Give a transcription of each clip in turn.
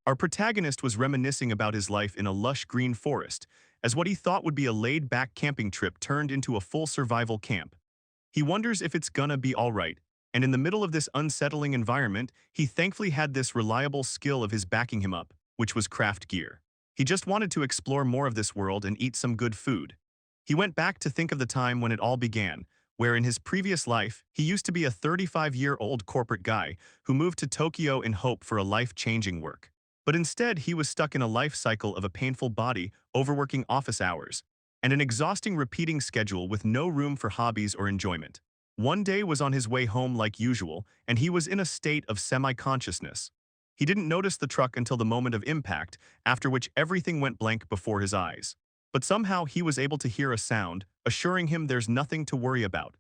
Our protagonist was reminiscing about his life in a lush green forest, as what he thought would be a laid-back camping trip turned into a full survival camp. He wonders if it's gonna be alright, and in the middle of this unsettling environment, he thankfully had this reliable skill of his backing him up, which was craft gear. He just wanted to explore more of this world and eat some good food. He went back to think of the time when it all began, where in his previous life, he used to be a 35-year-old corporate guy who moved to Tokyo in hope for a life-changing work. But instead, he was stuck in a life cycle of a painful body, overworking office hours, and an exhausting repeating schedule with no room for hobbies or enjoyment. One day was on his way home like usual, and he was in a state of semi-consciousness. He didn't notice the truck until the moment of impact, after which everything went blank before his eyes. But somehow he was able to hear a sound, assuring him there's nothing to worry about.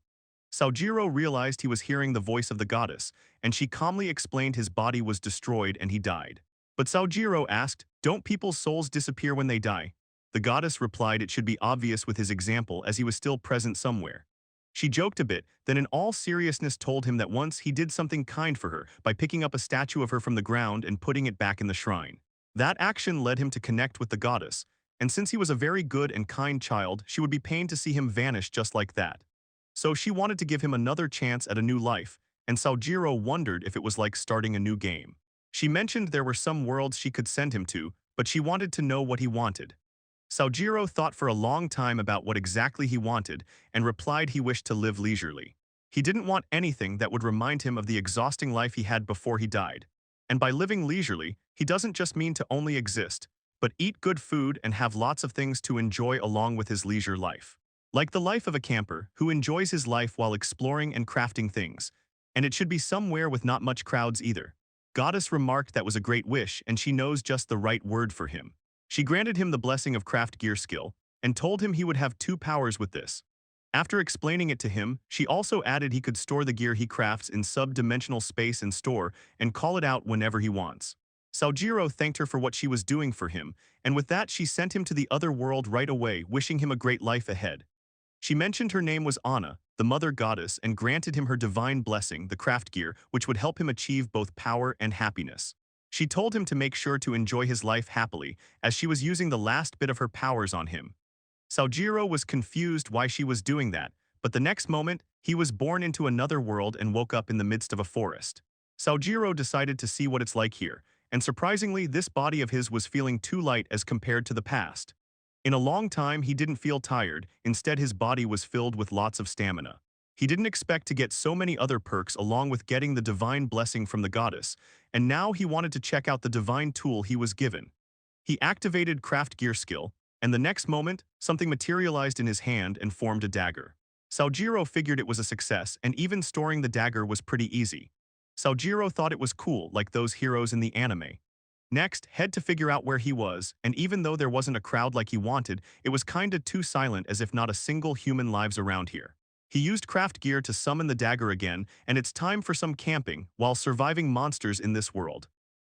Sojiro realized he was hearing the voice of the goddess, and she calmly explained his body was destroyed and he died. But Sojiro asked, "Don't people's souls disappear when they die?" The goddess replied it should be obvious with his example as he was still present somewhere. She joked a bit, then in all seriousness told him that once he did something kind for her by picking up a statue of her from the ground and putting it back in the shrine. That action led him to connect with the goddess, and since he was a very good and kind child, she would be pained to see him vanish just like that. So she wanted to give him another chance at a new life, and Sojiro wondered if it was like starting a new game. She mentioned there were some worlds she could send him to, but she wanted to know what he wanted. Sojiro thought for a long time about what exactly he wanted and replied he wished to live leisurely. He didn't want anything that would remind him of the exhausting life he had before he died. And by living leisurely, he doesn't just mean to only exist, but eat good food and have lots of things to enjoy along with his leisure life. Like the life of a camper who enjoys his life while exploring and crafting things. And it should be somewhere with not much crowds either. Goddess remarked that was a great wish and she knows just the right word for him. She granted him the blessing of craft gear skill and told him he would have 2 powers with this. After explaining it to him, she also added he could store the gear he crafts in sub-dimensional space and store and call it out whenever he wants. Sojiro thanked her for what she was doing for him, and with that she sent him to the other world right away, wishing him a great life ahead. She mentioned her name was Anna, the mother goddess, and granted him her divine blessing, the craft gear, which would help him achieve both power and happiness. She told him to make sure to enjoy his life happily, as she was using the last bit of her powers on him. Sojiro was confused why she was doing that, but the next moment, he was born into another world and woke up in the midst of a forest. Sojiro decided to see what it's like here, and surprisingly, this body of his was feeling too light as compared to the past. In a long time, he didn't feel tired, instead his body was filled with lots of stamina. He didn't expect to get so many other perks along with getting the divine blessing from the goddess, and now he wanted to check out the divine tool he was given. He activated craft gear skill, and the next moment, something materialized in his hand and formed a dagger. Sojiro figured it was a success, and even storing the dagger was pretty easy. Sojiro thought it was cool, like those heroes in the anime. Next, head to figure out where he was, and even though there wasn't a crowd like he wanted, it was kinda too silent as if not a single human lives around here. He used craft gear to summon the dagger again, and it's time for some camping while surviving monsters in this world.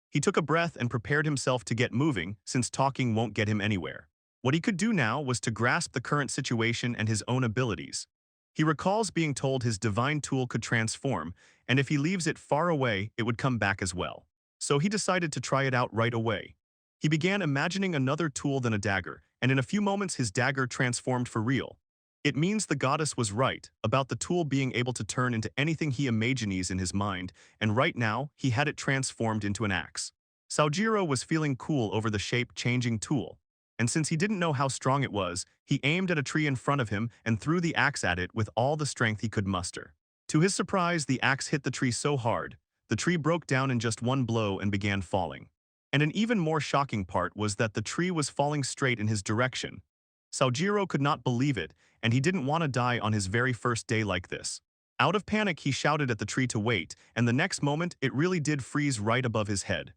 He took a breath and prepared himself to get moving, since talking won't get him anywhere. What he could do now was to grasp the current situation and his own abilities. He recalls being told his divine tool could transform, and if he leaves it far away, it would come back as well. So he decided to try it out right away. He began imagining another tool than a dagger, and in a few moments his dagger transformed for real. It means the goddess was right about the tool being able to turn into anything he imagines in his mind, and right now, he had it transformed into an axe. Sojiro was feeling cool over the shape-changing tool, and since he didn't know how strong it was, he aimed at a tree in front of him and threw the axe at it with all the strength he could muster. To his surprise, the axe hit the tree so hard, the tree broke down in just one blow and began falling. And an even more shocking part was that the tree was falling straight in his direction. Sojiro could not believe it, and he didn't want to die on his very first day like this. Out of panic, he shouted at the tree to wait, and the next moment, it really did freeze right above his head.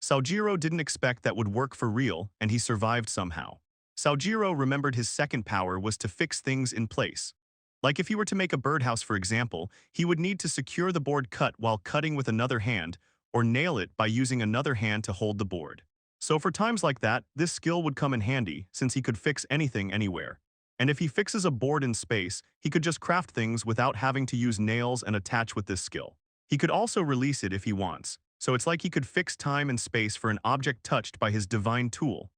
Sojiro didn't expect that would work for real, and he survived somehow. Sojiro remembered his second power was to fix things in place. Like if he were to make a birdhouse, for example, he would need to secure the board cut while cutting with another hand, or nail it by using another hand to hold the board. So for times like that, this skill would come in handy since he could fix anything anywhere. And if he fixes a board in space, he could just craft things without having to use nails and attach with this skill. He could also release it if he wants, so it's like he could fix time and space for an object touched by his divine tool.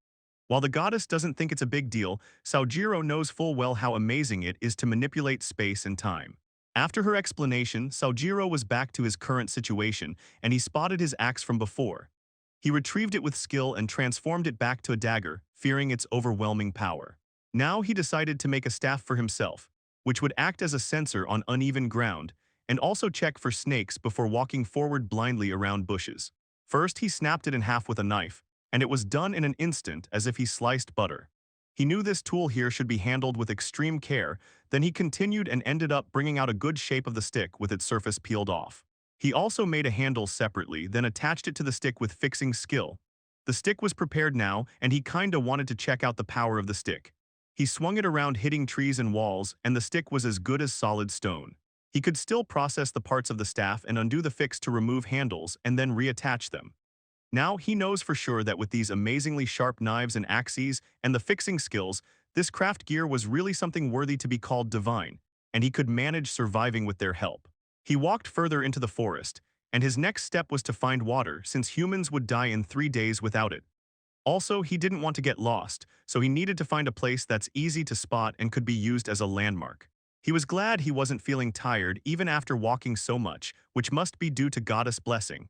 While the goddess doesn't think it's a big deal, Saojiro knows full well how amazing it is to manipulate space and time. After her explanation, Saojiro was back to his current situation, and he spotted his axe from before. He retrieved it with skill and transformed it back to a dagger, fearing its overwhelming power. Now he decided to make a staff for himself, which would act as a sensor on uneven ground, and also check for snakes before walking forward blindly around bushes. First, he snapped it in half with a knife, and it was done in an instant as if he sliced butter. He knew this tool here should be handled with extreme care, then he continued and ended up bringing out a good shape of the stick with its surface peeled off. He also made a handle separately, then attached it to the stick with fixing skill. The stick was prepared now, and he kinda wanted to check out the power of the stick. He swung it around hitting trees and walls, and the stick was as good as solid stone. He could still process the parts of the staff and undo the fix to remove handles and then reattach them. Now he knows for sure that with these amazingly sharp knives and axes and the fixing skills, this craft gear was really something worthy to be called divine, and he could manage surviving with their help. He walked further into the forest, and his next step was to find water since humans would die in 3 days without it. Also, he didn't want to get lost, so he needed to find a place that's easy to spot and could be used as a landmark. He was glad he wasn't feeling tired even after walking so much, which must be due to goddess blessing.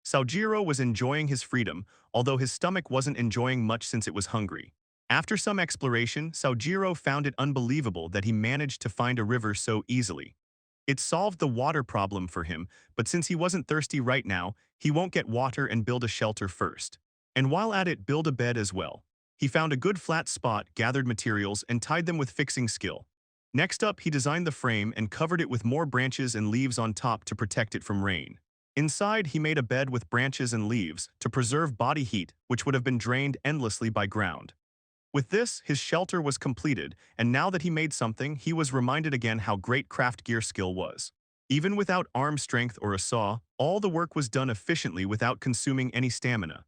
Saojiro was enjoying his freedom, although his stomach wasn't enjoying much since it was hungry. After some exploration, Saojiro found it unbelievable that he managed to find a river so easily. It solved the water problem for him, but since he wasn't thirsty right now, he won't get water and build a shelter first. And while at it, build a bed as well. He found a good flat spot, gathered materials, and tied them with fixing skill. Next up, he designed the frame and covered it with more branches and leaves on top to protect it from rain. Inside, he made a bed with branches and leaves to preserve body heat, which would have been drained endlessly by ground. With this, his shelter was completed, and now that he made something, he was reminded again how great craft gear skill was. Even without arm strength or a saw, all the work was done efficiently without consuming any stamina.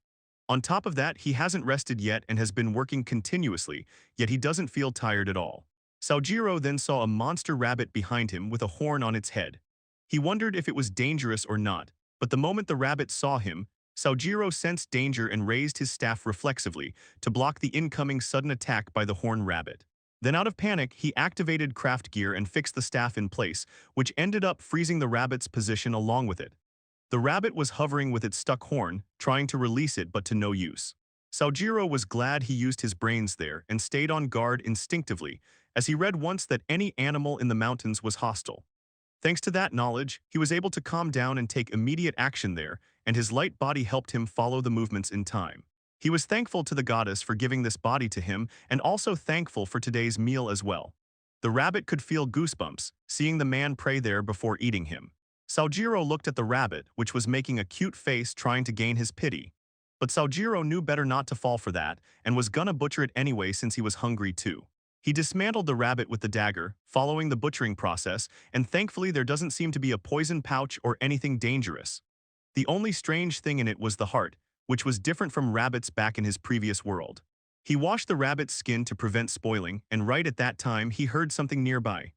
On top of that, he hasn't rested yet and has been working continuously, yet he doesn't feel tired at all. Saojiro then saw a monster rabbit behind him with a horn on its head. He wondered if it was dangerous or not, but the moment the rabbit saw him, Saojiro sensed danger and raised his staff reflexively to block the incoming sudden attack by the horned rabbit. Then out of panic, he activated craft gear and fixed the staff in place, which ended up freezing the rabbit's position along with it. The rabbit was hovering with its stuck horn, trying to release it but to no use. Saojiro was glad he used his brains there and stayed on guard instinctively, as he read once that any animal in the mountains was hostile. Thanks to that knowledge, he was able to calm down and take immediate action there, and his light body helped him follow the movements in time. He was thankful to the goddess for giving this body to him and also thankful for today's meal as well. The rabbit could feel goosebumps, seeing the man pray there before eating him. Saojiro looked at the rabbit, which was making a cute face trying to gain his pity. But Saojiro knew better not to fall for that, and was gonna butcher it anyway since he was hungry too. He dismantled the rabbit with the dagger, following the butchering process, and thankfully there doesn't seem to be a poison pouch or anything dangerous. The only strange thing in it was the heart, which was different from rabbits back in his previous world. He washed the rabbit's skin to prevent spoiling, and right at that time he heard something nearby.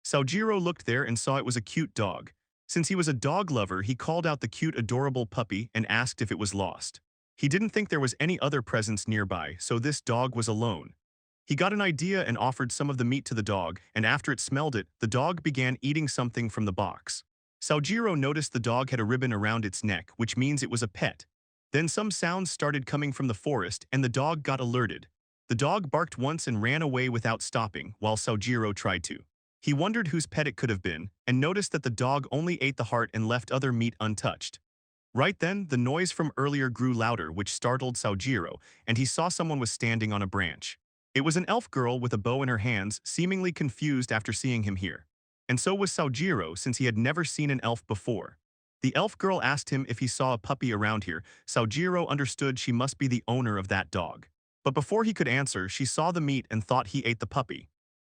Saojiro looked there and saw it was a cute dog. Since he was a dog lover, he called out the cute adorable puppy and asked if it was lost. He didn't think there was any other presence nearby, so this dog was alone. He got an idea and offered some of the meat to the dog, and after it smelled it, the dog began eating something from the box. Saojiro noticed the dog had a ribbon around its neck, which means it was a pet. Then some sounds started coming from the forest, and the dog got alerted. The dog barked once and ran away without stopping, while Saojiro tried to. He wondered whose pet it could have been, and noticed that the dog only ate the heart and left other meat untouched. Right then, the noise from earlier grew louder, which startled Saojiro, and he saw someone was standing on a branch. It was an elf girl with a bow in her hands, seemingly confused after seeing him here. And so was Saojiro, since he had never seen an elf before. The elf girl asked him if he saw a puppy around here. Saojiro understood she must be the owner of that dog. But before he could answer, she saw the meat and thought he ate the puppy.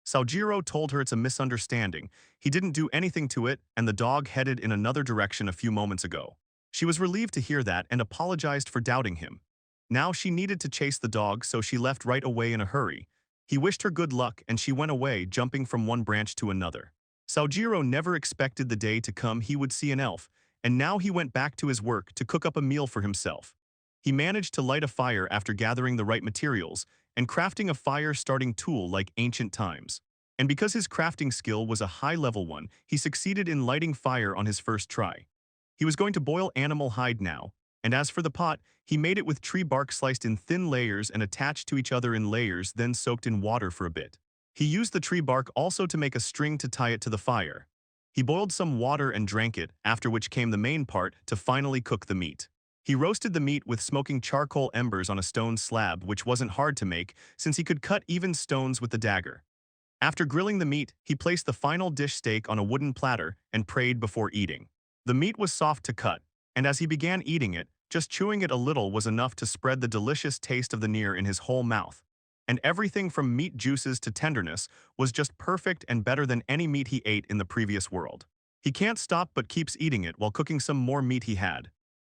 Saojiro told her it's a misunderstanding. He didn't do anything to it, and the dog headed in another direction a few moments ago. She was relieved to hear that and apologized for doubting him. Now she needed to chase the dog, so she left right away in a hurry. He wished her good luck and she went away, jumping from one branch to another. Saojiro never expected the day to come he would see an elf, and now he went back to his work to cook up a meal for himself. He managed to light a fire after gathering the right materials and crafting a fire-starting tool like ancient times. And because his crafting skill was a high-level one, he succeeded in lighting fire on his first try. He was going to boil animal hide now, and as for the pot, he made it with tree bark sliced in thin layers and attached to each other in layers, then soaked in water for a bit. He used the tree bark also to make a string to tie it to the fire. He boiled some water and drank it, after which came the main part, to finally cook the meat. He roasted the meat with smoking charcoal embers on a stone slab, which wasn't hard to make since he could cut even stones with the dagger. After grilling the meat, he placed the final dish steak on a wooden platter and prayed before eating. The meat was soft to cut, and as he began eating it, just chewing it a little was enough to spread the delicious taste of the near in his whole mouth. And everything from meat juices to tenderness was just perfect and better than any meat he ate in the previous world. He can't stop but keeps eating it while cooking some more meat he had.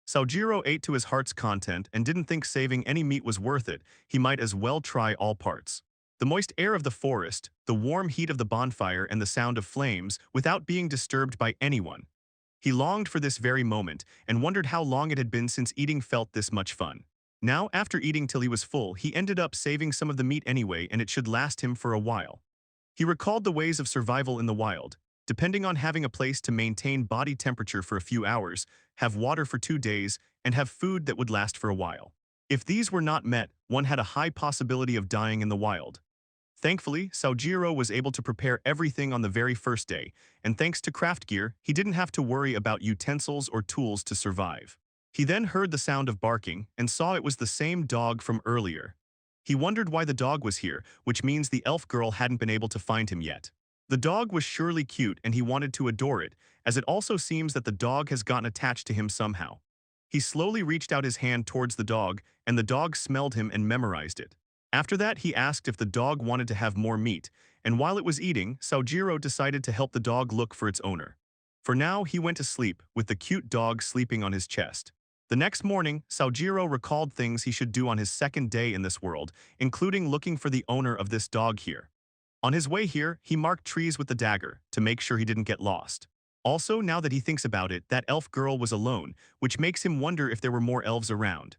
Sojiro ate to his heart's content and didn't think saving any meat was worth it. He might as well try all parts. The moist air of the forest, the warm heat of the bonfire, and the sound of flames without being disturbed by anyone. He longed for this very moment and wondered how long it had been since eating felt this much fun. Now, after eating till he was full, he ended up saving some of the meat anyway, and it should last him for a while. He recalled the ways of survival in the wild, depending on having a place to maintain body temperature for a few hours, have water for 2 days, and have food that would last for a while. If these were not met, one had a high possibility of dying in the wild. Thankfully, Sojiro was able to prepare everything on the very first day, and thanks to craft gear, he didn't have to worry about utensils or tools to survive. He then heard the sound of barking and saw it was the same dog from earlier. He wondered why the dog was here, which means the elf girl hadn't been able to find him yet. The dog was surely cute and he wanted to adore it, as it also seems that the dog has gotten attached to him somehow. He slowly reached out his hand towards the dog, and the dog smelled him and memorized it. After that, he asked if the dog wanted to have more meat, and while it was eating, Sojiro decided to help the dog look for its owner. For now, he went to sleep, with the cute dog sleeping on his chest. The next morning, Sojiro recalled things he should do on his second day in this world, including looking for the owner of this dog here. On his way here, he marked trees with the dagger, to make sure he didn't get lost. Also, now that he thinks about it, that elf girl was alone, which makes him wonder if there were more elves around.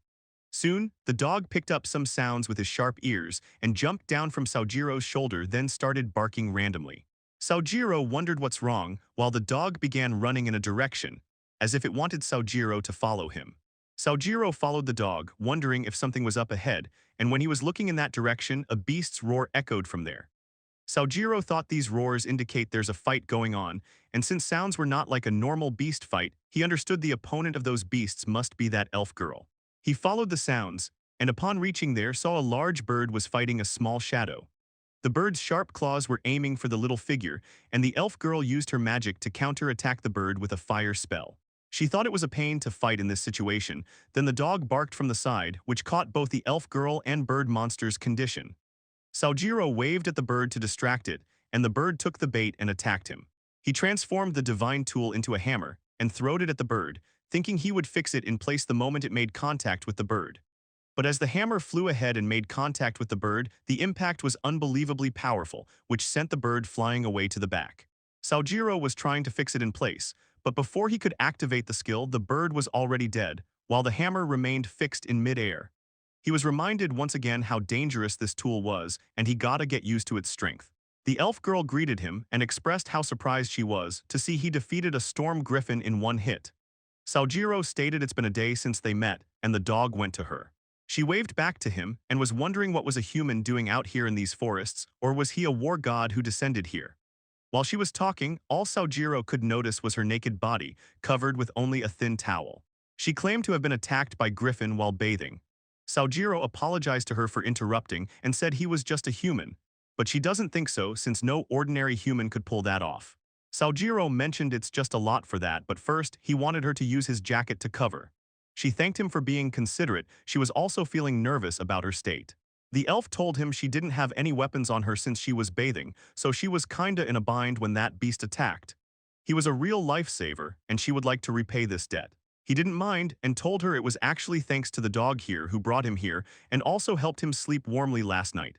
Soon, the dog picked up some sounds with his sharp ears and jumped down from Sojiro's shoulder, then started barking randomly. Sojiro wondered what's wrong, while the dog began running in a direction, as if it wanted Sojiro to follow him. Sojiro followed the dog, wondering if something was up ahead, and when he was looking in that direction, a beast's roar echoed from there. Sojiro thought these roars indicate there's a fight going on, and since sounds were not like a normal beast fight, he understood the opponent of those beasts must be that elf girl. He followed the sounds, and upon reaching there saw a large bird was fighting a small shadow. The bird's sharp claws were aiming for the little figure, and the elf girl used her magic to counter-attack the bird with a fire spell. She thought it was a pain to fight in this situation, then the dog barked from the side, which caught both the elf girl and bird monster's condition. Sojiro waved at the bird to distract it, and the bird took the bait and attacked him. He transformed the divine tool into a hammer and throwed it at the bird, thinking he would fix it in place the moment it made contact with the bird. But as the hammer flew ahead and made contact with the bird, the impact was unbelievably powerful, which sent the bird flying away to the back. Sojiro was trying to fix it in place, but before he could activate the skill, the bird was already dead, while the hammer remained fixed in mid-air. He was reminded once again how dangerous this tool was, and he gotta get used to its strength. The elf girl greeted him and expressed how surprised she was to see he defeated a storm griffin in one hit. Sojiro stated it's been a day since they met, and the dog went to her. She waved back to him and was wondering what was a human doing out here in these forests, or was he a war god who descended here? While she was talking, all Sojiro could notice was her naked body, covered with only a thin towel. She claimed to have been attacked by Griffin while bathing. Sojiro apologized to her for interrupting and said he was just a human, but she doesn't think so since no ordinary human could pull that off. Sojiro mentioned it's just a lot for that, but first, he wanted her to use his jacket to cover. She thanked him for being considerate. She was also feeling nervous about her state. The elf told him she didn't have any weapons on her since she was bathing, so she was kinda in a bind when that beast attacked. He was a real lifesaver, and she would like to repay this debt. He didn't mind and told her it was actually thanks to the dog here who brought him here and also helped him sleep warmly last night.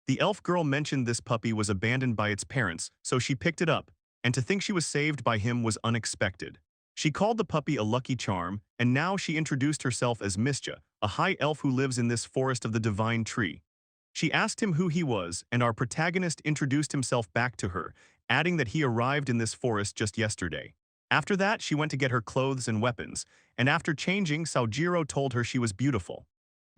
The elf girl mentioned this puppy was abandoned by its parents, so she picked it up, and to think she was saved by him was unexpected. She called the puppy a lucky charm, and now she introduced herself as Mischa, a high elf who lives in this forest of the divine tree. She asked him who he was, and our protagonist introduced himself back to her, adding that he arrived in this forest just yesterday. After that, she went to get her clothes and weapons, and after changing, Saojiro told her she was beautiful.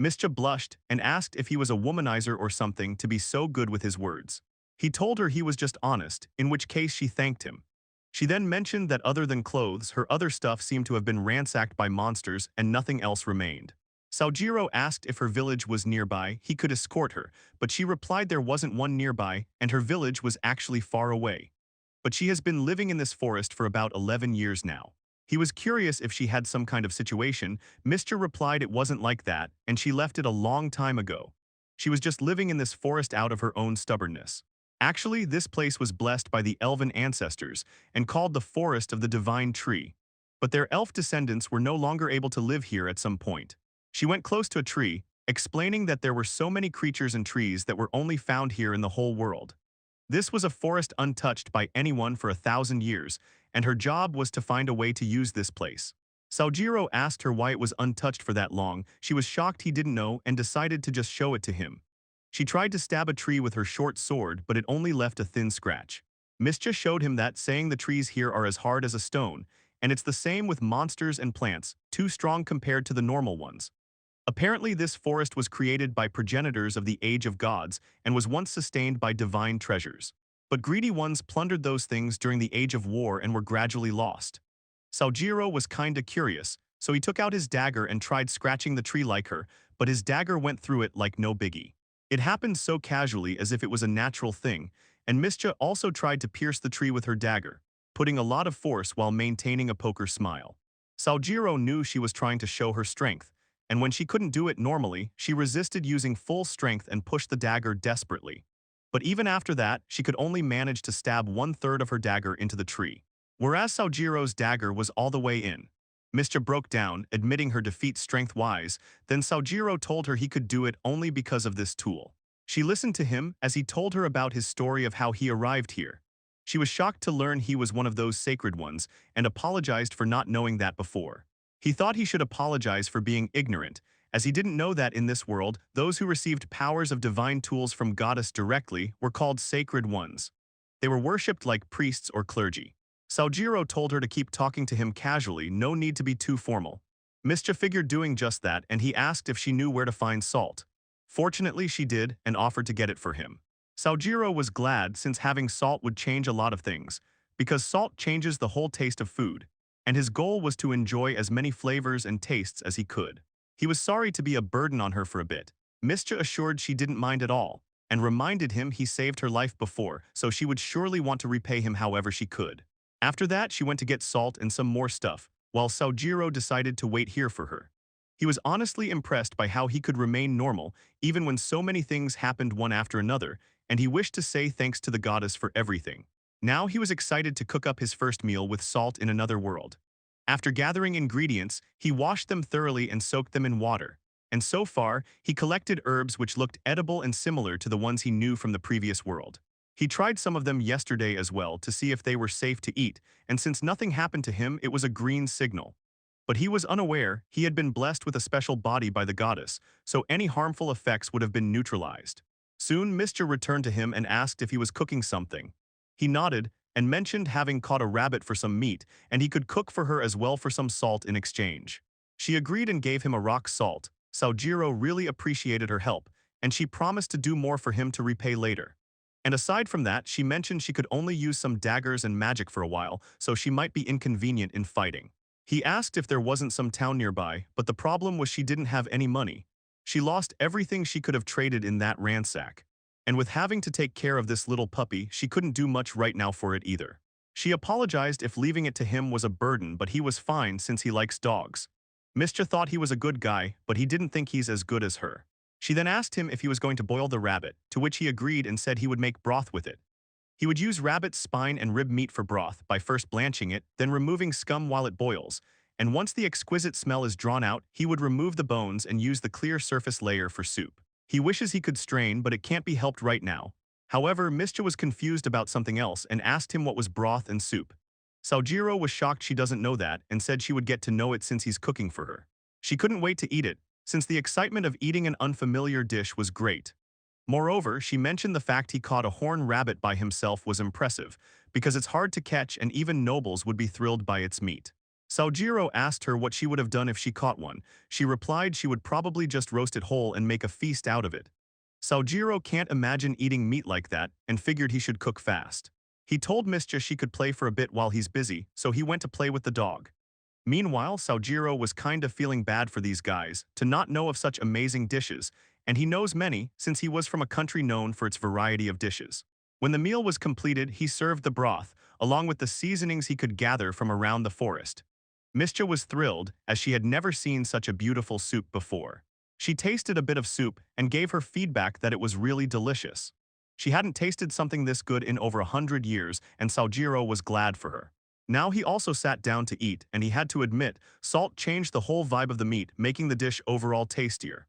Mischa blushed and asked if he was a womanizer or something to be so good with his words. He told her he was just honest, in which case she thanked him. She then mentioned that other than clothes, her other stuff seemed to have been ransacked by monsters and nothing else remained. Saojiro asked if her village was nearby, he could escort her, but she replied there wasn't one nearby and her village was actually far away. But she has been living in this forest for about 11 years now. He was curious if she had some kind of situation. Mr. replied it wasn't like that, and she left it a long time ago. She was just living in this forest out of her own stubbornness. Actually, this place was blessed by the elven ancestors and called the Forest of the Divine Tree. But their elf descendants were no longer able to live here at some point. She went close to a tree, explaining that there were so many creatures and trees that were only found here in the whole world. This was a forest untouched by anyone for 1,000 years, and her job was to find a way to use this place. Saojiro asked her why it was untouched for that long. She was shocked he didn't know and decided to just show it to him. She tried to stab a tree with her short sword, but it only left a thin scratch. Mischa showed him that, saying the trees here are as hard as a stone, and it's the same with monsters and plants, too strong compared to the normal ones. Apparently this forest was created by progenitors of the Age of Gods and was once sustained by divine treasures. But greedy ones plundered those things during the Age of War and were gradually lost. Saojiro was kinda curious, so he took out his dagger and tried scratching the tree like her, but his dagger went through it like no biggie. It happened so casually as if it was a natural thing, and Mischa also tried to pierce the tree with her dagger, putting a lot of force while maintaining a poker smile. Saojiro knew she was trying to show her strength, and when she couldn't do it normally, she resisted using full strength and pushed the dagger desperately. But even after that, she could only manage to stab 1/3 of her dagger into the tree. Whereas Saojiro's dagger was all the way in. Mischa broke down, admitting her defeat strength-wise, then Saojiro told her he could do it only because of this tool. She listened to him as he told her about his story of how he arrived here. She was shocked to learn he was one of those sacred ones and apologized for not knowing that before. He thought he should apologize for being ignorant, as he didn't know that in this world, those who received powers of divine tools from goddess directly were called sacred ones. They were worshipped like priests or clergy. Saojiro told her to keep talking to him casually, no need to be too formal. Mischa figured doing just that, and he asked if she knew where to find salt. Fortunately, she did, and offered to get it for him. Saojiro was glad since having salt would change a lot of things, because salt changes the whole taste of food, and his goal was to enjoy as many flavors and tastes as he could. He was sorry to be a burden on her for a bit. Mischa assured she didn't mind at all, and reminded him he saved her life before, so she would surely want to repay him however she could. After that, she went to get salt and some more stuff, while Saojiro decided to wait here for her. He was honestly impressed by how he could remain normal, even when so many things happened one after another, and he wished to say thanks to the goddess for everything. Now he was excited to cook up his first meal with salt in another world. After gathering ingredients, he washed them thoroughly and soaked them in water. And so far, he collected herbs which looked edible and similar to the ones he knew from the previous world. He tried some of them yesterday as well to see if they were safe to eat, and since nothing happened to him, it was a green signal. But he was unaware he had been blessed with a special body by the goddess, so any harmful effects would have been neutralized. Soon, Mischa returned to him and asked if he was cooking something. He nodded and mentioned having caught a rabbit for some meat, and he could cook for her as well for some salt in exchange. She agreed and gave him a rock salt. Saojiro really appreciated her help, and she promised to do more for him to repay later. And aside from that, she mentioned she could only use some daggers and magic for a while, so she might be inconvenient in fighting. He asked if there wasn't some town nearby, but the problem was she didn't have any money. She lost everything she could have traded in that ransack. And with having to take care of this little puppy, she couldn't do much right now for it either. She apologized if leaving it to him was a burden, but he was fine since he likes dogs. Mischa thought he was a good guy, but he didn't think he's as good as her. She then asked him if he was going to boil the rabbit, to which he agreed and said he would make broth with it. He would use rabbit's spine and rib meat for broth by first blanching it, then removing scum while it boils, and once the exquisite smell is drawn out, he would remove the bones and use the clear surface layer for soup. He wishes he could strain, but it can't be helped right now. However, Mischa was confused about something else and asked him what was broth and soup. Saojiro was shocked she doesn't know that and said she would get to know it since he's cooking for her. She couldn't wait to eat it, since the excitement of eating an unfamiliar dish was great. Moreover, she mentioned the fact he caught a horned rabbit by himself was impressive, because it's hard to catch and even nobles would be thrilled by its meat. Saojiro asked her what she would have done if she caught one. She replied she would probably just roast it whole and make a feast out of it. Saojiro can't imagine eating meat like that and figured he should cook fast. He told Mischa she could play for a bit while he's busy, so he went to play with the dog. Meanwhile, Saojiro was kinda feeling bad for these guys to not know of such amazing dishes, and he knows many since he was from a country known for its variety of dishes. When the meal was completed, he served the broth, along with the seasonings he could gather from around the forest. Mischa was thrilled, as she had never seen such a beautiful soup before. She tasted a bit of soup and gave her feedback that it was really delicious. She hadn't tasted something this good in over 100 years, and Saojiro was glad for her. Now he also sat down to eat, and he had to admit, salt changed the whole vibe of the meat, making the dish overall tastier.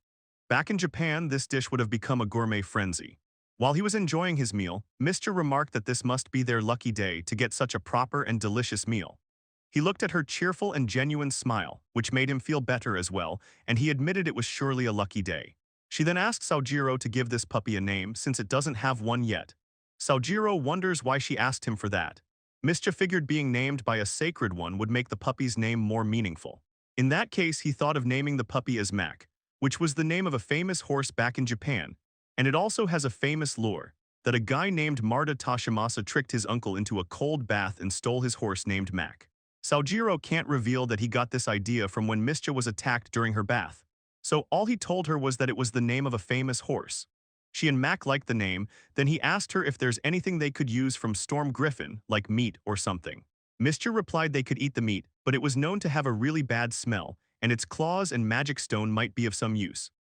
Back in Japan, this dish would have become a gourmet frenzy. While he was enjoying his meal, Mr. remarked that this must be their lucky day to get such a proper and delicious meal. He looked at her cheerful and genuine smile, which made him feel better as well, and he admitted it was surely a lucky day. She then asked Saojiro to give this puppy a name since it doesn't have one yet. Saojiro wonders why she asked him for that. Mischa figured being named by a sacred one would make the puppy's name more meaningful. In that case, he thought of naming the puppy as Mac, which was the name of a famous horse back in Japan, and it also has a famous lore, that a guy named Marta Toshimasa tricked his uncle into a cold bath and stole his horse named Mac. Saojiro can't reveal that he got this idea from when Mischa was attacked during her bath, so all he told her was that it was the name of a famous horse. She and Mac liked the name, then he asked her if there's anything they could use from Storm Griffin, like meat or something. Mischa replied they could eat the meat, but it was known to have a really bad smell, and its claws and magic stone might be of some use.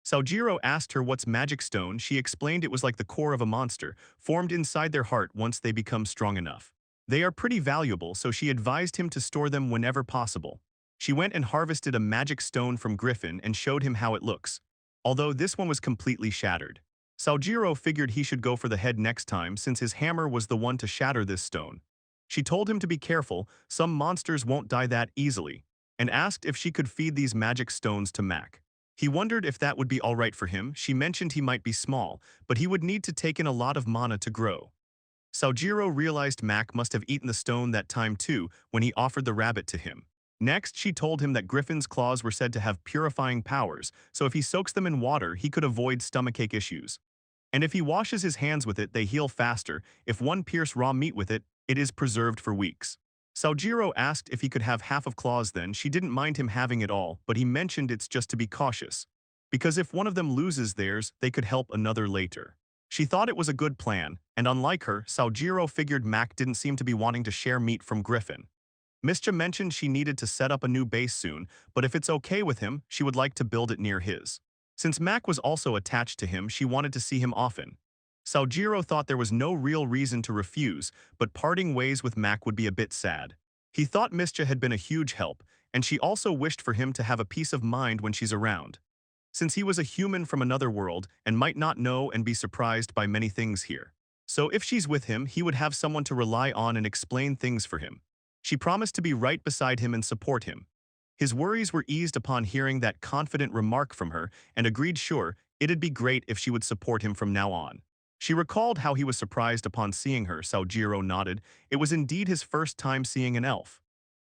Saojiro asked her what's magic stone. She explained it was like the core of a monster, formed inside their heart once they become strong enough. They are pretty valuable, so she advised him to store them whenever possible. She went and harvested a magic stone from Griffin and showed him how it looks, although this one was completely shattered. Saojiro figured he should go for the head next time since his hammer was the one to shatter this stone. She told him to be careful, some monsters won't die that easily, and asked if she could feed these magic stones to Mac. He wondered if that would be alright for him. She mentioned he might be small, but he would need to take in a lot of mana to grow. Saojiro realized Mac must have eaten the stone that time too when he offered the rabbit to him. Next, she told him that Griffin's claws were said to have purifying powers, so if he soaks them in water, he could avoid stomachache issues. And if he washes his hands with it, they heal faster. If one pierce raw meat with it, it is preserved for weeks. Saojiro asked if he could have half of claws then. She didn't mind him having it all, but he mentioned it's just to be cautious. Because if one of them loses theirs, they could help another later. She thought it was a good plan, and unlike her, Saojiro figured Mac didn't seem to be wanting to share meat from Griffin. Mischa mentioned she needed to set up a new base soon, but if it's okay with him, she would like to build it near his. Since Mac was also attached to him, she wanted to see him often. Saojiro thought there was no real reason to refuse, but parting ways with Mac would be a bit sad. He thought Mischa had been a huge help, and she also wished for him to have a peace of mind when she's around. Since he was a human from another world and might not know and be surprised by many things here. So if she's with him, he would have someone to rely on and explain things for him. She promised to be right beside him and support him. His worries were eased upon hearing that confident remark from her and agreed sure, it'd be great if she would support him from now on. She recalled how he was surprised upon seeing her. Saojiro nodded. It was indeed his first time seeing an elf.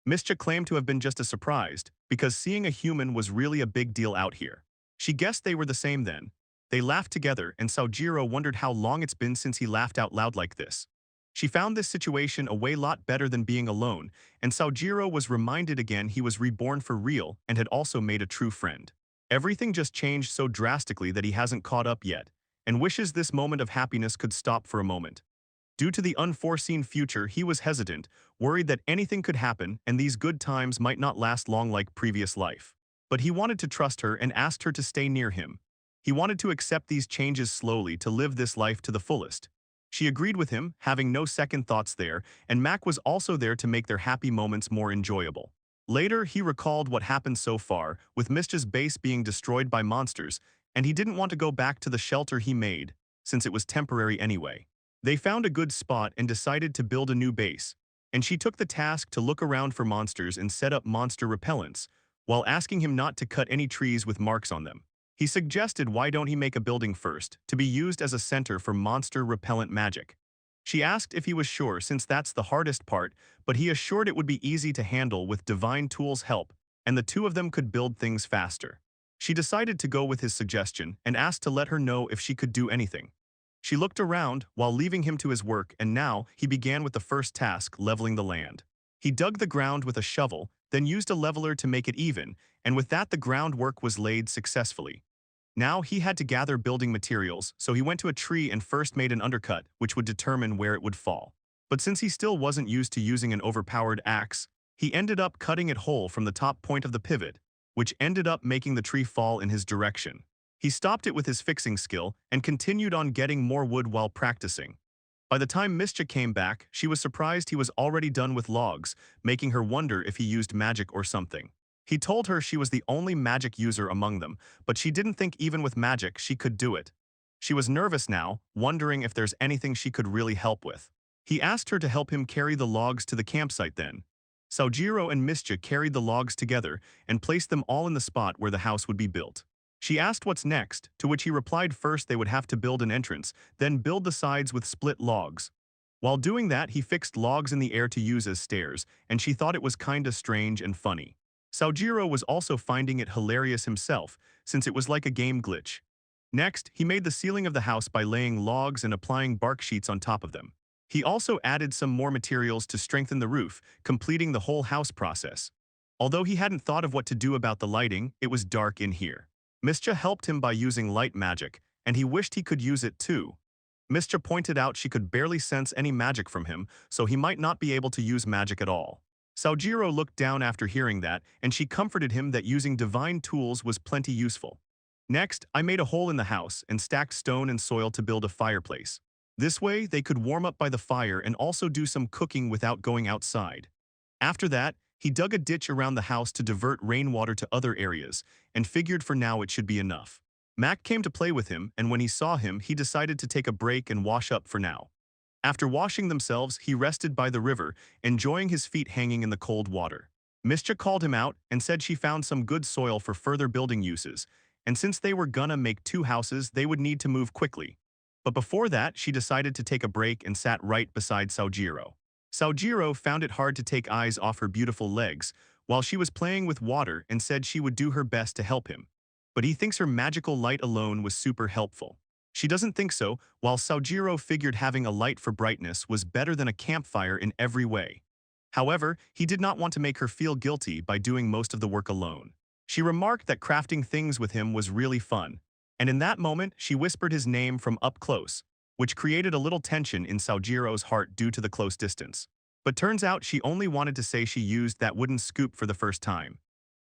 Mischa claimed to have been just as surprised, because seeing a human was really a big deal out here. She guessed they were the same then. They laughed together, and Saojiro wondered how long it's been since he laughed out loud like this. She found this situation a way lot better than being alone, and Saojiro was reminded again he was reborn for real and had also made a true friend. Everything just changed so drastically that he hasn't caught up yet, and wishes this moment of happiness could stop for a moment. Due to the unforeseen future, he was hesitant, worried that anything could happen and these good times might not last long like previous life. But he wanted to trust her and asked her to stay near him. He wanted to accept these changes slowly to live this life to the fullest. She agreed with him, having no second thoughts there, and Mac was also there to make their happy moments more enjoyable. Later, he recalled what happened so far, with Mischa's base being destroyed by monsters, and he didn't want to go back to the shelter he made, since it was temporary anyway. They found a good spot and decided to build a new base. and she took the task to look around for monsters and set up monster repellents, while asking him not to cut any trees with marks on them. He suggested why don't he make a building first, to be used as a center for monster repellent magic. She asked if he was sure since that's the hardest part, but he assured it would be easy to handle with divine tools' help, and the two of them could build things faster. She decided to go with his suggestion and asked to let her know if she could do anything. She looked around while leaving him to his work, and now he began with the first task, leveling the land. He dug the ground with a shovel, then used a leveler to make it even, and with that the groundwork was laid successfully. Now he had to gather building materials, so he went to a tree and first made an undercut, which would determine where it would fall. But since he still wasn't used to using an overpowered axe, he ended up cutting it whole from the top point of the pivot, which ended up making the tree fall in his direction. He stopped it with his fixing skill and continued on getting more wood while practicing. By the time Mischa came back, she was surprised he was already done with logs, making her wonder if he used magic or something. He told her she was the only magic user among them, but she didn't think even with magic she could do it. She was nervous now, wondering if there's anything she could really help with. He asked her to help him carry the logs to the campsite then. Sojiro and Mischa carried the logs together and placed them all in the spot where the house would be built. She asked what's next, to which he replied first they would have to build an entrance, then build the sides with split logs. While doing that, he fixed logs in the air to use as stairs, and she thought it was kinda strange and funny. Sojiro was also finding it hilarious himself, since it was like a game glitch. Next, he made the ceiling of the house by laying logs and applying bark sheets on top of them. He also added some more materials to strengthen the roof, completing the whole house process. Although he hadn't thought of what to do about the lighting, it was dark in here. Mischa helped him by using light magic, and he wished he could use it too. Mischa pointed out she could barely sense any magic from him, so he might not be able to use magic at all. Sojiro looked down after hearing that, and she comforted him that using divine tools was plenty useful. Next, I made a hole in the house and stacked stone and soil to build a fireplace. This way, they could warm up by the fire and also do some cooking without going outside. After that, he dug a ditch around the house to divert rainwater to other areas, and figured for now it should be enough. Mac came to play with him, and when he saw him, he decided to take a break and wash up for now. After washing themselves, he rested by the river, enjoying his feet hanging in the cold water. Mischa called him out and said she found some good soil for further building uses, and since they were gonna make 2 houses, they would need to move quickly. But before that, she decided to take a break and sat right beside Sojiro. Sojiro found it hard to take eyes off her beautiful legs, while she was playing with water and said she would do her best to help him. But he thinks her magical light alone was super helpful. She doesn't think so, while Sojiro figured having a light for brightness was better than a campfire in every way. However, he did not want to make her feel guilty by doing most of the work alone. She remarked that crafting things with him was really fun, and in that moment she whispered his name from up close, which created a little tension in Sojiro's heart due to the close distance. But turns out she only wanted to say she used that wooden scoop for the first time.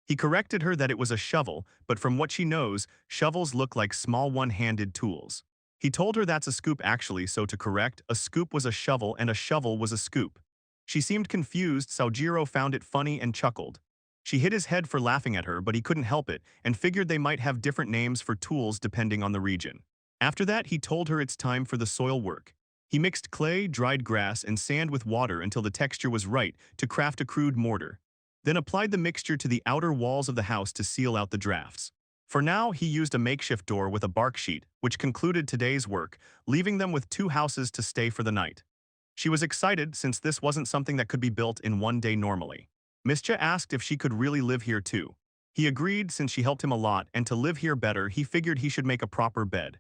He corrected her that it was a shovel, but from what she knows, shovels look like small one-handed tools. He told her that's a scoop actually, so to correct, a scoop was a shovel and a shovel was a scoop. She seemed confused. Sojiro found it funny and chuckled. She hit his head for laughing at her, but he couldn't help it, and figured they might have different names for tools depending on the region. After that, he told her it's time for the soil work. He mixed clay, dried grass, and sand with water until the texture was right to craft a crude mortar. Then applied the mixture to the outer walls of the house to seal out the drafts. For now, he used a makeshift door with a bark sheet, which concluded today's work, leaving them with 2 houses to stay for the night. She was excited since this wasn't something that could be built in one day normally. Mischa asked if she could really live here too. He agreed since she helped him a lot, and to live here better, he figured he should make a proper bed.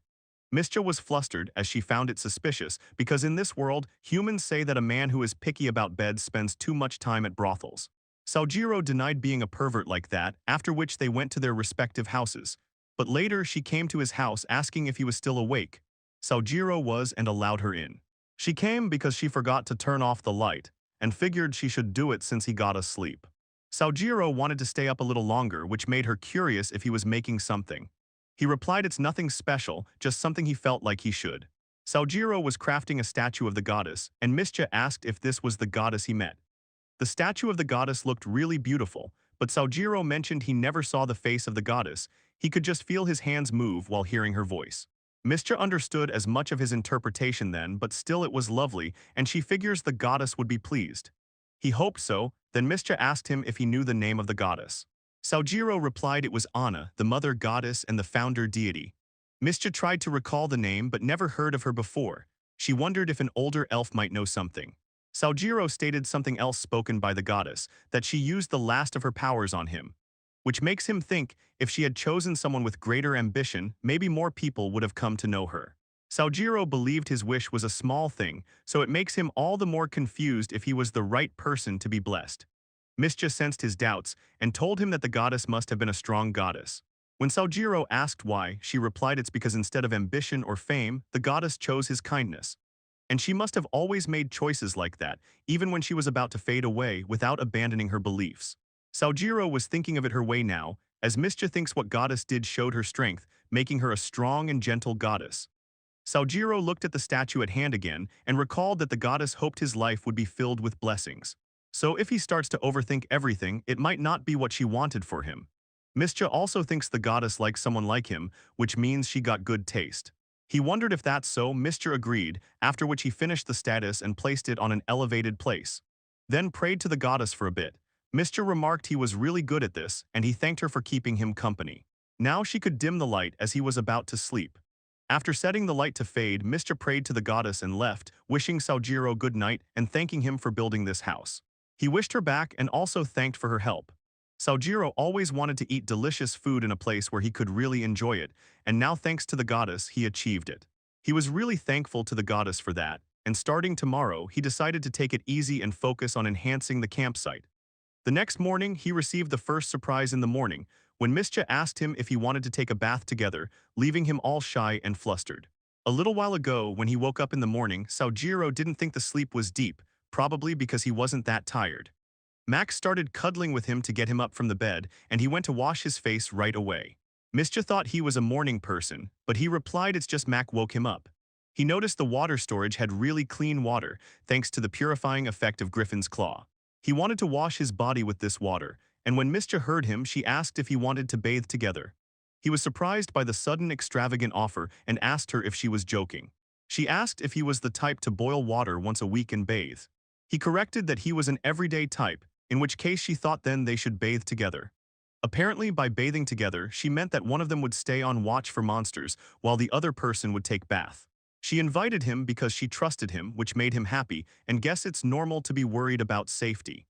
Mischa was flustered as she found it suspicious because in this world, humans say that a man who is picky about beds spends too much time at brothels. Sojiro denied being a pervert like that, after which they went to their respective houses. But later, she came to his house asking if he was still awake. Sojiro was and allowed her in. She came because she forgot to turn off the light, and figured she should do it since he got asleep. Sojiro wanted to stay up a little longer, which made her curious if he was making something. He replied it's nothing special, just something he felt like he should. Sojiro was crafting a statue of the goddess, and Mischa asked if this was the goddess he met. The statue of the goddess looked really beautiful, but Sojiro mentioned he never saw the face of the goddess. He could just feel his hands move while hearing her voice. Mischa understood as much of his interpretation then, but still it was lovely, and she figures the goddess would be pleased. He hoped so, then Mischa asked him if he knew the name of the goddess. Saojiro replied it was Anna, the mother goddess and the founder deity. Mischa tried to recall the name but never heard of her before. She wondered if an older elf might know something. Saojiro stated something else spoken by the goddess, that she used the last of her powers on him. Which makes him think if she had chosen someone with greater ambition, maybe more people would have come to know her. Saojiro believed his wish was a small thing, so it makes him all the more confused if he was the right person to be blessed. Mischa sensed his doubts and told him that the goddess must have been a strong goddess. When Saojiro asked why, she replied it's because instead of ambition or fame, the goddess chose his kindness. And she must have always made choices like that, even when she was about to fade away without abandoning her beliefs. Saojiro was thinking of it her way now, as Mischa thinks what goddess did showed her strength, making her a strong and gentle goddess. Saojiro looked at the statue at hand again and recalled that the goddess hoped his life would be filled with blessings. So if he starts to overthink everything, it might not be what she wanted for him. Mischa also thinks the goddess likes someone like him, which means she got good taste. He wondered if that's so. Mischa agreed, after which he finished the status and placed it on an elevated place. Then prayed to the goddess for a bit. Mischa remarked he was really good at this, and he thanked her for keeping him company. Now she could dim the light as he was about to sleep. After setting the light to fade, Mischa prayed to the goddess and left, wishing Saojiro good night and thanking him for building this house. He wished her back and also thanked for her help. Saojiro always wanted to eat delicious food in a place where he could really enjoy it, and now thanks to the goddess, he achieved it. He was really thankful to the goddess for that, and starting tomorrow, he decided to take it easy and focus on enhancing the campsite. The next morning, he received the first surprise in the morning, when Mischa asked him if he wanted to take a bath together, leaving him all shy and flustered. A little while ago, when he woke up in the morning, Saojiro didn't think the sleep was deep, probably because he wasn't that tired. Max started cuddling with him to get him up from the bed, and he went to wash his face right away. Mischa thought he was a morning person, but he replied it's just Mac woke him up. He noticed the water storage had really clean water, thanks to the purifying effect of Griffin's Claw. He wanted to wash his body with this water, and when Mischa heard him, she asked if he wanted to bathe together. He was surprised by the sudden extravagant offer and asked her if she was joking. She asked if he was the type to boil water once a week and bathe. He corrected that he was an everyday type, in which case she thought then they should bathe together. Apparently, by bathing together, she meant that one of them would stay on watch for monsters, while the other person would take bath. She invited him because she trusted him, which made him happy, and guess it's normal to be worried about safety.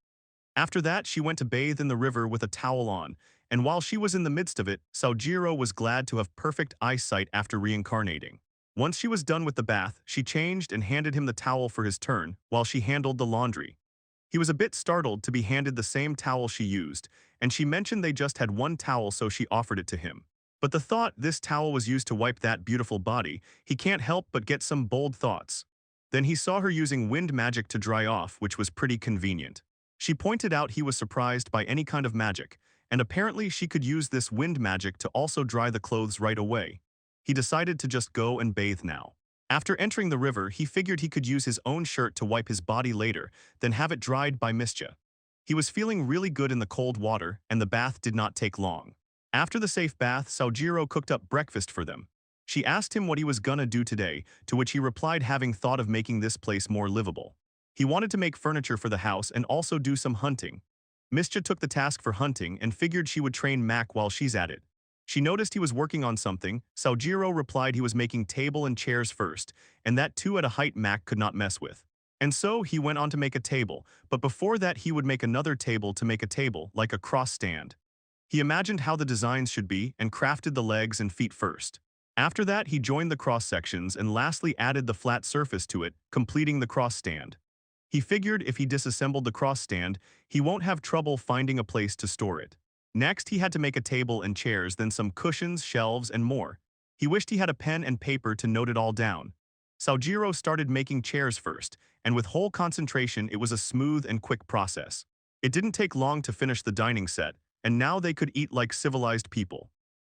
After that, she went to bathe in the river with a towel on, and while she was in the midst of it, Saojiro was glad to have perfect eyesight after reincarnating. Once she was done with the bath, she changed and handed him the towel for his turn, while she handled the laundry. He was a bit startled to be handed the same towel she used, and she mentioned they just had one towel so she offered it to him. But the thought this towel was used to wipe that beautiful body, he can't help but get some bold thoughts. Then he saw her using wind magic to dry off, which was pretty convenient. She pointed out he was surprised by any kind of magic, and apparently she could use this wind magic to also dry the clothes right away. He decided to just go and bathe now. After entering the river, he figured he could use his own shirt to wipe his body later, then have it dried by Mischa. He was feeling really good in the cold water, and the bath did not take long. After the safe bath, Saojiro cooked up breakfast for them. She asked him what he was gonna do today, to which he replied having thought of making this place more livable. He wanted to make furniture for the house and also do some hunting. Mischa took the task for hunting and figured she would train Mac while she's at it. She noticed he was working on something. Saojiro replied he was making table and chairs first, and that too at a height Mac could not mess with. And so he went on to make a table, but before that he would make another table to make a table, like a cross stand. He imagined how the designs should be and crafted the legs and feet first. After that he joined the cross sections and lastly added the flat surface to it, completing the cross stand. He figured if he disassembled the cross stand, he won't have trouble finding a place to store it. Next, he had to make a table and chairs, then some cushions, shelves, and more. He wished he had a pen and paper to note it all down. Saojiro started making chairs first, and with whole concentration it was a smooth and quick process. It didn't take long to finish the dining set, and now they could eat like civilized people.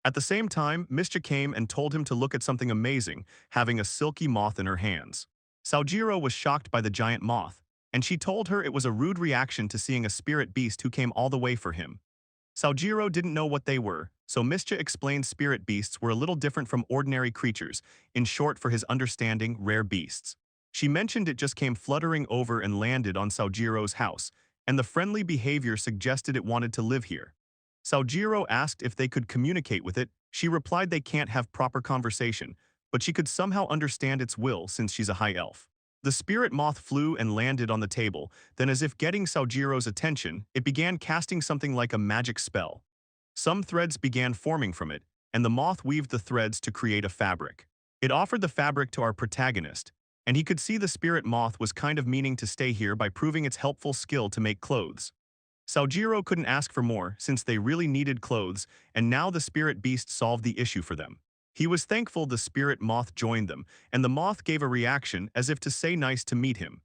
At the same time, Mischa came and told him to look at something amazing, having a silky moth in her hands. Saojiro was shocked by the giant moth, and she told her it was a rude reaction to seeing a spirit beast who came all the way for him. Saojiro didn't know what they were, so Mischa explained spirit beasts were a little different from ordinary creatures, in short for his understanding, rare beasts. She mentioned it just came fluttering over and landed on Saojiro's house, and the friendly behavior suggested it wanted to live here. Saojiro asked if they could communicate with it. She replied they can't have proper conversation, but she could somehow understand its will since she's a high elf. The spirit moth flew and landed on the table, then as if getting Saojiro's attention, it began casting something like a magic spell. Some threads began forming from it, and the moth weaved the threads to create a fabric. It offered the fabric to our protagonist, and he could see the spirit moth was kind of meaning to stay here by proving its helpful skill to make clothes. Saojiro couldn't ask for more since they really needed clothes, and now the spirit beast solved the issue for them. He was thankful the spirit moth joined them, and the moth gave a reaction as if to say nice to meet him.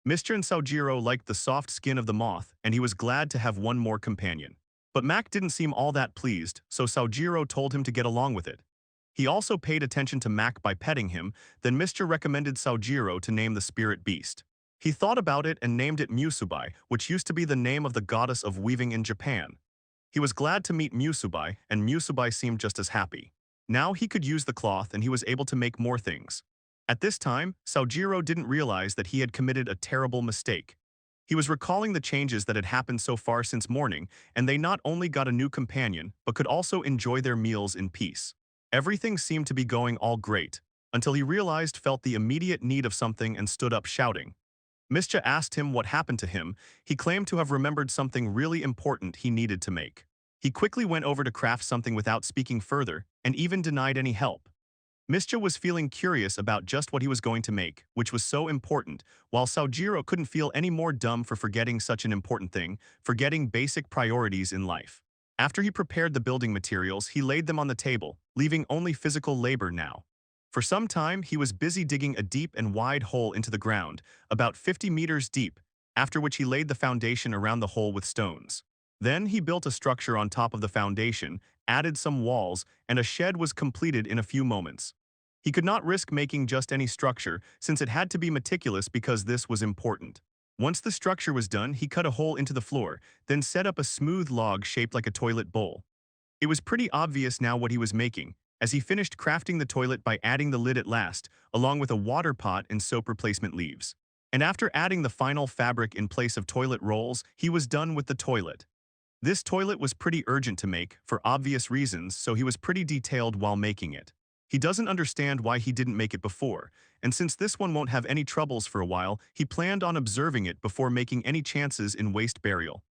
Mischa and Saojiro liked the soft skin of the moth, and he was glad to have one more companion. But Mac didn't seem all that pleased, so Saojiro told him to get along with it. He also paid attention to Mac by petting him, then Mischa recommended Saojiro to name the spirit beast. He thought about it and named it Musubai, which used to be the name of the goddess of weaving in Japan. He was glad to meet Musubai, and Musubai seemed just as happy. Now he could use the cloth and he was able to make more things. At this time, Saojiro didn't realize that he had committed a terrible mistake. He was recalling the changes that had happened so far since morning, and they not only got a new companion, but could also enjoy their meals in peace. Everything seemed to be going all great, until he felt the immediate need of something and stood up shouting. Mischa asked him what happened to him. He claimed to have remembered something really important he needed to make. He quickly went over to craft something without speaking further, and even denied any help. Mischa was feeling curious about just what he was going to make, which was so important, while Saojiro couldn't feel any more dumb for forgetting such an important thing, forgetting basic priorities in life. After he prepared the building materials, he laid them on the table, leaving only physical labor now. For some time, he was busy digging a deep and wide hole into the ground, about 50 meters deep, after which he laid the foundation around the hole with stones. Then he built a structure on top of the foundation, added some walls, and a shed was completed in a few moments. He could not risk making just any structure, since it had to be meticulous because this was important. Once the structure was done, he cut a hole into the floor, then set up a smooth log shaped like a toilet bowl. It was pretty obvious now what he was making, as he finished crafting the toilet by adding the lid at last, along with a water pot and soap replacement leaves. And after adding the final fabric in place of toilet rolls, he was done with the toilet. This toilet was pretty urgent to make, for obvious reasons, so he was pretty detailed while making it. He doesn't understand why he didn't make it before, and since this one won't have any troubles for a while, he planned on observing it before making any chances in waste burial.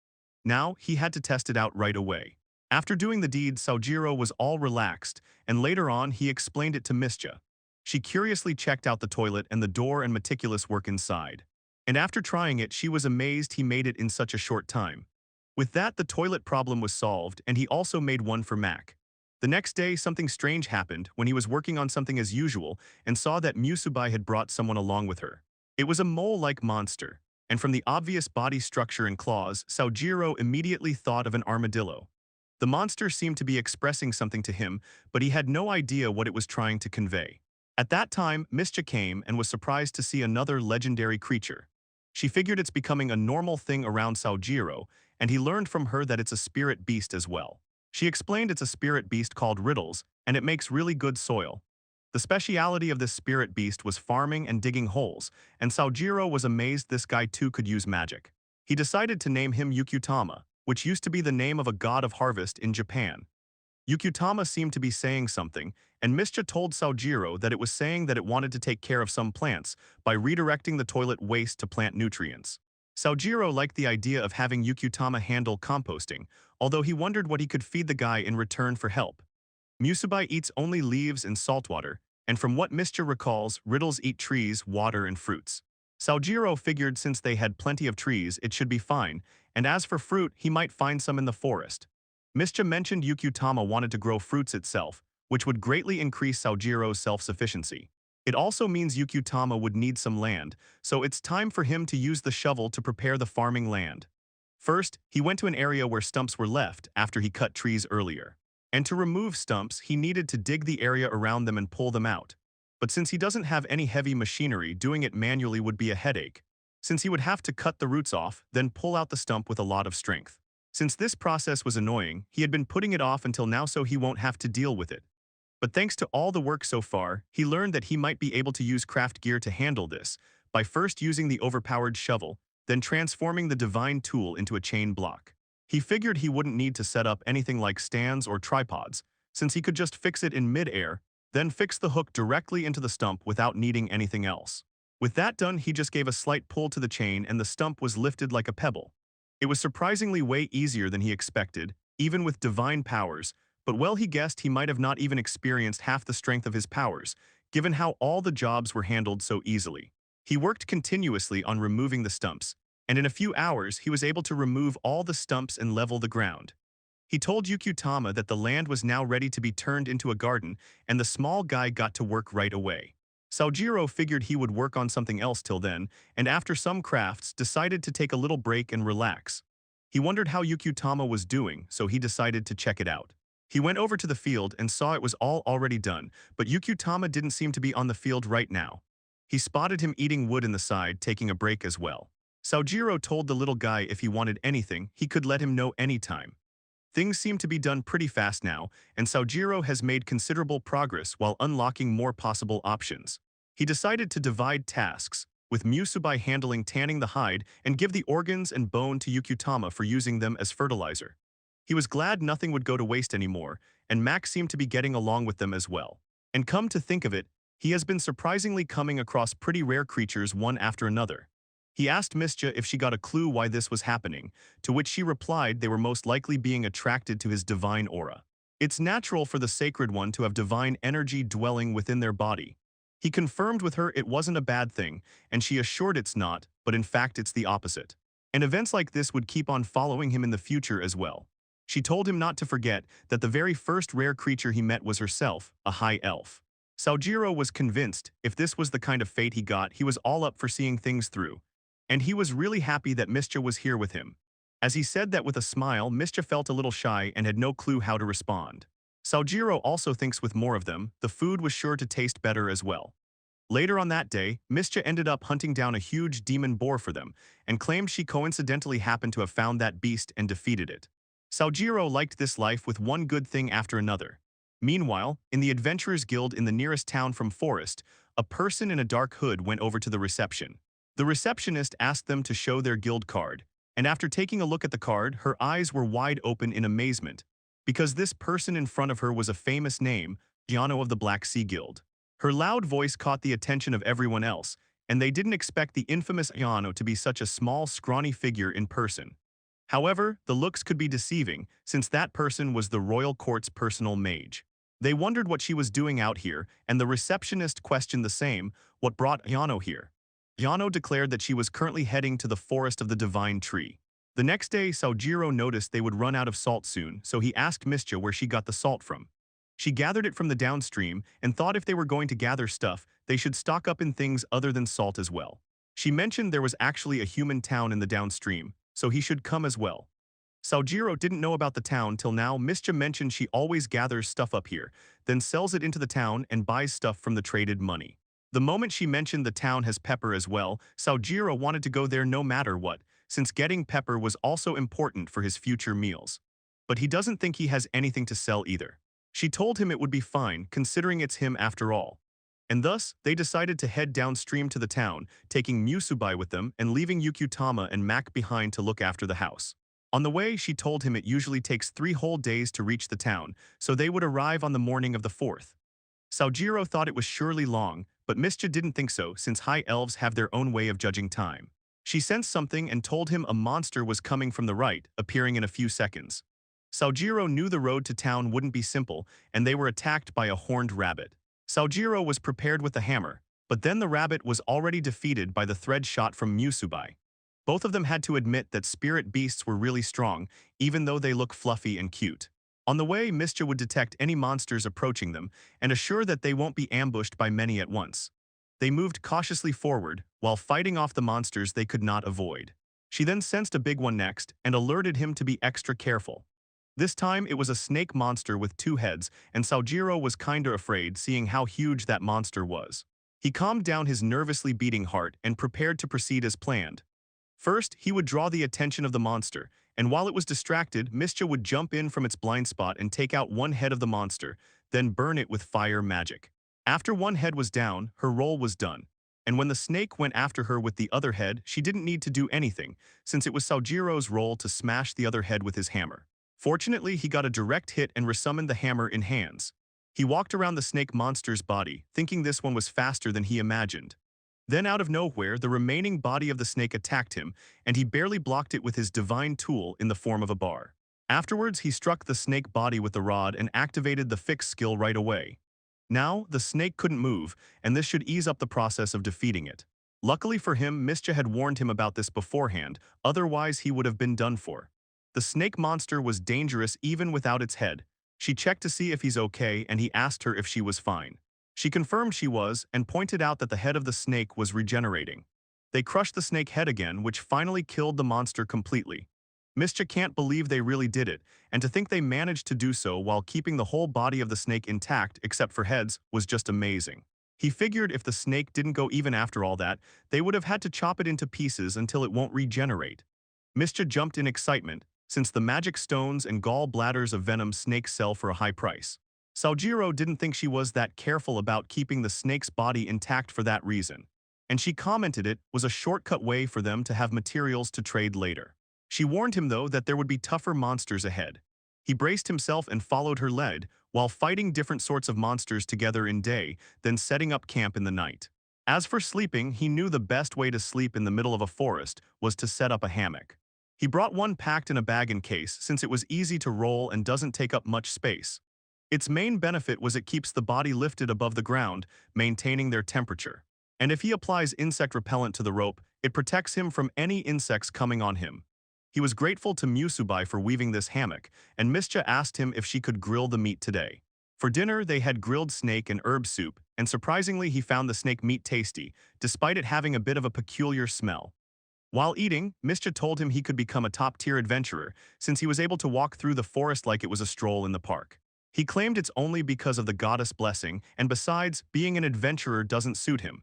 Now, he had to test it out right away. After doing the deed, Saojiro was all relaxed, and later on he explained it to Mischa. She curiously checked out the toilet and the door and meticulous work inside. And after trying it, she was amazed he made it in such a short time. With that, the toilet problem was solved, and he also made one for Mac. The next day, something strange happened when he was working on something as usual and saw that Musubai had brought someone along with her. It was a mole-like monster, and from the obvious body structure and claws, Saojiro immediately thought of an armadillo. The monster seemed to be expressing something to him, but he had no idea what it was trying to convey. At that time, Mischa came and was surprised to see another legendary creature. She figured it's becoming a normal thing around Saojiro, and he learned from her that it's a spirit beast as well. She explained it's a spirit beast called Riddles, and it makes really good soil. The speciality of this spirit beast was farming and digging holes, and Saojiro was amazed this guy too could use magic. He decided to name him Yukutama, which used to be the name of a god of harvest in Japan. Yukutama seemed to be saying something, and Mischa told Saojiro that it was saying that it wanted to take care of some plants by redirecting the toilet waste to plant nutrients. Saojiro liked the idea of having Yukutama handle composting, although he wondered what he could feed the guy in return for help. Musubai eats only leaves and saltwater, and from what Mischa recalls, Riddles eat trees, water, and fruits. Saojiro figured since they had plenty of trees, it should be fine, and as for fruit, he might find some in the forest. Mischa mentioned Yukutama wanted to grow fruits itself, which would greatly increase Saojiro's self-sufficiency. It also means Yukutama would need some land, so it's time for him to use the shovel to prepare the farming land. First, he went to an area where stumps were left after he cut trees earlier. And to remove stumps, he needed to dig the area around them and pull them out. But since he doesn't have any heavy machinery, doing it manually would be a headache, since he would have to cut the roots off, then pull out the stump with a lot of strength. Since this process was annoying, he had been putting it off until now so he won't have to deal with it. But thanks to all the work so far, he learned that he might be able to use craft gear to handle this, by first using the overpowered shovel, then transforming the divine tool into a chain block. He figured he wouldn't need to set up anything like stands or tripods, since he could just fix it in mid-air, then fix the hook directly into the stump without needing anything else. With that done, he just gave a slight pull to the chain and the stump was lifted like a pebble. It was surprisingly way easier than he expected, even with divine powers, but well, he guessed he might have not even experienced half the strength of his powers, given how all the jobs were handled so easily. He worked continuously on removing the stumps, and in a few hours he was able to remove all the stumps and level the ground. He told Yukutama that the land was now ready to be turned into a garden, and the small guy got to work right away. Saojiro figured he would work on something else till then, and after some crafts, decided to take a little break and relax. He wondered how Yukutama was doing, so he decided to check it out. He went over to the field and saw it was all already done, but Yukutama didn't seem to be on the field right now. He spotted him eating wood in the side, taking a break as well. Saojiro told the little guy if he wanted anything, he could let him know anytime. Things seem to be done pretty fast now, and Saojiro has made considerable progress while unlocking more possible options. He decided to divide tasks, with Musubai handling tanning the hide and give the organs and bone to Yukutama for using them as fertilizer. He was glad nothing would go to waste anymore, and Mac seemed to be getting along with them as well. And come to think of it, he has been surprisingly coming across pretty rare creatures one after another. He asked Mischa if she got a clue why this was happening, to which she replied they were most likely being attracted to his divine aura. It's natural for the sacred one to have divine energy dwelling within their body. He confirmed with her it wasn't a bad thing, and she assured it's not, but in fact it's the opposite. And events like this would keep on following him in the future as well. She told him not to forget that the very first rare creature he met was herself, a high elf. Saojiro was convinced if this was the kind of fate he got, he was all up for seeing things through. And he was really happy that Mischa was here with him. As he said that with a smile, Mischa felt a little shy and had no clue how to respond. Saojiro also thinks with more of them, the food was sure to taste better as well. Later on that day, Mischa ended up hunting down a huge demon boar for them, and claimed she coincidentally happened to have found that beast and defeated it. Saojiro liked this life with one good thing after another. Meanwhile, in the Adventurers Guild in the nearest town from Forest, a person in a dark hood went over to the reception. The receptionist asked them to show their guild card, and after taking a look at the card, her eyes were wide open in amazement, because this person in front of her was a famous name, Ayano of the Black Sea Guild. Her loud voice caught the attention of everyone else, and they didn't expect the infamous Ayano to be such a small, scrawny figure in person. However, the looks could be deceiving, since that person was the royal court's personal mage. They wondered what she was doing out here, and the receptionist questioned the same, what brought Ayano here. Ayano declared that she was currently heading to the forest of the divine tree. The next day, Saojiro noticed they would run out of salt soon, so he asked Mischa where she got the salt from. She gathered it from the downstream and thought if they were going to gather stuff, they should stock up in things other than salt as well. She mentioned there was actually a human town in the downstream, so he should come as well. Saojiro didn't know about the town till now. Mischa mentioned she always gathers stuff up here, then sells it into the town and buys stuff from the traded money. The moment she mentioned the town has pepper as well, Saojiro wanted to go there no matter what, since getting pepper was also important for his future meals. But he doesn't think he has anything to sell either. She told him it would be fine, considering it's him after all. And thus, they decided to head downstream to the town, taking Musubai with them and leaving Yukutama and Mac behind to look after the house. On the way, she told him it usually takes 3 whole days to reach the town, so they would arrive on the morning of the 4th. Saojiro thought it was surely long, but Mischa didn't think so since high elves have their own way of judging time. She sensed something and told him a monster was coming from the right, appearing in a few seconds. Saojiro knew the road to town wouldn't be simple, and they were attacked by a horned rabbit. Saojiro was prepared with a hammer, but then the rabbit was already defeated by the thread shot from Musubai. Both of them had to admit that spirit beasts were really strong, even though they look fluffy and cute. On the way, Mischa would detect any monsters approaching them and assure that they won't be ambushed by many at once. They moved cautiously forward, while fighting off the monsters they could not avoid. She then sensed a big one next and alerted him to be extra careful. This time it was a snake monster with 2 heads, and Saojiro was kinda afraid seeing how huge that monster was. He calmed down his nervously beating heart and prepared to proceed as planned. First, he would draw the attention of the monster, and while it was distracted, Mischa would jump in from its blind spot and take out one head of the monster, then burn it with fire magic. After one head was down, her role was done. And when the snake went after her with the other head, she didn't need to do anything, since it was Sojiro's role to smash the other head with his hammer. Fortunately, he got a direct hit and resummoned the hammer in hands. He walked around the snake monster's body, thinking this one was faster than he imagined. Then out of nowhere, the remaining body of the snake attacked him, and he barely blocked it with his divine tool in the form of a bar. Afterwards, he struck the snake body with the rod and activated the fix skill right away. Now, the snake couldn't move, and this should ease up the process of defeating it. Luckily for him, Mischa had warned him about this beforehand, otherwise he would have been done for. The snake monster was dangerous even without its head. She checked to see if he's okay, and he asked her if she was fine. She confirmed she was and pointed out that the head of the snake was regenerating. They crushed the snake head again, which finally killed the monster completely. Mischa can't believe they really did it, and to think they managed to do so while keeping the whole body of the snake intact except for heads was just amazing. He figured if the snake didn't go even after all that, they would have had to chop it into pieces until it won't regenerate. Mischa jumped in excitement, since the magic stones and gall bladders of venom snakes sell for a high price. Sojiro didn't think she was that careful about keeping the snake's body intact for that reason, and she commented it was a shortcut way for them to have materials to trade later. She warned him, though, that there would be tougher monsters ahead. He braced himself and followed her lead, while fighting different sorts of monsters together in day, then setting up camp in the night. As for sleeping, he knew the best way to sleep in the middle of a forest was to set up a hammock. He brought one packed in a bag in case, since it was easy to roll and doesn't take up much space. Its main benefit was it keeps the body lifted above the ground, maintaining their temperature. And if he applies insect repellent to the rope, it protects him from any insects coming on him. He was grateful to Musubai for weaving this hammock, and Mischa asked him if she could grill the meat today. For dinner, they had grilled snake and herb soup, and surprisingly he found the snake meat tasty, despite it having a bit of a peculiar smell. While eating, Mischa told him he could become a top-tier adventurer, since he was able to walk through the forest like it was a stroll in the park. He claimed it's only because of the goddess blessing, and besides, being an adventurer doesn't suit him.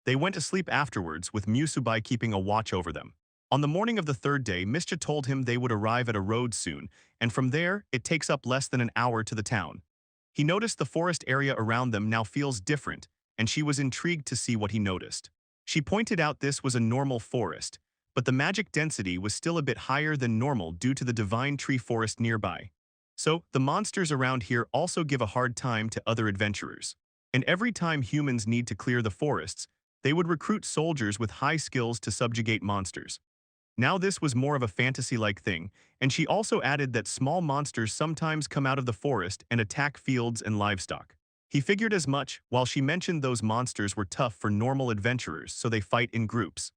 They went to sleep afterwards, with Musubai keeping a watch over them. On the morning of the third day, Mischa told him they would arrive at a road soon, and from there, it takes up less than an hour to the town. He noticed the forest area around them now feels different, and she was intrigued to see what he noticed. She pointed out this was a normal forest, but the magic density was still a bit higher than normal due to the divine tree forest nearby. So, the monsters around here also give a hard time to other adventurers. And every time humans need to clear the forests, they would recruit soldiers with high skills to subjugate monsters. Now this was more of a fantasy-like thing, and she also added that small monsters sometimes come out of the forest and attack fields and livestock. He figured as much, while she mentioned those monsters were tough for normal adventurers, so they fight in groups.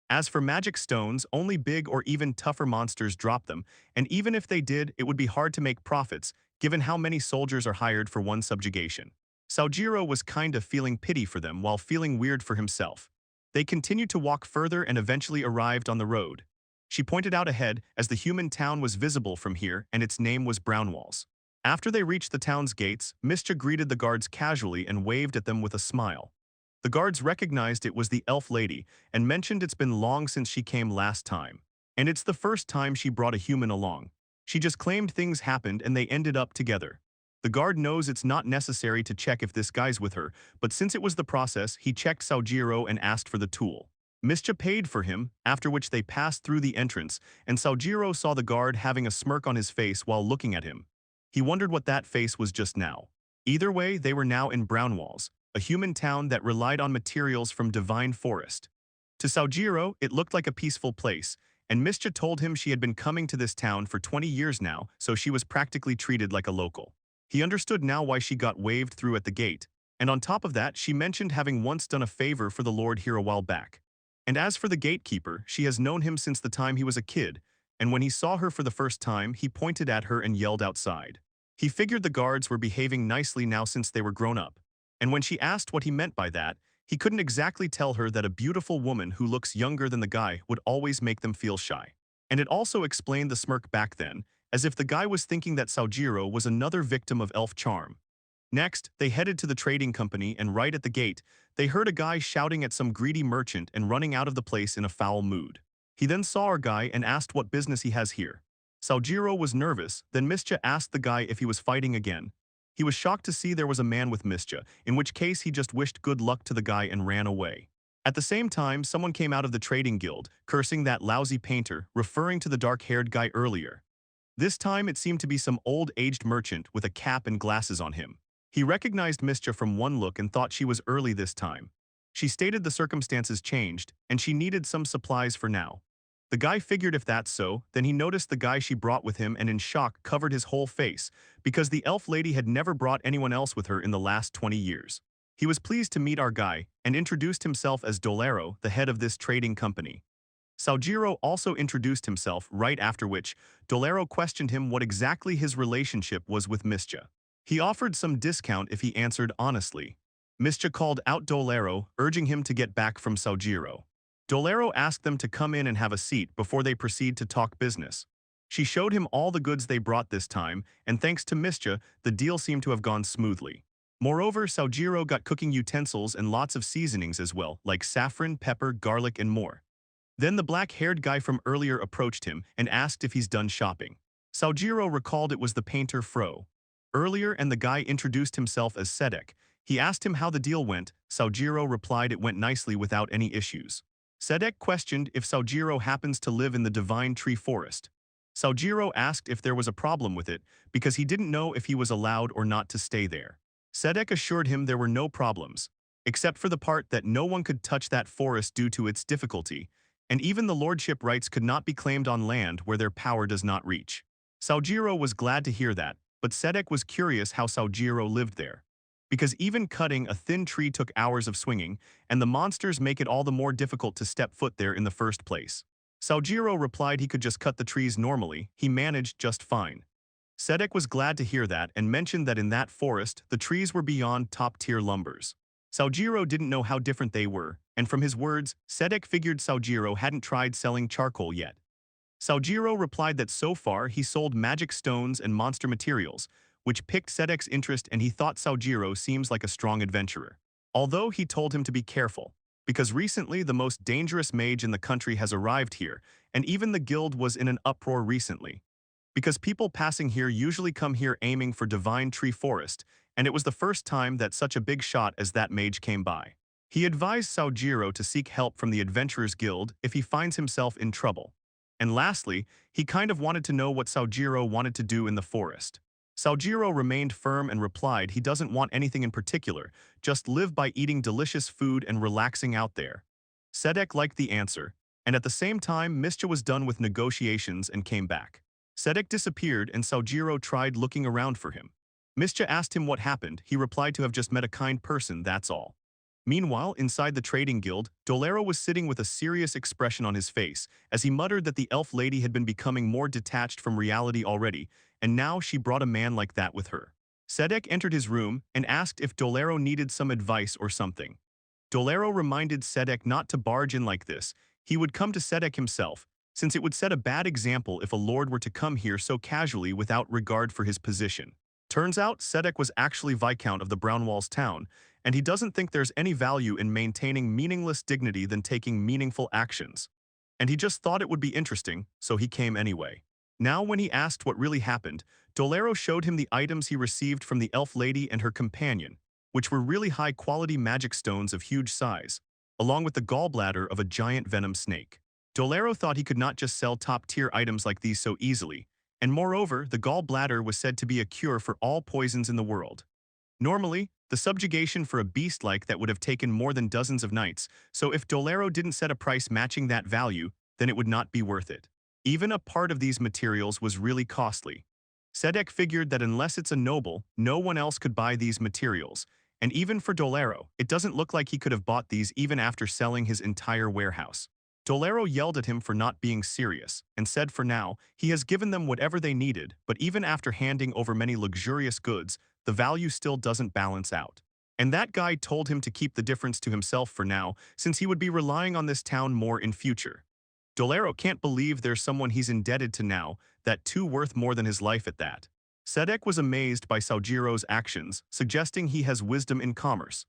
As for magic stones, only big or even tougher monsters drop them, and even if they did, it would be hard to make profits, given how many soldiers are hired for one subjugation. Sojiro was kind of feeling pity for them while feeling weird for himself. They continued to walk further and eventually arrived on the road. She pointed out ahead, as the human town was visible from here and its name was Brownwalls. After they reached the town's gates, Mischa greeted the guards casually and waved at them with a smile. The guards recognized it was the elf lady and mentioned it's been long since she came last time. And it's the first time she brought a human along. She just claimed things happened and they ended up together. The guard knows it's not necessary to check if this guy's with her, but since it was the process, he checked Sojiro and asked for the tool. Mischa paid for him, after which they passed through the entrance, and Sojiro saw the guard having a smirk on his face while looking at him. He wondered what that face was just now. Either way, they were now in Brownwalls, a human town that relied on materials from divine forest. To Sojiro, it looked like a peaceful place, and Mischa told him she had been coming to this town for 20 years now, so she was practically treated like a local. He understood now why she got waved through at the gate, and on top of that, she mentioned having once done a favor for the Lord here a while back. And as for the gatekeeper, she has known him since the time he was a kid, and when he saw her for the first time, he pointed at her and yelled outside. He figured the guards were behaving nicely now since they were grown up, and when she asked what he meant by that, he couldn't exactly tell her that a beautiful woman who looks younger than the guy would always make them feel shy. And it also explained the smirk back then, as if the guy was thinking that Sojiro was another victim of elf charm. Next, they headed to the trading company, and right at the gate, they heard a guy shouting at some greedy merchant and running out of the place in a foul mood. He then saw our guy and asked what business he has here. Sojiro was nervous, then Mischa asked the guy if he was fighting again. He was shocked to see there was a man with Mischa, in which case he just wished good luck to the guy and ran away. At the same time, someone came out of the trading guild, cursing that lousy painter, referring to the dark-haired guy earlier. This time it seemed to be some old-aged merchant with a cap and glasses on him. He recognized Mischa from one look and thought she was early this time. She stated the circumstances changed, and she needed some supplies for now. The guy figured if that's so, then he noticed the guy she brought with him and in shock covered his whole face, because the elf lady had never brought anyone else with her in the last 20 years. He was pleased to meet our guy, and introduced himself as Dolero, the head of this trading company. Saojiro also introduced himself, right after which, Dolero questioned him what exactly his relationship was with Mischa. He offered some discount if he answered honestly. Mischa called out Dolero, urging him to get back from Saojiro. Dolero asked them to come in and have a seat before they proceed to talk business. She showed him all the goods they brought this time, and thanks to Mischa, the deal seemed to have gone smoothly. Moreover, Saojiro got cooking utensils and lots of seasonings as well, like saffron, pepper, garlic, and more. Then the black-haired guy from earlier approached him and asked if he's done shopping. Saojiro recalled it was the painter Fro. Earlier, and the guy introduced himself as Sedek. He asked him how the deal went. Saojiro replied it went nicely without any issues. Sedek questioned if Saojiro happens to live in the Divine Tree Forest. Saojiro asked if there was a problem with it because he didn't know if he was allowed or not to stay there. Sedek assured him there were no problems, except for the part that no one could touch that forest due to its difficulty, and even the lordship rights could not be claimed on land where their power does not reach. Saojiro was glad to hear that, but Sedek was curious how Saojiro lived there. Because even cutting a thin tree took hours of swinging, and the monsters make it all the more difficult to step foot there in the first place. Saojiro replied he could just cut the trees normally, he managed just fine. Sedek was glad to hear that and mentioned that in that forest, the trees were beyond top-tier lumbers. Saojiro didn't know how different they were, and from his words, Sedek figured Saojiro hadn't tried selling charcoal yet. Saojiro replied that so far he sold magic stones and monster materials, which piqued Sedek's interest, and he thought Saojiro seems like a strong adventurer. Although he told him to be careful, because recently the most dangerous mage in the country has arrived here, and even the guild was in an uproar recently. Because people passing here usually come here aiming for Divine Tree Forest, and it was the first time that such a big shot as that mage came by. He advised Saojiro to seek help from the Adventurers Guild if he finds himself in trouble. And lastly, he kind of wanted to know what Saojiro wanted to do in the forest. Saojiro remained firm and replied he doesn't want anything in particular, just live by eating delicious food and relaxing out there. Sedek liked the answer, and at the same time Mischa was done with negotiations and came back. Sedek disappeared and Saojiro tried looking around for him. Mischa asked him what happened. He replied to have just met a kind person, that's all. Meanwhile, inside the trading guild, Dolero was sitting with a serious expression on his face as he muttered that the elf lady had been becoming more detached from reality already, and now she brought a man like that with her. Sedek entered his room and asked if Dolero needed some advice or something. Dolero reminded Sedek not to barge in like this. He would come to Sedek himself, since it would set a bad example if a lord were to come here so casually without regard for his position. Turns out, Sedek was actually Viscount of the Brownwalls town, and he doesn't think there's any value in maintaining meaningless dignity than taking meaningful actions. And he just thought it would be interesting, so he came anyway. Now when he asked what really happened, Dolero showed him the items he received from the elf lady and her companion, which were really high-quality magic stones of huge size, along with the gallbladder of a giant venom snake. Dolero thought he could not just sell top-tier items like these so easily, and moreover, the gallbladder was said to be a cure for all poisons in the world. Normally, the subjugation for a beast like that would have taken more than dozens of nights, so if Dolero didn't set a price matching that value, then it would not be worth it. Even a part of these materials was really costly. Sedek figured that unless it's a noble, no one else could buy these materials, and even for Dolero, it doesn't look like he could have bought these even after selling his entire warehouse. Dolero yelled at him for not being serious, and said for now, he has given them whatever they needed, but even after handing over many luxurious goods, the value still doesn't balance out. And that guy told him to keep the difference to himself for now, since he would be relying on this town more in future. Dolero can't believe there's someone he's indebted to now, that too worth more than his life at that. Sedek was amazed by Saojiro's actions, suggesting he has wisdom in commerce.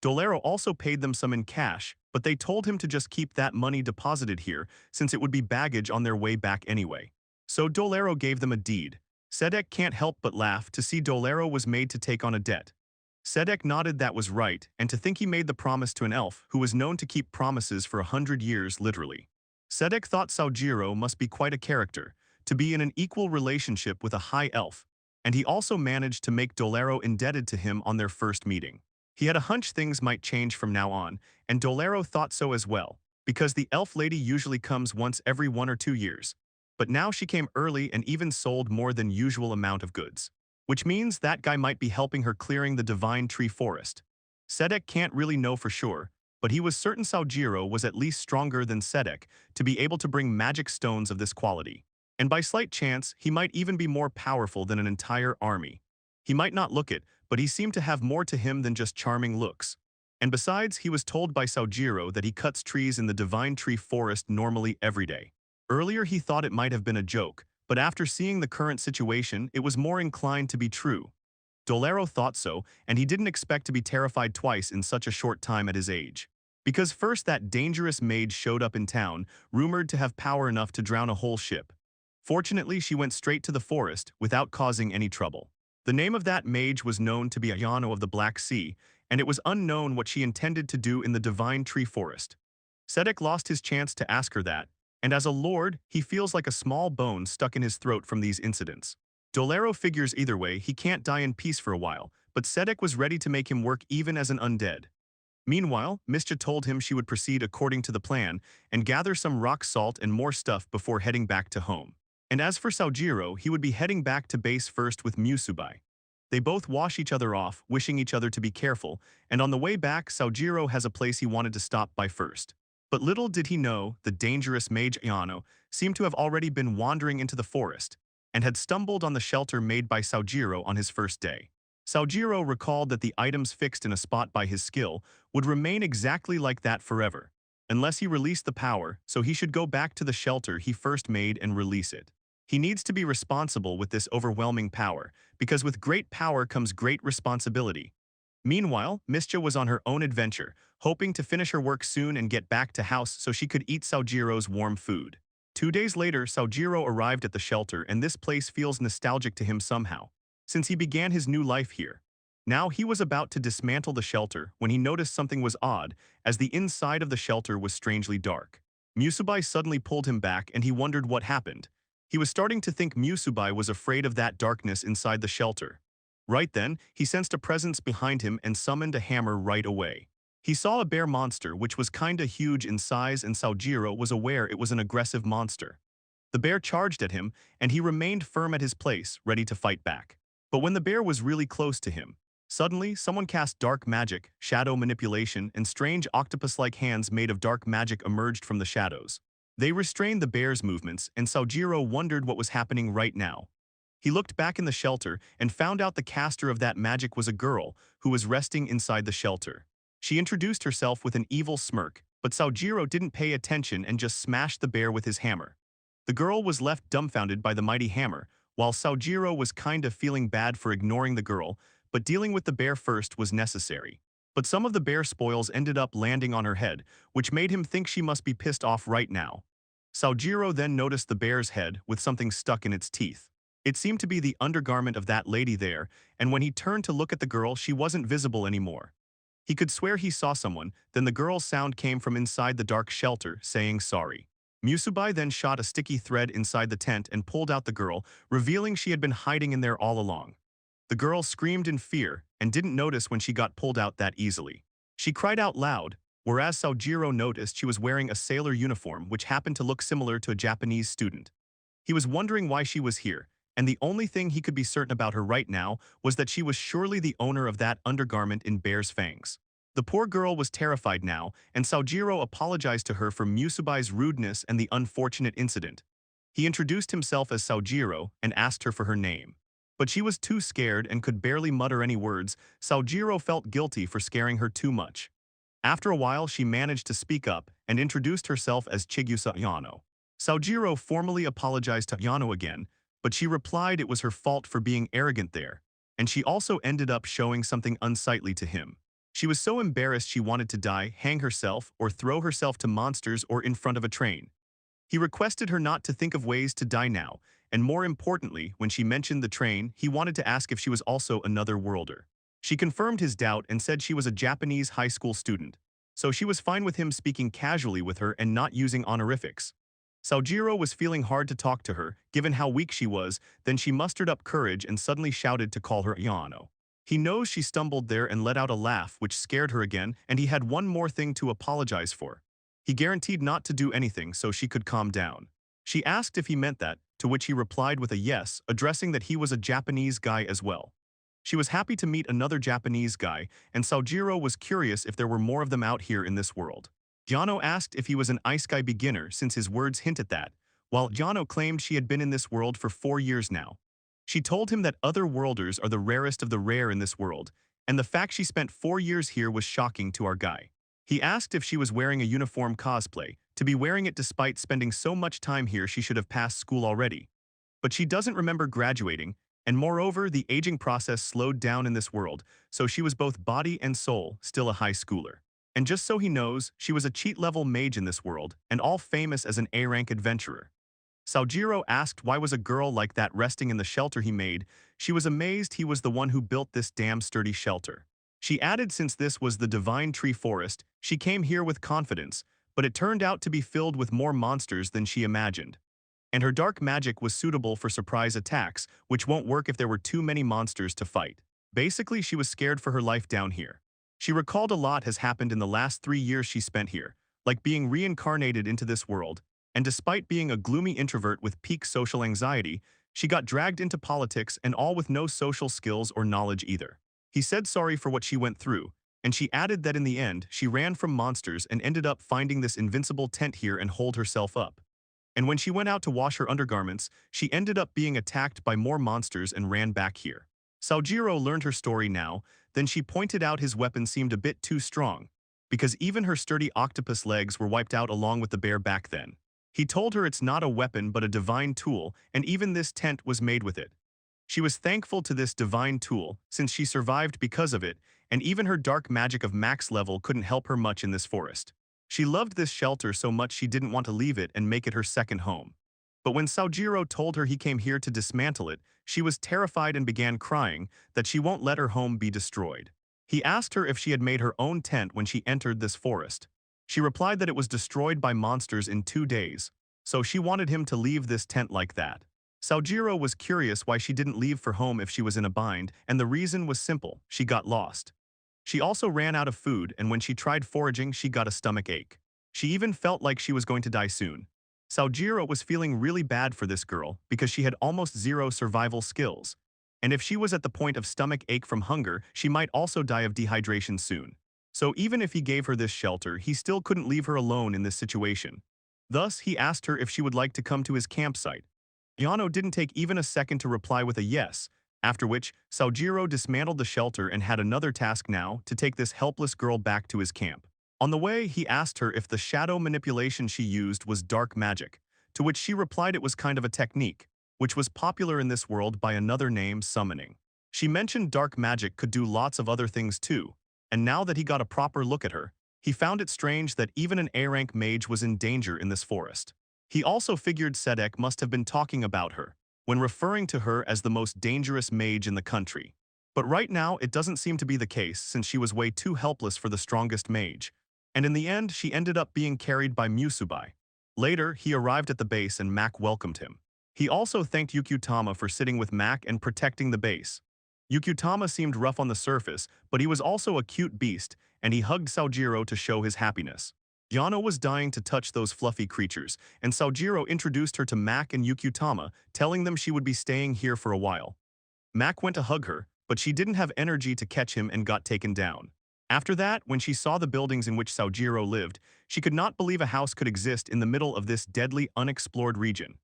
Dolero also paid them some in cash, but they told him to just keep that money deposited here since it would be baggage on their way back anyway. So Dolero gave them a deed. Sedek can't help but laugh to see Dolero was made to take on a debt. Sedek nodded that was right, and to think he made the promise to an elf who was known to keep promises for 100 years literally. Sedek thought Saojiro must be quite a character, to be in an equal relationship with a high elf, and he also managed to make Dolero indebted to him on their first meeting. He had a hunch things might change from now on, and Dolero thought so as well, because the elf lady usually comes once every 1 or 2 years. But now she came early and even sold more than usual amount of goods. Which means that guy might be helping her clearing the divine tree forest. Sedek can't really know for sure, but he was certain Saojiro was at least stronger than Sedek to be able to bring magic stones of this quality. And by slight chance, he might even be more powerful than an entire army. He might not look it, but he seemed to have more to him than just charming looks. And besides, he was told by Saojiro that he cuts trees in the divine tree forest normally every day. Earlier he thought it might have been a joke, but after seeing the current situation, it was more inclined to be true. Dolero thought so, and he didn't expect to be terrified twice in such a short time at his age. Because first that dangerous mage showed up in town, rumored to have power enough to drown a whole ship. Fortunately, she went straight to the forest without causing any trouble. The name of that mage was known to be Ayano of the Black Sea, and it was unknown what she intended to do in the divine tree forest. Sedek lost his chance to ask her that, and as a lord, he feels like a small bone stuck in his throat from these incidents. Dolero figures either way he can't die in peace for a while, but Sedek was ready to make him work even as an undead. Meanwhile, Mischa told him she would proceed according to the plan and gather some rock salt and more stuff before heading back to home. And as for Saojiro, he would be heading back to base first with Musubai. They both wash each other off, wishing each other to be careful, and on the way back, Saojiro has a place he wanted to stop by first. But little did he know, the dangerous mage Ayano seemed to have already been wandering into the forest and had stumbled on the shelter made by Saojiro on his first day. Saojiro recalled that the items fixed in a spot by his skill would remain exactly like that forever, unless he released the power, so he should go back to the shelter he first made and release it. He needs to be responsible with this overwhelming power, because with great power comes great responsibility. Meanwhile, Mischa was on her own adventure, hoping to finish her work soon and get back to house so she could eat Saojiro's warm food. 2 days later, Saojiro arrived at the shelter and this place feels nostalgic to him somehow, since he began his new life here. Now he was about to dismantle the shelter when he noticed something was odd, as the inside of the shelter was strangely dark. Musubai suddenly pulled him back and he wondered what happened. He was starting to think Musubai was afraid of that darkness inside the shelter. Right then, he sensed a presence behind him and summoned a hammer right away. He saw a bear monster which was kinda huge in size and Saojiro was aware it was an aggressive monster. The bear charged at him and he remained firm at his place, ready to fight back. But when the bear was really close to him, suddenly someone cast dark magic, shadow manipulation, and strange octopus-like hands made of dark magic emerged from the shadows. They restrained the bear's movements and Saojiro wondered what was happening right now. He looked back in the shelter and found out the caster of that magic was a girl who was resting inside the shelter. She introduced herself with an evil smirk, but Saojiro didn't pay attention and just smashed the bear with his hammer. The girl was left dumbfounded by the mighty hammer, while Saojiro was kind of feeling bad for ignoring the girl, but dealing with the bear first was necessary. But some of the bear spoils ended up landing on her head, which made him think she must be pissed off right now. Saojiro then noticed the bear's head with something stuck in its teeth. It seemed to be the undergarment of that lady there, and when he turned to look at the girl, she wasn't visible anymore. He could swear he saw someone, then the girl's sound came from inside the dark shelter, saying sorry. Musubai then shot a sticky thread inside the tent and pulled out the girl, revealing she had been hiding in there all along. The girl screamed in fear and didn't notice when she got pulled out that easily. She cried out loud, whereas Saojiro noticed she was wearing a sailor uniform which happened to look similar to a Japanese student. He was wondering why she was here, and the only thing he could be certain about her right now was that she was surely the owner of that undergarment in bear's fangs. The poor girl was terrified now, and Saojiro apologized to her for Musubai's rudeness and the unfortunate incident. He introduced himself as Saojiro and asked her for her name. But she was too scared and could barely mutter any words. Saojiro felt guilty for scaring her too much. After a while, she managed to speak up and introduced herself as Chigusa Ayano. Saojiro formally apologized to Ayano again, but she replied it was her fault for being arrogant there, and she also ended up showing something unsightly to him. She was so embarrassed she wanted to die, hang herself, or throw herself to monsters or in front of a train. He requested her not to think of ways to die now, and more importantly, when she mentioned the train, he wanted to ask if she was also another worlder. She confirmed his doubt and said she was a Japanese high school student, so she was fine with him speaking casually with her and not using honorifics. Saojiro was feeling hard to talk to her, given how weak she was, then she mustered up courage and suddenly shouted to call her Ayano. He knows she stumbled there and let out a laugh which scared her again, and he had one more thing to apologize for. He guaranteed not to do anything so she could calm down. She asked if he meant that, to which he replied with a yes, addressing that he was a Japanese guy as well. She was happy to meet another Japanese guy, and Saojiro was curious if there were more of them out here in this world. Yano asked if he was an isekai beginner since his words hint at that, while Yano claimed she had been in this world for 4 years now. She told him that other worlders are the rarest of the rare in this world, and the fact she spent 4 years here was shocking to our guy. He asked if she was wearing a uniform cosplay. To be wearing it despite spending so much time here, she should have passed school already. But she doesn't remember graduating, and moreover, the aging process slowed down in this world, so she was both body and soul still a high schooler. And just so he knows, she was a cheat-level mage in this world, and all famous as an A-rank adventurer. Saojiro asked why was a girl like that resting in the shelter he made. She was amazed he was the one who built this damn sturdy shelter. She added since this was the divine tree forest, she came here with confidence, but it turned out to be filled with more monsters than she imagined. And her dark magic was suitable for surprise attacks, which won't work if there were too many monsters to fight. Basically, she was scared for her life down here. She recalled a lot has happened in the last 3 years she spent here, like being reincarnated into this world, and despite being a gloomy introvert with peak social anxiety, she got dragged into politics and all with no social skills or knowledge either. He said sorry for what she went through, and she added that in the end, she ran from monsters and ended up finding this invincible tent here and holed herself up. And when she went out to wash her undergarments, she ended up being attacked by more monsters and ran back here. Saojiro learned her story now, then she pointed out his weapon seemed a bit too strong, because even her sturdy octopus legs were wiped out along with the bear back then. He told her it's not a weapon but a divine tool, and even this tent was made with it. She was thankful to this divine tool, since she survived because of it, and even her dark magic of max level couldn't help her much in this forest. She loved this shelter so much she didn't want to leave it and make it her second home. But when Saojiro told her he came here to dismantle it, she was terrified and began crying that she won't let her home be destroyed. He asked her if she had made her own tent when she entered this forest. She replied that it was destroyed by monsters in 2 days, so she wanted him to leave this tent like that. Saojiro was curious why she didn't leave for home if she was in a bind, and the reason was simple: she got lost. She also ran out of food, and when she tried foraging, she got a stomach ache. She even felt like she was going to die soon. Saojiro was feeling really bad for this girl because she had almost zero survival skills. And if she was at the point of stomach ache from hunger, she might also die of dehydration soon. So even if he gave her this shelter, he still couldn't leave her alone in this situation. Thus, he asked her if she would like to come to his campsite. Ayano didn't take even a second to reply with a yes, after which Saojiro dismantled the shelter and had another task now to take this helpless girl back to his camp. On the way, he asked her if the shadow manipulation she used was dark magic, to which she replied it was kind of a technique, which was popular in this world by another name, summoning. She mentioned dark magic could do lots of other things too, and now that he got a proper look at her, he found it strange that even an A-rank mage was in danger in this forest. He also figured Sedek must have been talking about her, when referring to her as the most dangerous mage in the country. But right now, it doesn't seem to be the case since she was way too helpless for the strongest mage, and in the end, she ended up being carried by Musubai. Later, he arrived at the base and Mac welcomed him. He also thanked Yukutama for sitting with Mac and protecting the base. Yukutama seemed rough on the surface, but he was also a cute beast, and he hugged Saojiro to show his happiness. Yano was dying to touch those fluffy creatures, and Saojiro introduced her to Mac and Yukutama, telling them she would be staying here for a while. Mac went to hug her, but she didn't have energy to catch him and got taken down. After that, when she saw the buildings in which Saojiro lived, she could not believe a house could exist in the middle of this deadly, unexplored region.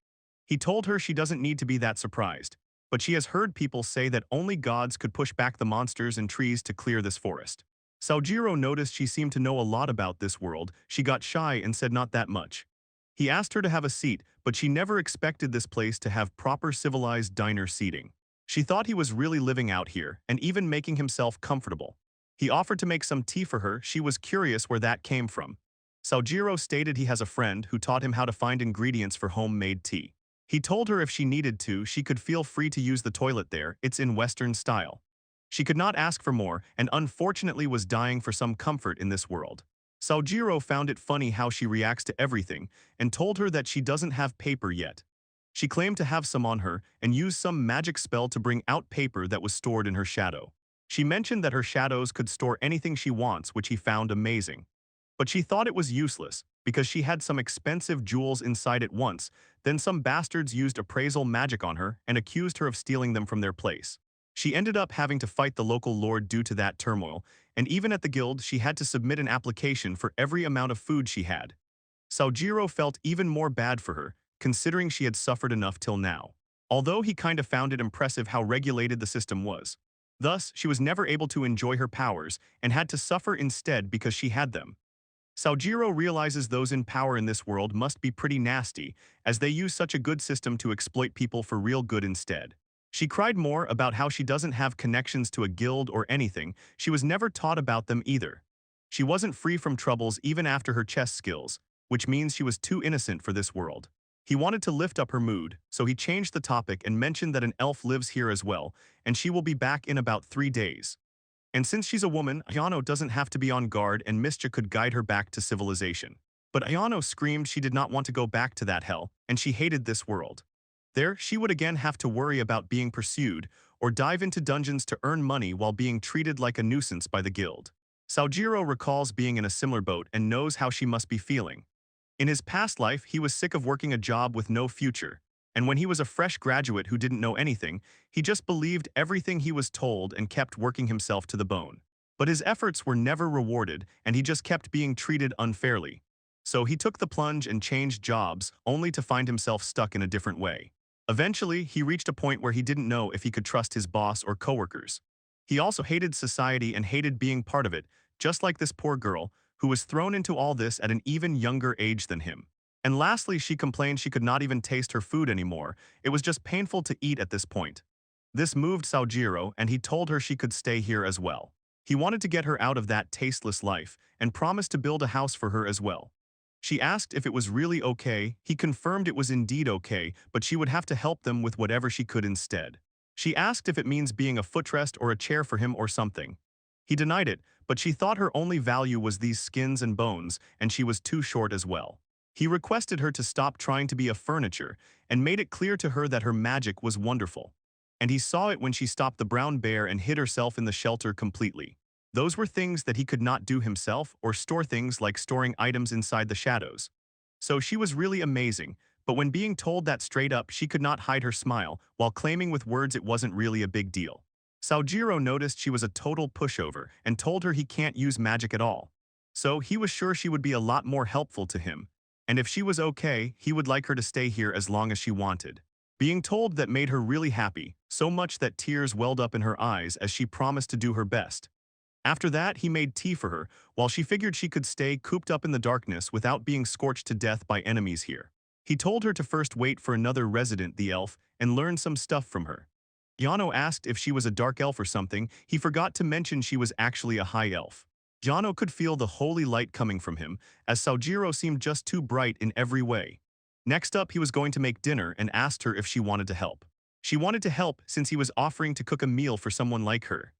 He told her she doesn't need to be that surprised, but she has heard people say that only gods could push back the monsters and trees to clear this forest. Saojiro noticed she seemed to know a lot about this world. She got shy and said not that much. He asked her to have a seat, but she never expected this place to have proper civilized diner seating. She thought he was really living out here and even making himself comfortable. He offered to make some tea for her. She was curious where that came from. Saojiro stated he has a friend who taught him how to find ingredients for homemade tea. He told her if she needed to, she could feel free to use the toilet there. It's in Western style. She could not ask for more and unfortunately was dying for some comfort in this world. Sojiro found it funny how she reacts to everything and told her that she doesn't have paper yet. She claimed to have some on her and used some magic spell to bring out paper that was stored in her shadow. She mentioned that her shadows could store anything she wants, which he found amazing. But she thought it was useless because she had some expensive jewels inside at once. Then some bastards used appraisal magic on her and accused her of stealing them from their place. She ended up having to fight the local lord due to that turmoil, and even at the guild she had to submit an application for every amount of food she had. Sojiro felt even more bad for her, considering she had suffered enough till now. Although he kinda found it impressive how regulated the system was. Thus, she was never able to enjoy her powers and had to suffer instead because she had them. Sojiro realizes those in power in this world must be pretty nasty, as they use such a good system to exploit people for real good instead. She cried more about how she doesn't have connections to a guild or anything. She was never taught about them either. She wasn't free from troubles even after her chess skills, which means she was too innocent for this world. He wanted to lift up her mood, so he changed the topic and mentioned that an elf lives here as well, and she will be back in about 3 days. And since she's a woman, Ayano doesn't have to be on guard and Mischa could guide her back to civilization. But Ayano screamed she did not want to go back to that hell, and she hated this world. There, she would again have to worry about being pursued or dive into dungeons to earn money while being treated like a nuisance by the guild. Sojiro recalls being in a similar boat and knows how she must be feeling. In his past life, he was sick of working a job with no future, and when he was a fresh graduate who didn't know anything, he just believed everything he was told and kept working himself to the bone. But his efforts were never rewarded, and he just kept being treated unfairly. So he took the plunge and changed jobs, only to find himself stuck in a different way. Eventually, he reached a point where he didn't know if he could trust his boss or coworkers. He also hated society and hated being part of it, just like this poor girl, who was thrown into all this at an even younger age than him. And lastly, she complained she could not even taste her food anymore. It was just painful to eat at this point. This moved Sojiro, and he told her she could stay here as well. He wanted to get her out of that tasteless life and promised to build a house for her as well. She asked if it was really okay. He confirmed it was indeed okay, but she would have to help them with whatever she could instead. She asked if it means being a footrest or a chair for him or something. He denied it, but she thought her only value was these skins and bones, and she was too short as well. He requested her to stop trying to be a furniture and made it clear to her that her magic was wonderful. And he saw it when she stopped the brown bear and hid herself in the shelter completely. Those were things that he could not do himself or store things like storing items inside the shadows. So she was really amazing, but when being told that straight up, she could not hide her smile while claiming with words it wasn't really a big deal. Sojiro noticed she was a total pushover and told her he can't use magic at all. So he was sure she would be a lot more helpful to him. And if she was okay, he would like her to stay here as long as she wanted. Being told that made her really happy, so much that tears welled up in her eyes as she promised to do her best. After that, he made tea for her, while she figured she could stay cooped up in the darkness without being scorched to death by enemies here. He told her to first wait for another resident, the elf, and learn some stuff from her. Ayano asked if she was a dark elf or something. He forgot to mention she was actually a high elf. Ayano could feel the holy light coming from him, as Sojiro seemed just too bright in every way. Next up, he was going to make dinner and asked her if she wanted to help. She wanted to help since he was offering to cook a meal for someone like her.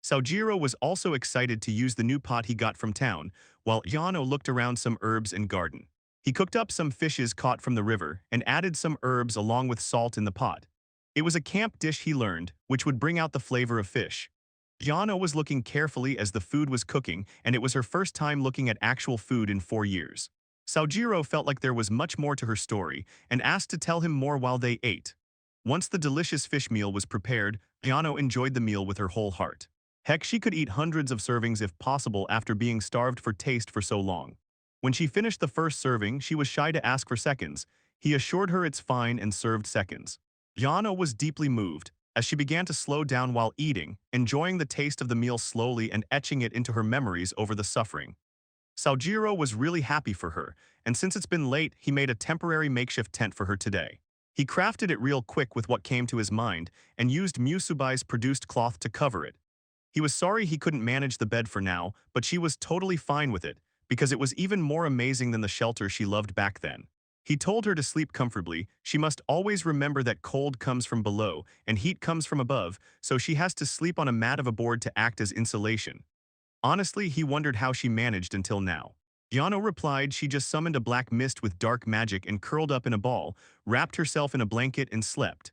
Sojiro was also excited to use the new pot he got from town, while Ayano looked around some herbs and garden. He cooked up some fishes caught from the river and added some herbs along with salt in the pot. It was a camp dish he learned, which would bring out the flavor of fish. Ayano was looking carefully as the food was cooking, and it was her first time looking at actual food in 4 years. Sojiro felt like there was much more to her story and asked to tell him more while they ate. Once the delicious fish meal was prepared, Ayano enjoyed the meal with her whole heart. Heck, she could eat hundreds of servings if possible after being starved for taste for so long. When she finished the first serving, she was shy to ask for seconds. He assured her it's fine and served seconds. Ayano was deeply moved, as she began to slow down while eating, enjoying the taste of the meal slowly and etching it into her memories over the suffering. Sojiro was really happy for her, and since it's been late, he made a temporary makeshift tent for her today. He crafted it real quick with what came to his mind and used Musubai's produced cloth to cover it. He was sorry he couldn't manage the bed for now, but she was totally fine with it, because it was even more amazing than the shelter she loved back then. He told her to sleep comfortably. She must always remember that cold comes from below and heat comes from above, so she has to sleep on a mat of a board to act as insulation. Honestly, he wondered how she managed until now. Ayano replied she just summoned a black mist with dark magic and curled up in a ball, wrapped herself in a blanket and slept.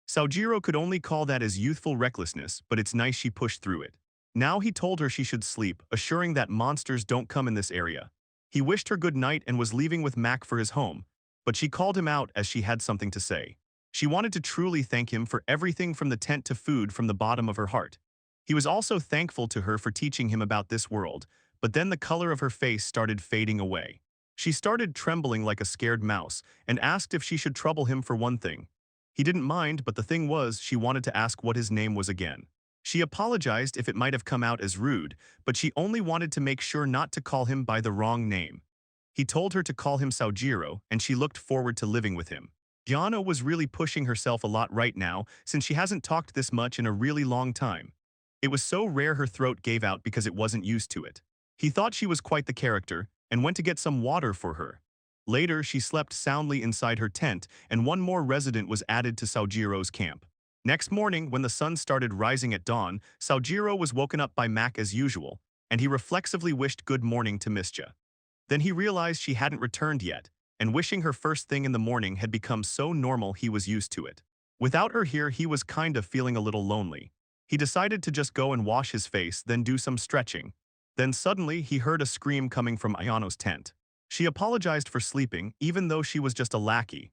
Saojiro could only call that as youthful recklessness, but it's nice she pushed through it. Now he told her she should sleep, assuring that monsters don't come in this area. He wished her good night and was leaving with Mac for his home, but she called him out as she had something to say. She wanted to truly thank him for everything from the tent to food from the bottom of her heart. He was also thankful to her for teaching him about this world, but then the color of her face started fading away. She started trembling like a scared mouse and asked if she should trouble him for one thing. He didn't mind, but the thing was, she wanted to ask what his name was again. She apologized if it might have come out as rude, but she only wanted to make sure not to call him by the wrong name. He told her to call him Saojiro, and she looked forward to living with him. Yano was really pushing herself a lot right now since she hasn't talked this much in a really long time. It was so rare her throat gave out because it wasn't used to it. He thought she was quite the character and went to get some water for her. Later, she slept soundly inside her tent, and one more resident was added to Saojiro's camp. Next morning, when the sun started rising at dawn, Saojiro was woken up by Mac as usual, and he reflexively wished good morning to Mischa. Then he realized she hadn't returned yet, and wishing her first thing in the morning had become so normal he was used to it. Without her here, he was kind of feeling a little lonely. He decided to just go and wash his face, then do some stretching. Then suddenly, he heard a scream coming from Ayano's tent. She apologized for sleeping, even though she was just a lackey.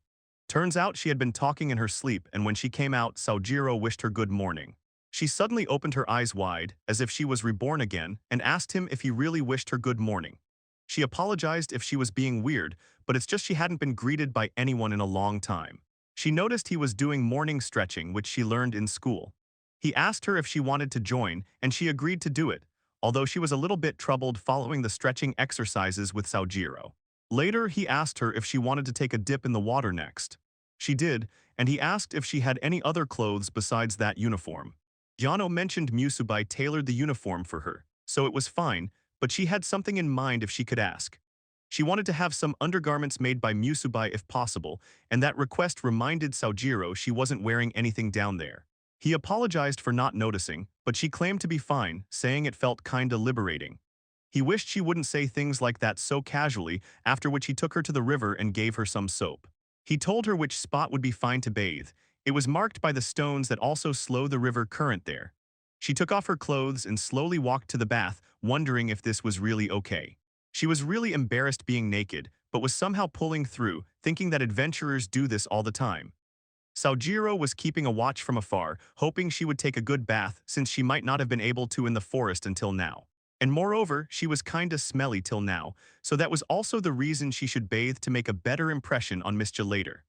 Turns out she had been talking in her sleep, and when she came out, Saojiro wished her good morning. She suddenly opened her eyes wide, as if she was reborn again, and asked him if he really wished her good morning. She apologized if she was being weird, but it's just she hadn't been greeted by anyone in a long time. She noticed he was doing morning stretching, which she learned in school. He asked her if she wanted to join, and she agreed to do it, although she was a little bit troubled following the stretching exercises with Saojiro. Later, he asked her if she wanted to take a dip in the water next. She did, and he asked if she had any other clothes besides that uniform. Yano mentioned Musubai tailored the uniform for her, so it was fine, but she had something in mind if she could ask. She wanted to have some undergarments made by Musubai if possible, and that request reminded Saojiro she wasn't wearing anything down there. He apologized for not noticing, but she claimed to be fine, saying it felt kinda liberating. He wished she wouldn't say things like that so casually, after which he took her to the river and gave her some soap. He told her which spot would be fine to bathe. It was marked by the stones that also slow the river current there. She took off her clothes and slowly walked to the bath, wondering if this was really okay. She was really embarrassed being naked, but was somehow pulling through, thinking that adventurers do this all the time. Saojiro was keeping a watch from afar, hoping she would take a good bath since she might not have been able to in the forest until now. And moreover, she was kinda smelly till now, so that was also the reason she should bathe to make a better impression on Mischa later.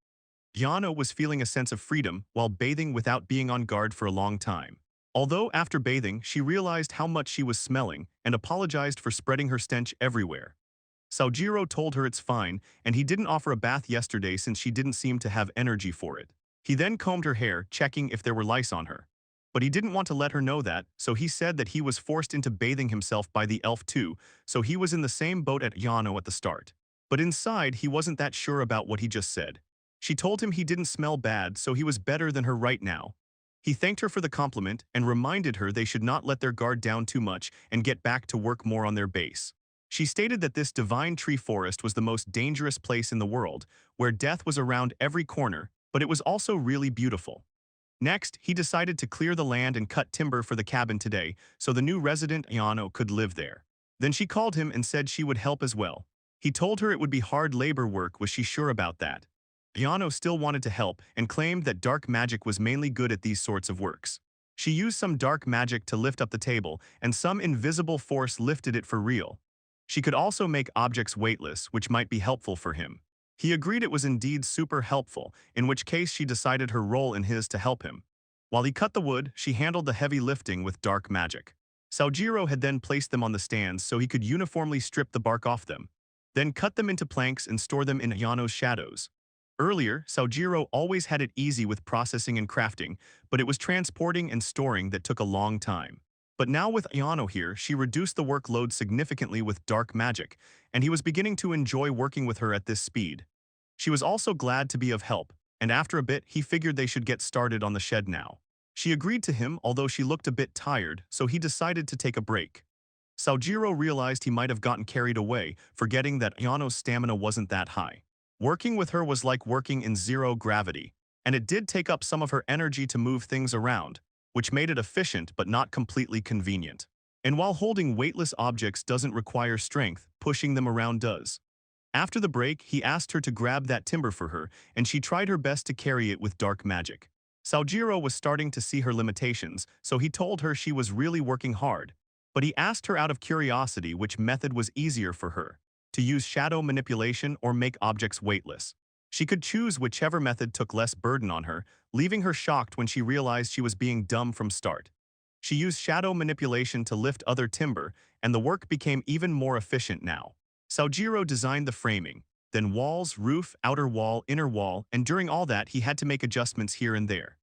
Yano was feeling a sense of freedom while bathing without being on guard for a long time. Although after bathing, she realized how much she was smelling and apologized for spreading her stench everywhere. Saojiro told her it's fine, and he didn't offer a bath yesterday since she didn't seem to have energy for it. He then combed her hair, checking if there were lice on her. But he didn't want to let her know that, so he said that he was forced into bathing himself by the elf too, so he was in the same boat at Yano at the start. But inside, he wasn't that sure about what he just said. She told him he didn't smell bad, so he was better than her right now. He thanked her for the compliment and reminded her they should not let their guard down too much and get back to work more on their base. She stated that this divine tree forest was the most dangerous place in the world, where death was around every corner, but it was also really beautiful. Next, he decided to clear the land and cut timber for the cabin today, so the new resident Ayano could live there. Then she called him and said she would help as well. He told her it would be hard labor work, was she sure about that? Ayano still wanted to help and claimed that dark magic was mainly good at these sorts of works. She used some dark magic to lift up the table, and some invisible force lifted it for real. She could also make objects weightless, which might be helpful for him. He agreed it was indeed super helpful, in which case she decided her role in his to help him. While he cut the wood, she handled the heavy lifting with dark magic. Saojiro had then placed them on the stands so he could uniformly strip the bark off them, then cut them into planks and store them in Ayano's shadows. Earlier, Saojiro always had it easy with processing and crafting, but it was transporting and storing that took a long time. But now with Ayano here, she reduced the workload significantly with dark magic, and he was beginning to enjoy working with her at this speed. She was also glad to be of help, and after a bit he figured they should get started on the shed now. She agreed to him, although she looked a bit tired, so he decided to take a break. Sojiro realized he might have gotten carried away, forgetting that Ayano's stamina wasn't that high. Working with her was like working in zero gravity, and it did take up some of her energy to move things around, which made it efficient but not completely convenient. And while holding weightless objects doesn't require strength, pushing them around does. After the break, he asked her to grab that timber for her, and she tried her best to carry it with dark magic. Sojiro was starting to see her limitations, so he told her she was really working hard. But he asked her out of curiosity which method was easier for her, to use shadow manipulation or make objects weightless. She could choose whichever method took less burden on her, leaving her shocked when she realized she was being dumb from start. She used shadow manipulation to lift other timber, and the work became even more efficient now. Sojiro designed the framing, then walls, roof, outer wall, inner wall, and during all that he had to make adjustments here and there.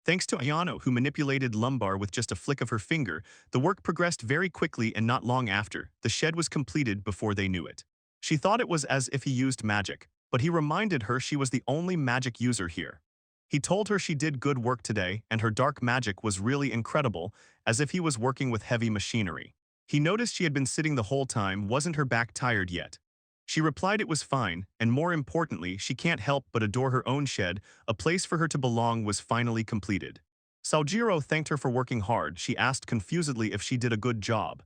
Thanks to Ayano, who manipulated lumbar with just a flick of her finger, the work progressed very quickly, and not long after, the shed was completed before they knew it. She thought it was as if he used magic, but he reminded her she was the only magic user here. He told her she did good work today, and her dark magic was really incredible, as if he was working with heavy machinery. He noticed she had been sitting the whole time. Wasn't her back tired yet? She replied it was fine, and more importantly, she can't help but adore her own shed. A place for her to belong was finally completed. Sojiro thanked her for working hard. She asked confusedly if she did a good job.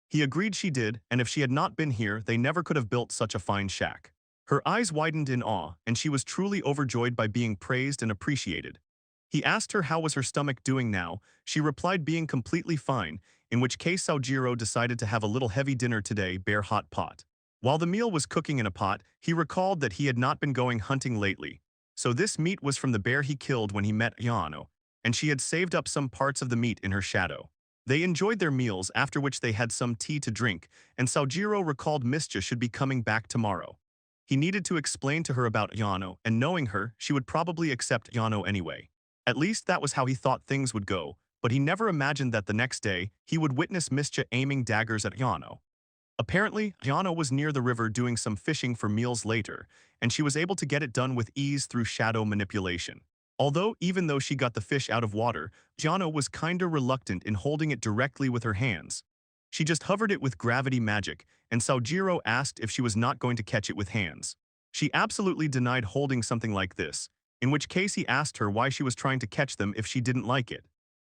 He agreed she did, and if she had not been here, they never could have built such a fine shack. Her eyes widened in awe, and she was truly overjoyed by being praised and appreciated. He asked her how was her stomach doing now. She replied being completely fine, in which case Sojiro decided to have a little heavy dinner today, bear hot pot. While the meal was cooking in a pot, he recalled that he had not been going hunting lately. So this meat was from the bear he killed when he met Ayano, and she had saved up some parts of the meat in her shadow. They enjoyed their meals, after which they had some tea to drink, and Sojiro recalled Mischa should be coming back tomorrow. He needed to explain to her about Ayano, and knowing her, she would probably accept Ayano anyway. At least that was how he thought things would go, but he never imagined that the next day, he would witness Mischa aiming daggers at Ayano. Apparently, Ayano was near the river doing some fishing for meals later, and she was able to get it done with ease through shadow manipulation. Although, even though she got the fish out of water, Ayano was kinda reluctant in holding it directly with her hands. She just hovered it with gravity magic, and Sojiro asked if she was not going to catch it with hands. She absolutely denied holding something like this, in which case he asked her why she was trying to catch them if she didn't like it.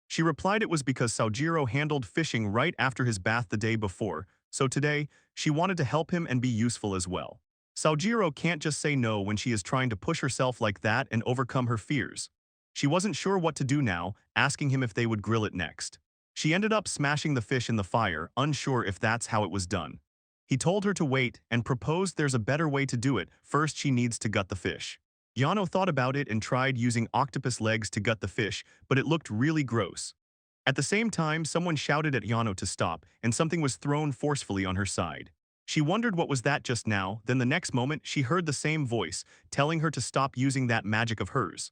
She replied it was because Sojiro handled fishing right after his bath the day before, so today, she wanted to help him and be useful as well. Sojiro can't just say no when she is trying to push herself like that and overcome her fears. She wasn't sure what to do now, asking him if they would grill it next. She ended up smashing the fish in the fire, unsure if that's how it was done. He told her to wait and proposed there's a better way to do it. First, she needs to gut the fish. Yano thought about it and tried using octopus legs to gut the fish, but it looked really gross. At the same time, someone shouted at Yano to stop, and something was thrown forcefully on her side. She wondered what was that just now, then the next moment she heard the same voice, telling her to stop using that magic of hers.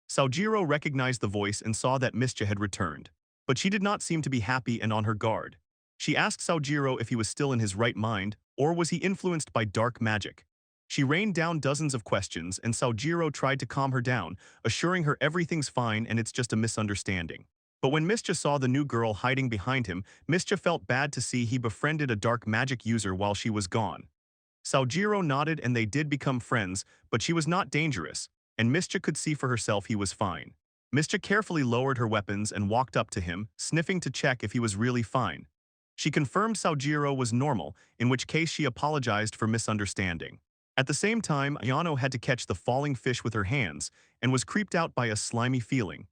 Sojiro recognized the voice and saw that Mischa had returned. But she did not seem to be happy and on her guard. She asked Sojiro if he was still in his right mind, or was he influenced by dark magic. She rained down dozens of questions, and Sojiro tried to calm her down, assuring her everything's fine and it's just a misunderstanding. But when Mischa saw the new girl hiding behind him, Mischa felt bad to see he befriended a dark magic user while she was gone. Sojiro nodded and they did become friends, but she was not dangerous, and Mischa could see for herself he was fine. Mischa carefully lowered her weapons and walked up to him, sniffing to check if he was really fine. She confirmed Sojiro was normal, in which case she apologized for misunderstanding. At the same time, Ayano had to catch the falling fish with her hands, and was creeped out by a slimy feeling.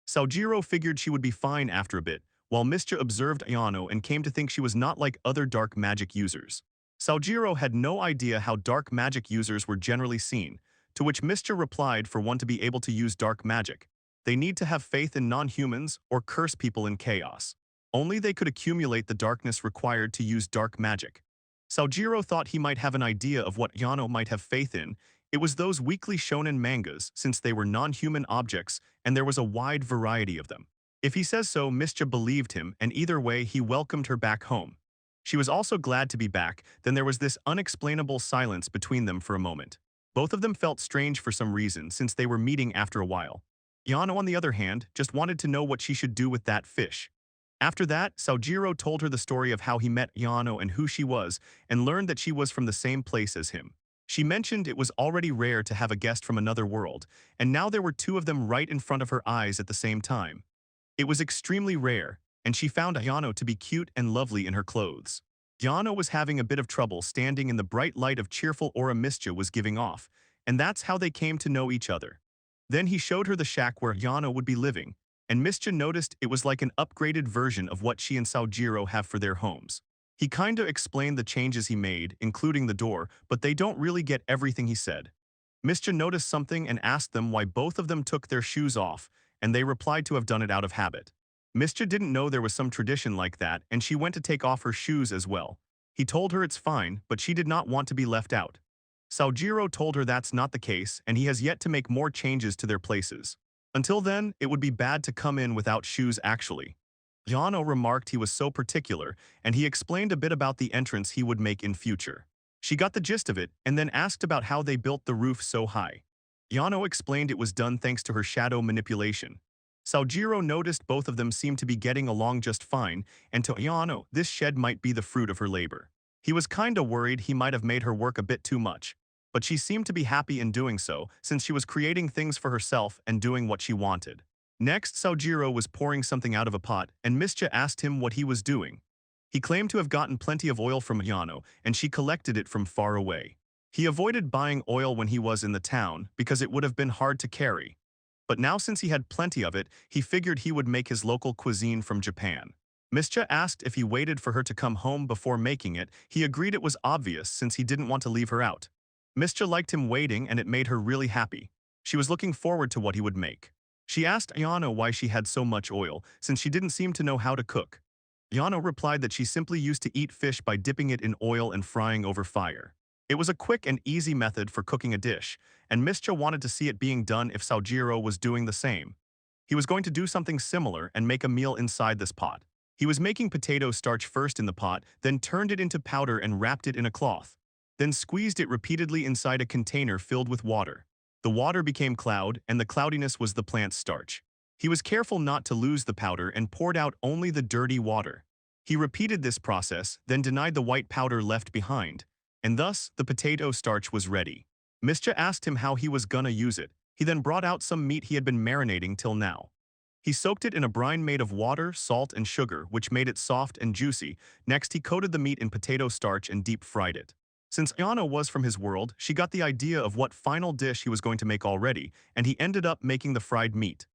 Sojiro figured she would be fine after a bit, while Mischa observed Ayano and came to think she was not like other dark magic users. Sojiro had no idea how dark magic users were generally seen, to which Mischa replied for one to be able to use dark magic, they need to have faith in non-humans or curse people in chaos. Only they could accumulate the darkness required to use dark magic. Sojiro thought he might have an idea of what Ayano might have faith in. It was those weekly shonen mangas, since they were non-human objects and there was a wide variety of them. If he says so, Mischa believed him, and either way he welcomed her back home. She was also glad to be back, then there was this unexplainable silence between them for a moment. Both of them felt strange for some reason since they were meeting after a while. Ayano, on the other hand, just wanted to know what she should do with that fish. After that, Sojiro told her the story of how he met Ayano and who she was, and learned that she was from the same place as him. She mentioned it was already rare to have a guest from another world, and now there were two of them right in front of her eyes at the same time. It was extremely rare, and she found Ayano to be cute and lovely in her clothes. Ayano was having a bit of trouble standing in the bright light of cheerful aura Mischa was giving off, and that's how they came to know each other. Then he showed her the shack where Ayano would be living, and Mischa noticed it was like an upgraded version of what she and Sojiro have for their homes. He kinda explained the changes he made, including the door, but they don't really get everything he said. Mischa noticed something and asked them why both of them took their shoes off, and they replied to have done it out of habit. Mischa didn't know there was some tradition like that, and she went to take off her shoes as well. He told her it's fine, but she did not want to be left out. Sojiro told her that's not the case, and he has yet to make more changes to their places. Until then, it would be bad to come in without shoes actually. Ayano remarked he was so particular, and he explained a bit about the entrance he would make in future. She got the gist of it, and then asked about how they built the roof so high. Ayano explained it was done thanks to her shadow manipulation. Sojiro noticed both of them seemed to be getting along just fine, and to Ayano, this shed might be the fruit of her labor. He was kinda worried he might have made her work a bit too much, but she seemed to be happy in doing so since she was creating things for herself and doing what she wanted. Next, Sojiro was pouring something out of a pot, and Mischa asked him what he was doing. He claimed to have gotten plenty of oil from Ayano, and she collected it from far away. He avoided buying oil when he was in the town because it would have been hard to carry. But now since he had plenty of it, he figured he would make his local cuisine from Japan. Mischa asked if he waited for her to come home before making it. He agreed it was obvious since he didn't want to leave her out. Mischa liked him waiting and it made her really happy. She was looking forward to what he would make. She asked Ayano why she had so much oil, since she didn't seem to know how to cook. Ayano replied that she simply used to eat fish by dipping it in oil and frying over fire. It was a quick and easy method for cooking a dish, and Mischa wanted to see it being done if Sojiro was doing the same. He was going to do something similar and make a meal inside this pot. He was making potato starch first in the pot, then turned it into powder and wrapped it in a cloth. Then squeezed it repeatedly inside a container filled with water. The water became cloud, and the cloudiness was the plant's starch. He was careful not to lose the powder and poured out only the dirty water. He repeated this process, then denied the white powder left behind, and thus the potato starch was ready. Mischa asked him how he was gonna use it. He then brought out some meat he had been marinating till now. He soaked it in a brine made of water, salt, and sugar, which made it soft and juicy. Next, he coated the meat in potato starch and deep-fried it. Since Ayano was from his world, she got the idea of what final dish he was going to make already, and he ended up making the fried meat.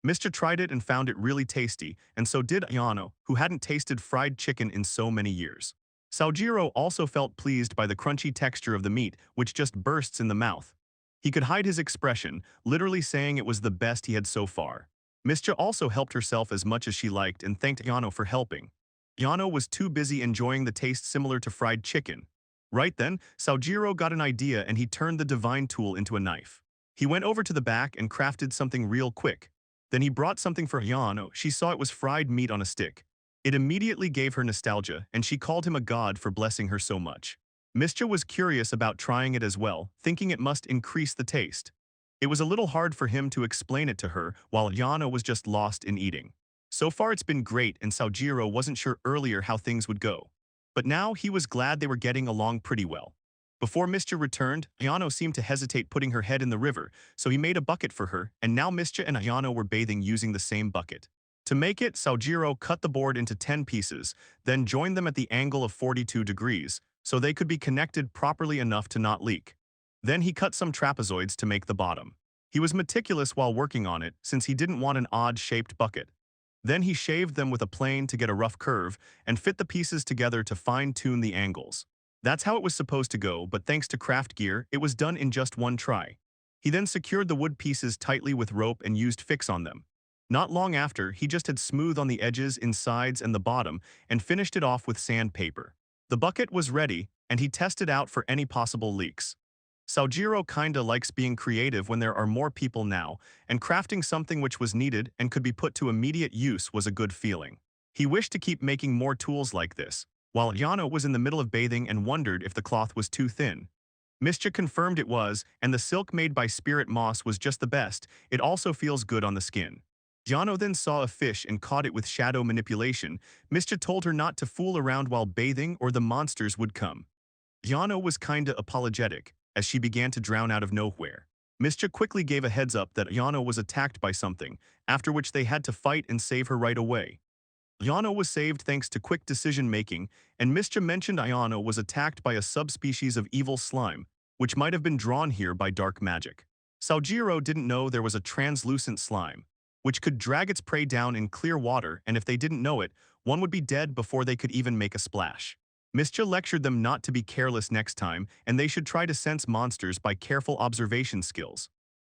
Mischa tried it and found it really tasty, and so did Ayano, who hadn't tasted fried chicken in so many years. Sojiro also felt pleased by the crunchy texture of the meat, which just bursts in the mouth. He could hide his expression, literally saying it was the best he had so far. Mischa also helped herself as much as she liked and thanked Ayano for helping. Ayano was too busy enjoying the taste similar to fried chicken. Right then, Sojiro got an idea and he turned the divine tool into a knife. He went over to the back and crafted something real quick. Then he brought something for Ayano. She saw it was fried meat on a stick. It immediately gave her nostalgia, and she called him a god for blessing her so much. Mischa was curious about trying it as well, thinking it must increase the taste. It was a little hard for him to explain it to her, while Ayano was just lost in eating. So far it's been great, and Sojiro wasn't sure earlier how things would go. But now he was glad they were getting along pretty well. Before Mischa returned, Ayano seemed to hesitate putting her head in the river, so he made a bucket for her, and now Mischa and Ayano were bathing using the same bucket. To make it, Sojiro cut the board into 10 pieces, then joined them at the angle of 42 degrees, so they could be connected properly enough to not leak. Then he cut some trapezoids to make the bottom. He was meticulous while working on it, since he didn't want an odd-shaped bucket. Then he shaved them with a plane to get a rough curve and fit the pieces together to fine-tune the angles. That's how it was supposed to go, but thanks to craft gear, it was done in just one try. He then secured the wood pieces tightly with rope and used fix on them. Not long after, he just had smooth on the edges, insides, and the bottom, and finished it off with sandpaper. The bucket was ready, and he tested out for any possible leaks. Sojiro kinda likes being creative when there are more people now, and crafting something which was needed and could be put to immediate use was a good feeling. He wished to keep making more tools like this, while Ayano was in the middle of bathing and wondered if the cloth was too thin. Mischa confirmed it was, and the silk made by spirit moss was just the best. It also feels good on the skin. Ayano then saw a fish and caught it with shadow manipulation. Mischa told her not to fool around while bathing or the monsters would come. Ayano was kinda apologetic, as she began to drown out of nowhere. Mischa quickly gave a heads up that Ayano was attacked by something, after which they had to fight and save her right away. Ayano was saved thanks to quick decision-making, and Mischa mentioned Ayano was attacked by a subspecies of evil slime, which might have been drawn here by dark magic. Saojiro didn't know there was a translucent slime, which could drag its prey down in clear water, and if they didn't know it, one would be dead before they could even make a splash. Mischa lectured them not to be careless next time, and they should try to sense monsters by careful observation skills.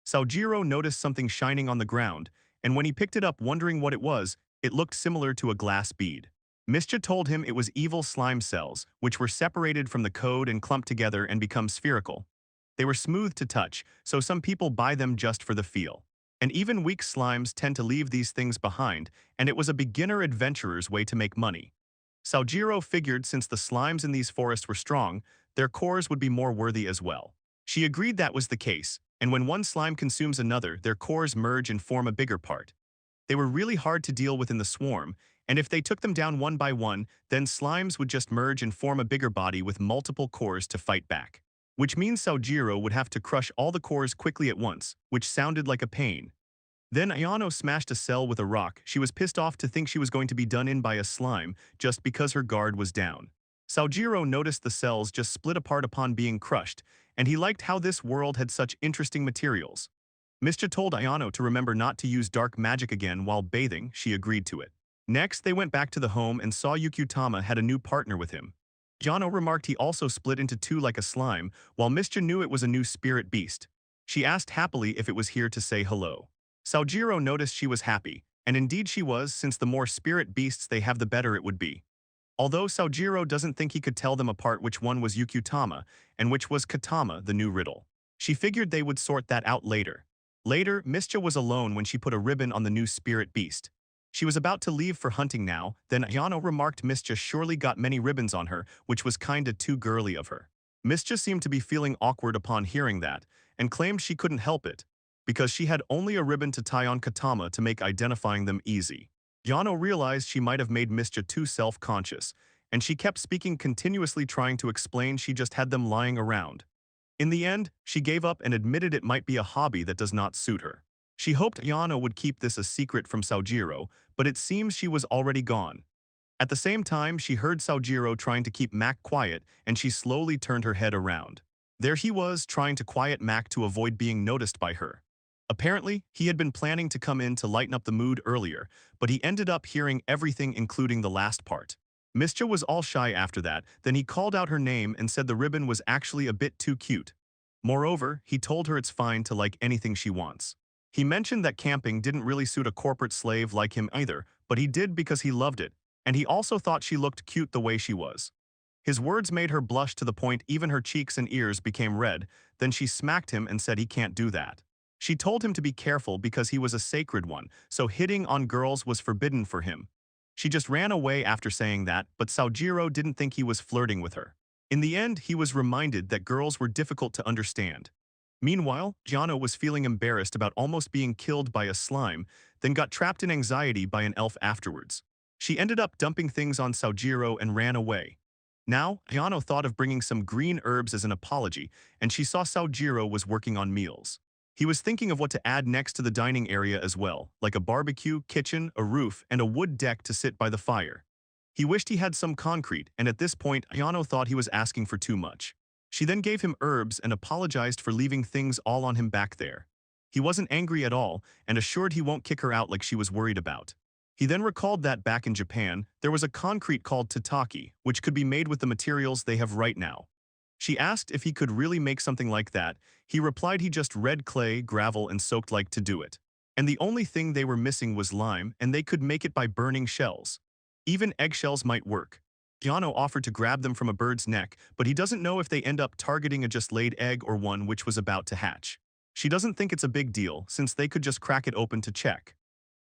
Saojiro noticed something shining on the ground, and when he picked it up wondering what it looked similar to a glass bead. Mischa told him it was evil slime cells, which were separated from the code and clumped together and become spherical. They were smooth to touch, so some people buy them just for the feel. And even weak slimes tend to leave these things behind, and it was a beginner adventurer's way to make money. Saojiro figured since the slimes in these forests were strong, their cores would be more worthy as well. She agreed that was the case, and when one slime consumes another, their cores merge and form a bigger part. They were really hard to deal with in the swarm, and if they took them down one by one, then slimes would just merge and form a bigger body with multiple cores to fight back. Which means Saojiro would have to crush all the cores quickly at once, which sounded like a pain. Then Ayano smashed a cell with a rock. She was pissed off to think she was going to be done in by a slime just because her guard was down. Saojiro noticed the cells just split apart upon being crushed, and he liked how this world had such interesting materials. Mischa told Ayano to remember not to use dark magic again while bathing. She agreed to it. Next, they went back to the home and saw Yukutama had a new partner with him. Ayano remarked he also split into two like a slime, while Mischa knew it was a new spirit beast. She asked happily if it was here to say hello. Saojiro noticed she was happy, and indeed she was, since the more spirit beasts they have the better it would be. Although Saojiro doesn't think he could tell them apart which one was Yukutama and which was Katama, the new riddle. She figured they would sort that out later. Later, Mischa was alone when she put a ribbon on the new spirit beast. She was about to leave for hunting now, then Ayano remarked Mischa surely got many ribbons on her, which was kinda too girly of her. Mischa seemed to be feeling awkward upon hearing that, and claimed she couldn't help it, because she had only a ribbon to tie on Katama to make identifying them easy. Ayano realized she might have made Mischa too self-conscious, and she kept speaking continuously trying to explain she just had them lying around. In the end, she gave up and admitted it might be a hobby that does not suit her. She hoped Ayano would keep this a secret from Saojiro, but it seems she was already gone. At the same time, she heard Saojiro trying to keep Mac quiet, and she slowly turned her head around. There he was, trying to quiet Mac to avoid being noticed by her. Apparently, he had been planning to come in to lighten up the mood earlier, but he ended up hearing everything including the last part. Mischa was all shy after that, then he called out her name and said the ribbon was actually a bit too cute. Moreover, he told her it's fine to like anything she wants. He mentioned that camping didn't really suit a corporate slave like him either, but he did because he loved it, and he also thought she looked cute the way she was. His words made her blush to the point even her cheeks and ears became red, then she smacked him and said he can't do that. She told him to be careful because he was a sacred one, so hitting on girls was forbidden for him. She just ran away after saying that, but Saojiro didn't think he was flirting with her. In the end, he was reminded that girls were difficult to understand. Meanwhile, Ayano was feeling embarrassed about almost being killed by a slime, then got trapped in anxiety by an elf afterwards. She ended up dumping things on Saojiro and ran away. Now, Ayano thought of bringing some green herbs as an apology, and she saw Saojiro was working on meals. He was thinking of what to add next to the dining area as well, like a barbecue, kitchen, a roof, and a wood deck to sit by the fire. He wished he had some concrete, and at this point, Ayano thought he was asking for too much. She then gave him herbs and apologized for leaving things all on him back there. He wasn't angry at all, and assured he won't kick her out like she was worried about. He then recalled that back in Japan, there was a concrete called tataki, which could be made with the materials they have right now. She asked if he could really make something like that. He replied he just red clay, gravel, and soaked like to do it. And the only thing they were missing was lime, and they could make it by burning shells. Even eggshells might work. Ayano offered to grab them from a bird's neck, but he doesn't know if they end up targeting a just laid egg or one which was about to hatch. She doesn't think it's a big deal, since they could just crack it open to check.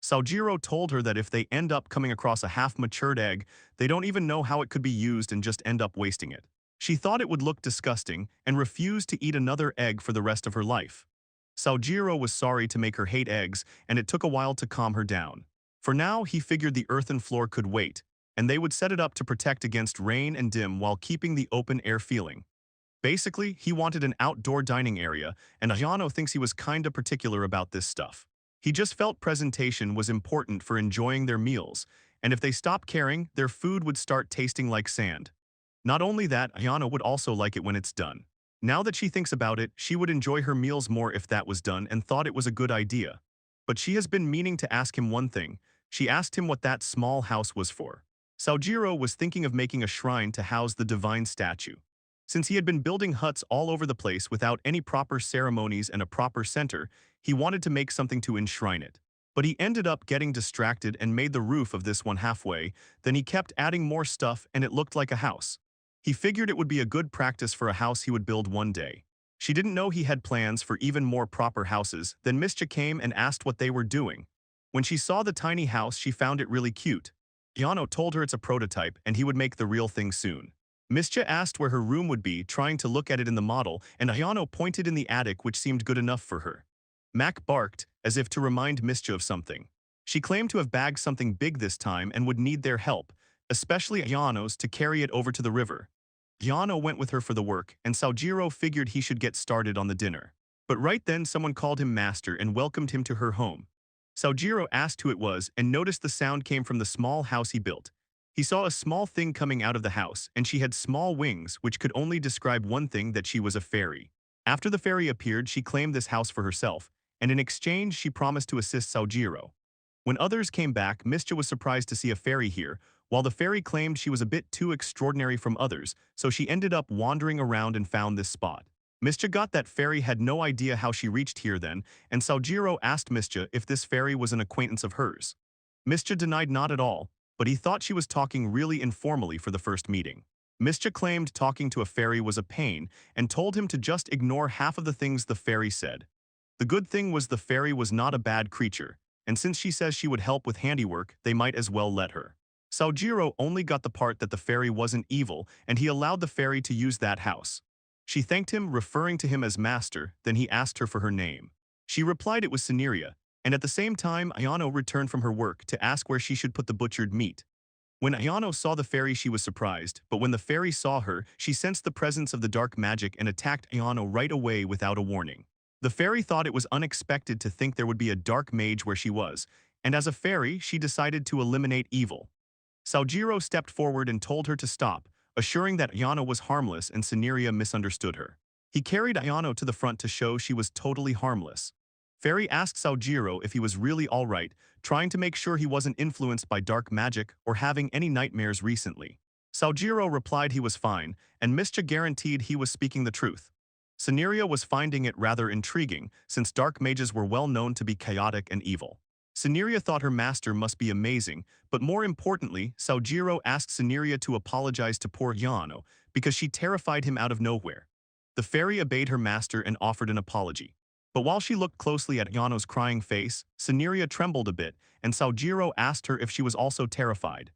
Saojiro told her that if they end up coming across a half-matured egg, they don't even know how it could be used and just end up wasting it. She thought it would look disgusting and refused to eat another egg for the rest of her life. Sojiro was sorry to make her hate eggs, and it took a while to calm her down. For now, he figured the earthen floor could wait, and they would set it up to protect against rain and dim while keeping the open air feeling. Basically, he wanted an outdoor dining area, and Ayano thinks he was kinda particular about this stuff. He just felt presentation was important for enjoying their meals, and if they stopped caring, their food would start tasting like sand. Not only that, Ayano would also like it when it's done. Now that she thinks about it, she would enjoy her meals more if that was done and thought it was a good idea. But she has been meaning to ask him one thing. She asked him what that small house was for. Sojiro was thinking of making a shrine to house the divine statue. Since he had been building huts all over the place without any proper ceremonies and a proper center, he wanted to make something to enshrine it. But he ended up getting distracted and made the roof of this one halfway, then he kept adding more stuff and it looked like a house. He figured it would be a good practice for a house he would build one day. She didn't know he had plans for even more proper houses, then Mischa came and asked what they were doing. When she saw the tiny house, she found it really cute. Ayano told her it's a prototype and he would make the real thing soon. Mischa asked where her room would be, trying to look at it in the model, and Ayano pointed in the attic, which seemed good enough for her. Mac barked, as if to remind Mischa of something. She claimed to have bagged something big this time and would need their help, especially Ayano's, to carry it over to the river. Ayano went with her for the work, and Sojiro figured he should get started on the dinner. But right then someone called him master and welcomed him to her home. Sojiro asked who it was and noticed the sound came from the small house he built. He saw a small thing coming out of the house, and she had small wings, which could only describe one thing, that she was a fairy. After the fairy appeared, she claimed this house for herself, and in exchange she promised to assist Sojiro. When others came back, Mischa was surprised to see a fairy here, while the fairy claimed she was a bit too extraordinary from others, so she ended up wandering around and found this spot. Mischa got that fairy had no idea how she reached here then, and Sojiro asked Mischa if this fairy was an acquaintance of hers. Mischa denied not at all, but he thought she was talking really informally for the first meeting. Mischa claimed talking to a fairy was a pain and told him to just ignore half of the things the fairy said. The good thing was the fairy was not a bad creature, and since she says she would help with handiwork, they might as well let her. Sojiro only got the part that the fairy wasn't evil, and he allowed the fairy to use that house. She thanked him, referring to him as master, then he asked her for her name. She replied it was Cineria, and at the same time Ayano returned from her work to ask where she should put the butchered meat. When Ayano saw the fairy, she was surprised, but when the fairy saw her, she sensed the presence of the dark magic and attacked Ayano right away without a warning. The fairy thought it was unexpected to think there would be a dark mage where she was, and as a fairy, she decided to eliminate evil. Sojiro stepped forward and told her to stop, assuring that Ayano was harmless and Cineria misunderstood her. He carried Ayano to the front to show she was totally harmless. Fairy asked Sojiro if he was really alright, trying to make sure he wasn't influenced by dark magic or having any nightmares recently. Sojiro replied he was fine, and Mischa guaranteed he was speaking the truth. Cineria was finding it rather intriguing, since dark mages were well known to be chaotic and evil. Cineria thought her master must be amazing, but more importantly, Sojiro asked Cineria to apologize to poor Ayano because she terrified him out of nowhere. The fairy obeyed her master and offered an apology. But while she looked closely at Ayano's crying face, Cineria trembled a bit, and Sojiro asked her if she was also terrified.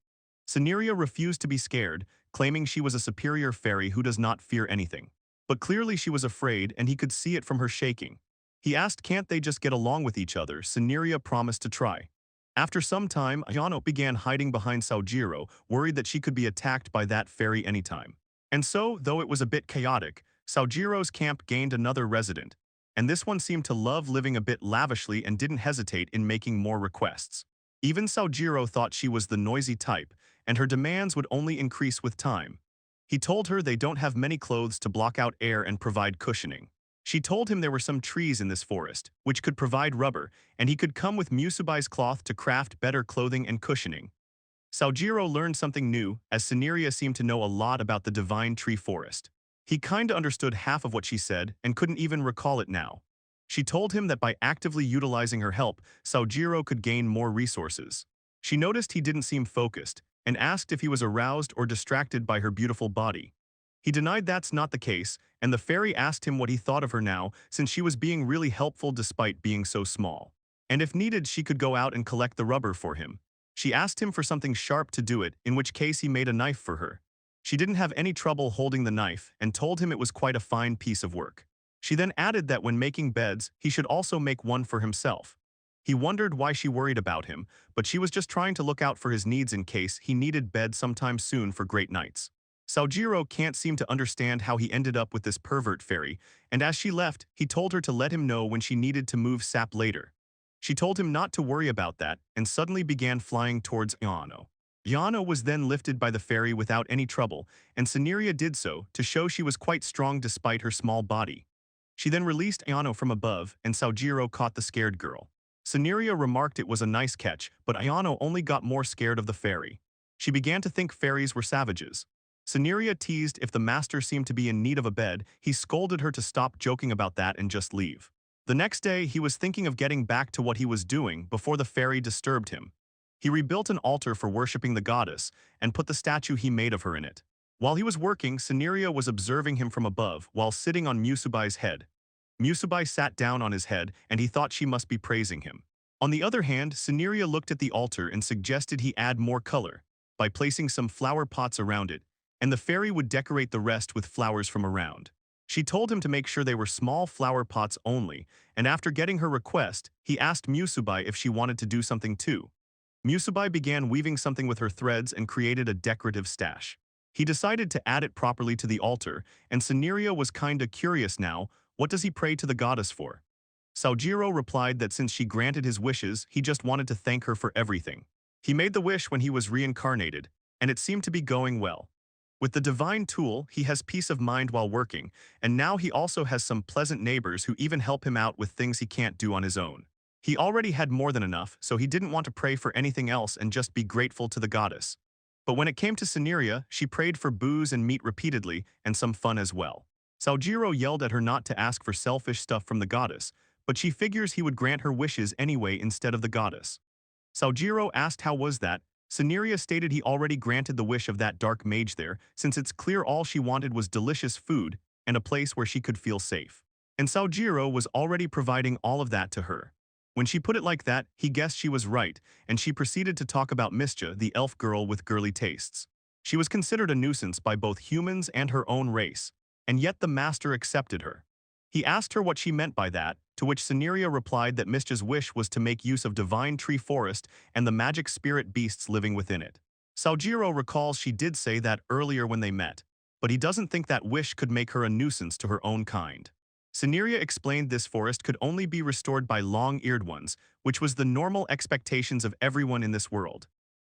Cineria refused to be scared, claiming she was a superior fairy who does not fear anything. But clearly she was afraid, and he could see it from her shaking. He asked can't they just get along with each other. Cineria promised to try. After some time, Ayano began hiding behind Sojiro, worried that she could be attacked by that fairy anytime. And so, though it was a bit chaotic, Sojiro's camp gained another resident, and this one seemed to love living a bit lavishly and didn't hesitate in making more requests. Even Sojiro thought she was the noisy type, and her demands would only increase with time. He told her they don't have many clothes to block out air and provide cushioning. She told him there were some trees in this forest, which could provide rubber, and he could come with Musubai's cloth to craft better clothing and cushioning. Sojiro learned something new, as Cineria seemed to know a lot about the divine tree forest. He kinda understood half of what she said and couldn't even recall it now. She told him that by actively utilizing her help, Sojiro could gain more resources. She noticed he didn't seem focused and asked if he was aroused or distracted by her beautiful body. He denied that's not the case, and the fairy asked him what he thought of her now, since she was being really helpful despite being so small. And if needed, she could go out and collect the rubber for him. She asked him for something sharp to do it, in which case he made a knife for her. She didn't have any trouble holding the knife and told him it was quite a fine piece of work. She then added that when making beds, he should also make one for himself. He wondered why she worried about him, but she was just trying to look out for his needs in case he needed bed sometime soon for great nights. Saojiro can't seem to understand how he ended up with this pervert fairy, and as she left, he told her to let him know when she needed to move sap later. She told him not to worry about that and suddenly began flying towards Ayano. Ayano was then lifted by the fairy without any trouble, and Saneria did so to show she was quite strong despite her small body. She then released Ayano from above, and Saojiro caught the scared girl. Saneria remarked it was a nice catch, but Ayano only got more scared of the fairy. She began to think fairies were savages. Saneria teased if the master seemed to be in need of a bed, he scolded her to stop joking about that and just leave. The next day, he was thinking of getting back to what he was doing before the fairy disturbed him. He rebuilt an altar for worshipping the goddess and put the statue he made of her in it. While he was working, Saneria was observing him from above while sitting on Musubai's head. Musubai sat down on his head and he thought she must be praising him. On the other hand, Saneria looked at the altar and suggested he add more color by placing some flower pots around it, and the fairy would decorate the rest with flowers from around. She told him to make sure they were small flower pots only, and after getting her request, he asked Musubai if she wanted to do something too. Musubai began weaving something with her threads and created a decorative stash. He decided to add it properly to the altar, and Saneria was kinda curious now, what does he pray to the goddess for? Saojiro replied that since she granted his wishes, he just wanted to thank her for everything. He made the wish when he was reincarnated, and it seemed to be going well. With the divine tool, he has peace of mind while working, and now he also has some pleasant neighbors who even help him out with things he can't do on his own. He already had more than enough, so he didn't want to pray for anything else and just be grateful to the goddess. But when it came to Saneria, she prayed for booze and meat repeatedly, and some fun as well. Saojiro yelled at her not to ask for selfish stuff from the goddess, but she figures he would grant her wishes anyway instead of the goddess. Saojiro asked how was that. Saneria stated he already granted the wish of that dark mage there, since it's clear all she wanted was delicious food and a place where she could feel safe. And Saojiro was already providing all of that to her. When she put it like that, he guessed she was right, and she proceeded to talk about Mischa, the elf girl with girly tastes. She was considered a nuisance by both humans and her own race, and yet the master accepted her. He asked her what she meant by that, to which Saneria replied that Mischa's wish was to make use of divine tree forest and the magic spirit beasts living within it. Saojiro recalls she did say that earlier when they met, but he doesn't think that wish could make her a nuisance to her own kind. Saneria explained this forest could only be restored by long-eared ones, which was the normal expectations of everyone in this world.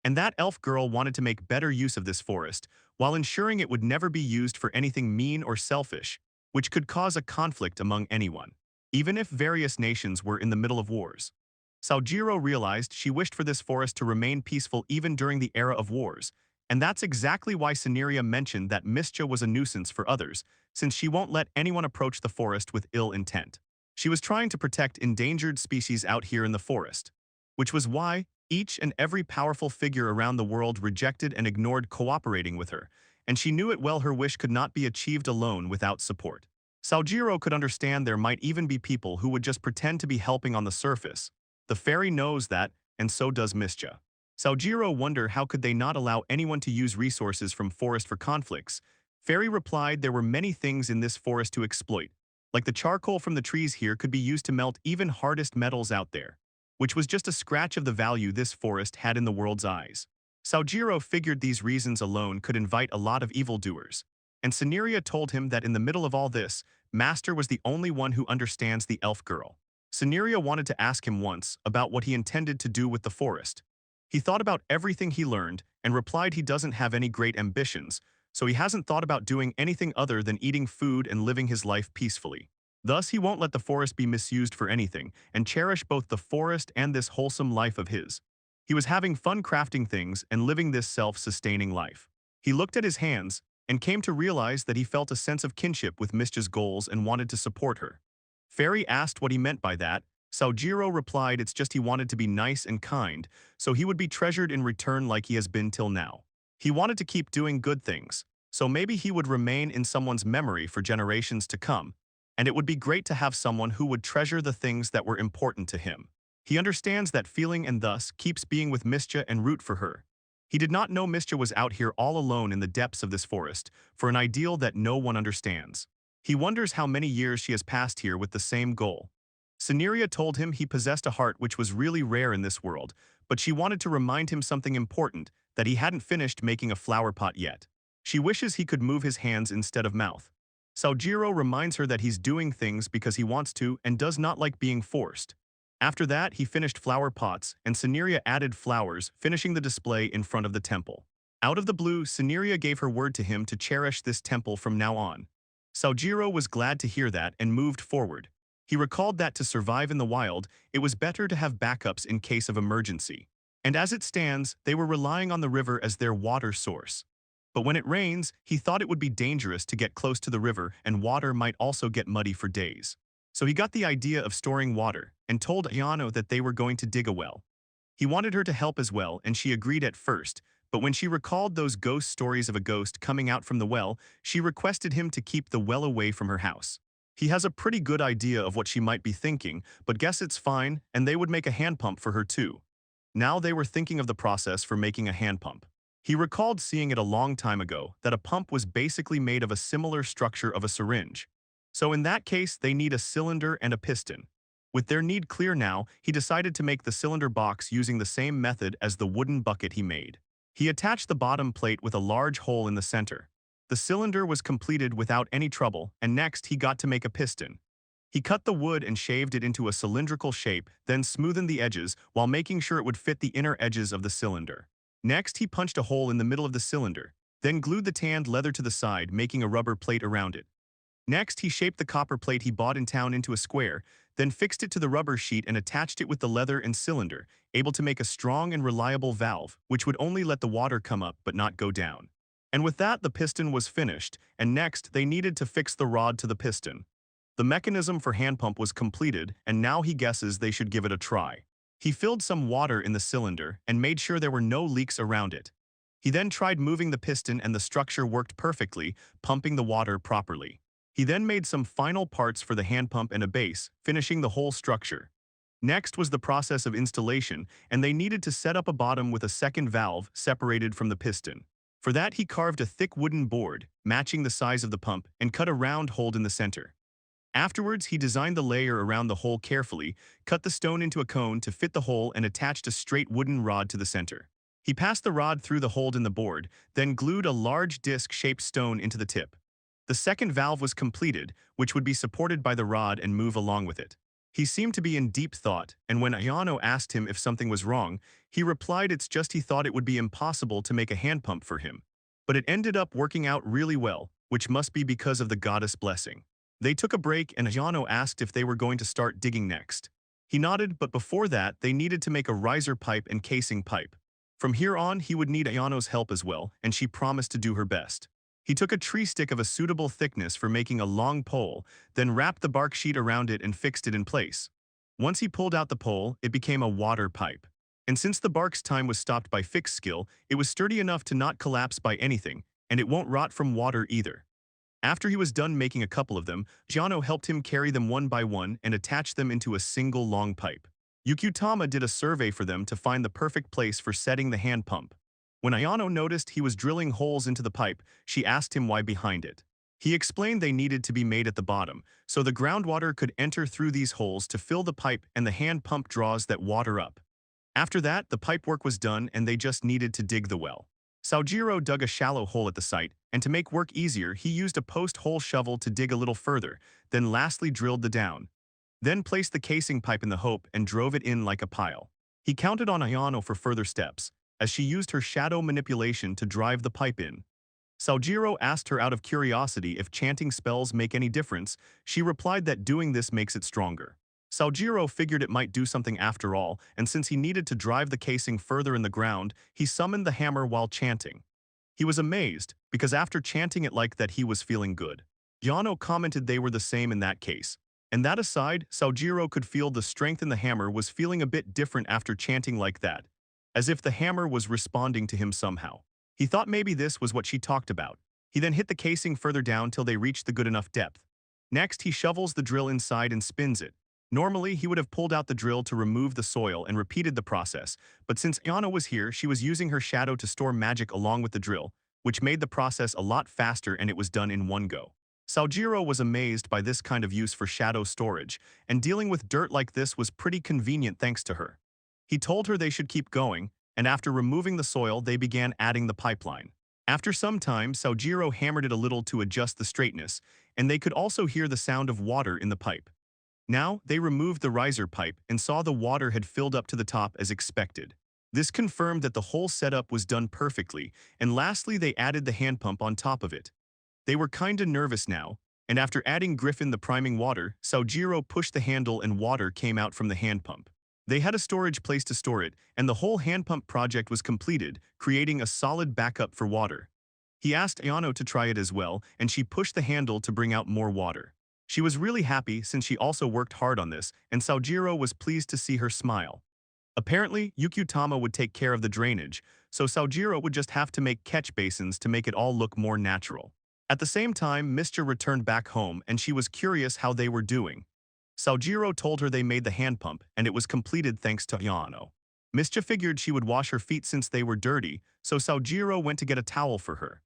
And that elf girl wanted to make better use of this forest, while ensuring it would never be used for anything mean or selfish, which could cause a conflict among anyone, even if various nations were in the middle of wars. Saojiro realized she wished for this forest to remain peaceful even during the era of wars, and that's exactly why Saneria mentioned that Mischa was a nuisance for others, since she won't let anyone approach the forest with ill intent. She was trying to protect endangered species out here in the forest, which was why each and every powerful figure around the world rejected and ignored cooperating with her, and she knew it well her wish could not be achieved alone without support. Saojiro could understand there might even be people who would just pretend to be helping on the surface. The fairy knows that, and so does Mischa. Saojiro wondered how could they not allow anyone to use resources from forest for conflicts. Fairy replied there were many things in this forest to exploit, like the charcoal from the trees here could be used to melt even hardest metals out there, which was just a scratch of the value this forest had in the world's eyes. Saojiro figured these reasons alone could invite a lot of evildoers, and Saneria told him that in the middle of all this, Master was the only one who understands the elf girl. Saneria wanted to ask him once about what he intended to do with the forest. He thought about everything he learned and replied he doesn't have any great ambitions, so he hasn't thought about doing anything other than eating food and living his life peacefully. Thus, he won't let the forest be misused for anything and cherish both the forest and this wholesome life of his. He was having fun crafting things and living this self-sustaining life. He looked at his hands and came to realize that he felt a sense of kinship with Mischa's goals and wanted to support her. Fairy asked what he meant by that. Saojiro replied it's just he wanted to be nice and kind, so he would be treasured in return like he has been till now. He wanted to keep doing good things, so maybe he would remain in someone's memory for generations to come, and it would be great to have someone who would treasure the things that were important to him. He understands that feeling and thus keeps being with Mischa and root for her. He did not know Mischa was out here all alone in the depths of this forest, for an ideal that no one understands. He wonders how many years she has passed here with the same goal. Cineria told him he possessed a heart which was really rare in this world, but she wanted to remind him something important, that he hadn't finished making a flower pot yet. She wishes he could move his hands instead of mouth. Saojiro reminds her that he's doing things because he wants to and does not like being forced. After that, he finished flower pots, and Cineria added flowers, finishing the display in front of the temple. Out of the blue, Cineria gave her word to him to cherish this temple from now on. Saojiro was glad to hear that and moved forward. He recalled that to survive in the wild, it was better to have backups in case of emergency. And as it stands, they were relying on the river as their water source. But when it rains, he thought it would be dangerous to get close to the river and water might also get muddy for days. So he got the idea of storing water and told Ayano that they were going to dig a well. He wanted her to help as well, and she agreed at first, but when she recalled those ghost stories of a ghost coming out from the well, she requested him to keep the well away from her house. He has a pretty good idea of what she might be thinking, but guess it's fine, and they would make a hand pump for her too. Now they were thinking of the process for making a hand pump. He recalled seeing it a long time ago, that a pump was basically made of a similar structure of a syringe. So in that case, they need a cylinder and a piston. With their need clear now, he decided to make the cylinder box using the same method as the wooden bucket he made. He attached the bottom plate with a large hole in the center. The cylinder was completed without any trouble, and next he got to make a piston. He cut the wood and shaved it into a cylindrical shape, then smoothened the edges while making sure it would fit the inner edges of the cylinder. Next, he punched a hole in the middle of the cylinder, then glued the tanned leather to the side, making a rubber plate around it. Next, he shaped the copper plate he bought in town into a square, then fixed it to the rubber sheet and attached it with the leather and cylinder, able to make a strong and reliable valve, which would only let the water come up but not go down. And with that, the piston was finished, and next, they needed to fix the rod to the piston. The mechanism for hand pump was completed, and now he guesses they should give it a try. He filled some water in the cylinder and made sure there were no leaks around it. He then tried moving the piston and the structure worked perfectly, pumping the water properly. He then made some final parts for the hand pump and a base, finishing the whole structure. Next was the process of installation, and they needed to set up a bottom with a second valve separated from the piston. For that, he carved a thick wooden board, matching the size of the pump, and cut a round hole in the center. Afterwards, he designed the layer around the hole carefully, cut the stone into a cone to fit the hole and attached a straight wooden rod to the center. He passed the rod through the hole in the board, then glued a large disc-shaped stone into the tip. The second valve was completed, which would be supported by the rod and move along with it. He seemed to be in deep thought, and when Ayano asked him if something was wrong, he replied it's just he thought it would be impossible to make a hand pump for him. But it ended up working out really well, which must be because of the goddess blessing. They took a break and Ayano asked if they were going to start digging next. He nodded, but before that, they needed to make a riser pipe and casing pipe. From here on, he would need Ayano's help as well, and she promised to do her best. He took a tree stick of a suitable thickness for making a long pole, then wrapped the bark sheet around it and fixed it in place. Once he pulled out the pole, it became a water pipe. And since the bark's time was stopped by fixed skill, it was sturdy enough to not collapse by anything, and it won't rot from water either. After he was done making a couple of them, Ayano helped him carry them one by one and attach them into a single long pipe. Yukutama did a survey for them to find the perfect place for setting the hand pump. When Ayano noticed he was drilling holes into the pipe, she asked him why behind it. He explained they needed to be made at the bottom, so the groundwater could enter through these holes to fill the pipe and the hand pump draws that water up. After that, the pipe work was done and they just needed to dig the well. Saojiro dug a shallow hole at the site, and to make work easier, he used a post-hole shovel to dig a little further, then lastly drilled the down. Then placed the casing pipe in the hope and drove it in like a pile. He counted on Ayano for further steps, as she used her shadow manipulation to drive the pipe in. Saojiro asked her out of curiosity if chanting spells make any difference. She replied that doing this makes it stronger. Saojiro figured it might do something after all, and since he needed to drive the casing further in the ground, he summoned the hammer while chanting. He was amazed, because after chanting it like that he was feeling good. Yano commented they were the same in that case. And that aside, Saojiro could feel the strength in the hammer was feeling a bit different after chanting like that, as if the hammer was responding to him somehow. He thought maybe this was what she talked about. He then hit the casing further down till they reached the good enough depth. Next, he shovels the drill inside and spins it, Normally, he would have pulled out the drill to remove the soil and repeated the process, but since Ayano was here, she was using her shadow to store magic along with the drill, which made the process a lot faster and it was done in one go. Saojiro was amazed by this kind of use for shadow storage, and dealing with dirt like this was pretty convenient thanks to her. He told her they should keep going, and after removing the soil, they began adding the pipeline. After some time, Saojiro hammered it a little to adjust the straightness, and they could also hear the sound of water in the pipe. Now, they removed the riser pipe and saw the water had filled up to the top as expected. This confirmed that the whole setup was done perfectly, and lastly they added the hand pump on top of it. They were kinda nervous now, and after adding Griffin the priming water, Saojiro pushed the handle and water came out from the hand pump. They had a storage place to store it, and the whole hand pump project was completed, creating a solid backup for water. He asked Ayano to try it as well, and she pushed the handle to bring out more water. She was really happy since she also worked hard on this, and Saojiro was pleased to see her smile. Apparently, Yukutama would take care of the drainage, so Saojiro would just have to make catch basins to make it all look more natural. At the same time, Mischa returned back home and she was curious how they were doing. Saojiro told her they made the hand pump and it was completed thanks to Ayano. Mischa figured she would wash her feet since they were dirty, so Saojiro went to get a towel for her.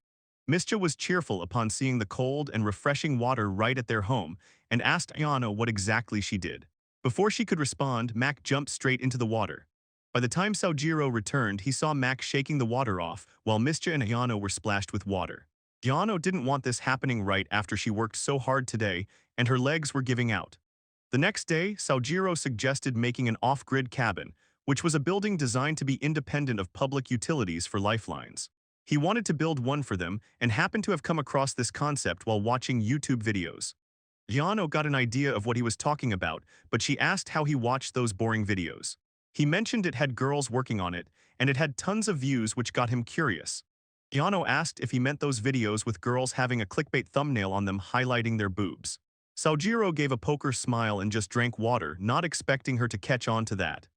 Mischa was cheerful upon seeing the cold and refreshing water right at their home and asked Ayano what exactly she did. Before she could respond, Mac jumped straight into the water. By the time Saojiro returned, he saw Mac shaking the water off while Mischa and Ayano were splashed with water. Ayano didn't want this happening right after she worked so hard today and her legs were giving out. The next day, Saojiro suggested making an off-grid cabin, which was a building designed to be independent of public utilities for lifelines. He wanted to build one for them and happened to have come across this concept while watching YouTube videos. Ayano got an idea of what he was talking about, but she asked how he watched those boring videos. He mentioned it had girls working on it, and it had tons of views which got him curious. Ayano asked if he meant those videos with girls having a clickbait thumbnail on them highlighting their boobs. Saojiro gave a poker smile and just drank water, not expecting her to catch on to that.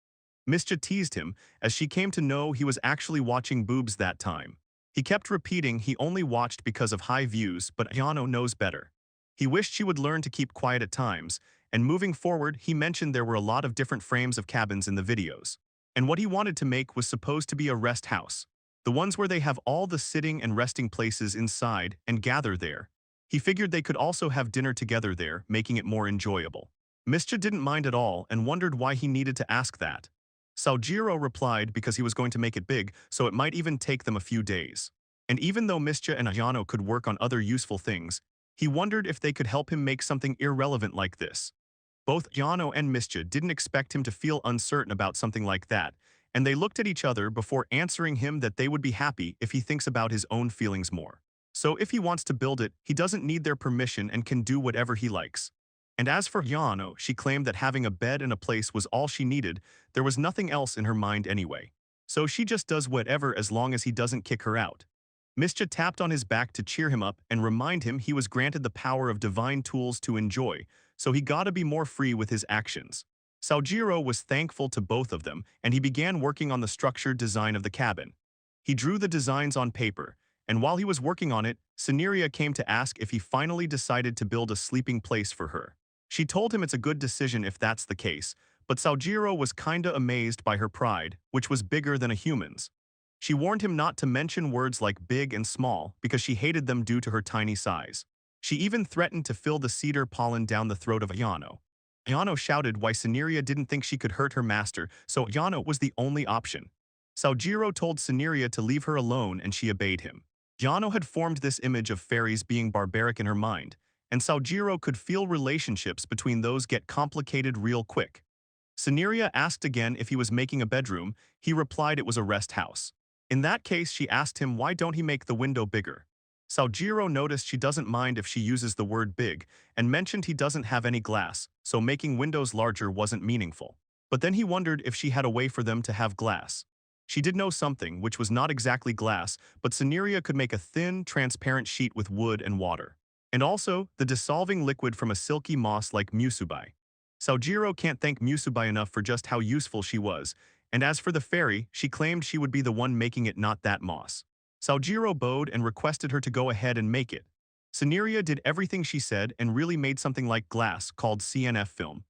Mischa teased him, as she came to know he was actually watching boobs that time. He kept repeating he only watched because of high views, but Ayano knows better. He wished she would learn to keep quiet at times, and moving forward, he mentioned there were a lot of different frames of cabins in the videos. And what he wanted to make was supposed to be a rest house. The ones where they have all the sitting and resting places inside and gather there. He figured they could also have dinner together there, making it more enjoyable. Mischa didn't mind at all and wondered why he needed to ask that. Saojiro replied because he was going to make it big, so it might even take them a few days. And even though Mischa and Ayano could work on other useful things, he wondered if they could help him make something irrelevant like this. Both Ayano and Mischa didn't expect him to feel uncertain about something like that, and they looked at each other before answering him that they would be happy if he thinks about his own feelings more. So if he wants to build it, he doesn't need their permission and can do whatever he likes. And as for Ayano, she claimed that having a bed and a place was all she needed, there was nothing else in her mind anyway. So she just does whatever as long as he doesn't kick her out. Mischa tapped on his back to cheer him up and remind him he was granted the power of divine tools to enjoy, so he gotta be more free with his actions. Saojiro was thankful to both of them, and he began working on the structured design of the cabin. He drew the designs on paper, and while he was working on it, Saneria came to ask if he finally decided to build a sleeping place for her. She told him it's a good decision if that's the case, but Saojiro was kinda amazed by her pride, which was bigger than a human's. She warned him not to mention words like big and small because she hated them due to her tiny size. She even threatened to fill the cedar pollen down the throat of Ayano. Ayano shouted why Saneria didn't think she could hurt her master, so Ayano was the only option. Saojiro told Saneria to leave her alone and she obeyed him. Ayano had formed this image of fairies being barbaric in her mind, and Saojiro could feel relationships between those get complicated real quick. Saneria asked again if he was making a bedroom. He replied it was a rest house. In that case, she asked him why don't he make the window bigger. Saojiro noticed she doesn't mind if she uses the word big, and mentioned he doesn't have any glass, so making windows larger wasn't meaningful. But then he wondered if she had a way for them to have glass. She did know something, which was not exactly glass, but Saneria could make a thin, transparent sheet with wood and water. And also, the dissolving liquid from a silky moss like musubai. Saojiro can't thank musubai enough for just how useful she was, and as for the fairy, she claimed she would be the one making it, not that moss. Saojiro bowed and requested her to go ahead and make it. Saneria did everything she said and really made something like glass called CNF film.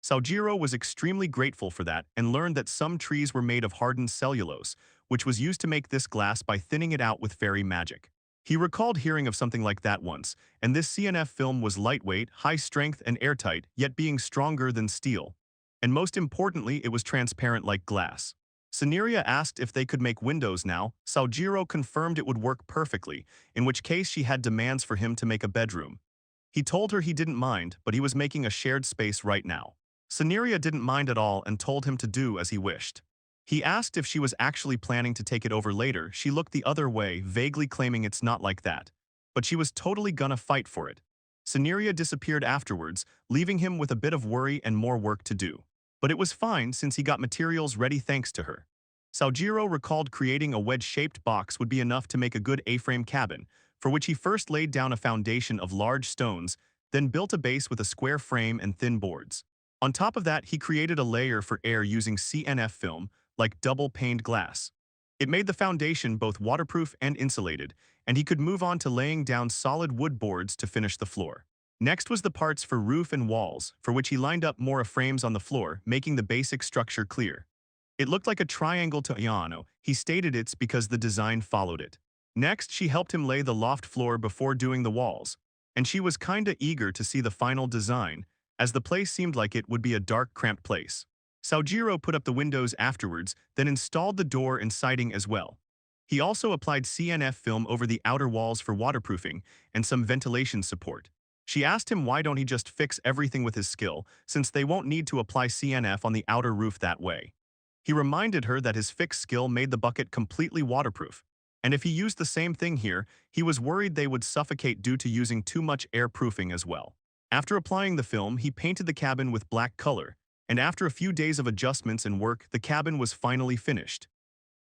Saojiro was extremely grateful for that and learned that some trees were made of hardened cellulose, which was used to make this glass by thinning it out with fairy magic. He recalled hearing of something like that once, and this CNF film was lightweight, high strength, and airtight, yet being stronger than steel. And most importantly, it was transparent like glass. Soneria asked if they could make windows now. Saojiro confirmed it would work perfectly, in which case she had demands for him to make a bedroom. He told her he didn't mind, but he was making a shared space right now. Soneria didn't mind at all and told him to do as he wished. He asked if she was actually planning to take it over later. She looked the other way, vaguely claiming it's not like that. But she was totally gonna fight for it. Soneria disappeared afterwards, leaving him with a bit of worry and more work to do. But it was fine since he got materials ready thanks to her. Saojiro recalled creating a wedge-shaped box would be enough to make a good A-frame cabin, for which he first laid down a foundation of large stones, then built a base with a square frame and thin boards. On top of that, he created a layer for air using CNF film, like double-paned glass. It made the foundation both waterproof and insulated, and he could move on to laying down solid wood boards to finish the floor. Next was the parts for roof and walls, for which he lined up more frames on the floor, making the basic structure clear. It looked like a triangle to Ayano. He stated it's because the design followed it. Next, she helped him lay the loft floor before doing the walls, and she was kinda eager to see the final design, as the place seemed like it would be a dark, cramped place. Saojiro put up the windows afterwards, then installed the door and siding as well. He also applied CNF film over the outer walls for waterproofing and some ventilation support. She asked him why don't he just fix everything with his skill, since they won't need to apply CNF on the outer roof that way. He reminded her that his fix skill made the bucket completely waterproof, and if he used the same thing here, he was worried they would suffocate due to using too much airproofing as well. After applying the film, he painted the cabin with black color, and after a few days of adjustments and work, the cabin was finally finished.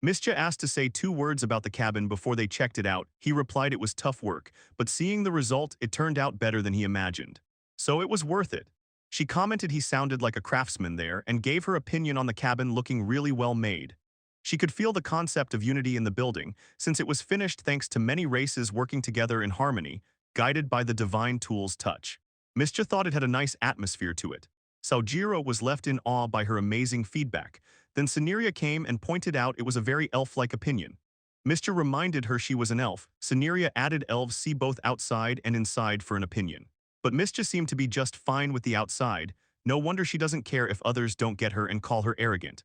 Mischa asked to say 2 words about the cabin before they checked it out. He replied it was tough work, but seeing the result, it turned out better than he imagined. So it was worth it. She commented he sounded like a craftsman there and gave her opinion on the cabin looking really well made. She could feel the concept of unity in the building, since it was finished thanks to many races working together in harmony, guided by the divine tool's touch. Mischa thought it had a nice atmosphere to it. Saojiro was left in awe by her amazing feedback. Then Soneria came and pointed out it was a very elf-like opinion. Mischa reminded her she was an elf. Soneria added elves see both outside and inside for an opinion. But Mischa seemed to be just fine with the outside. No wonder she doesn't care if others don't get her and call her arrogant.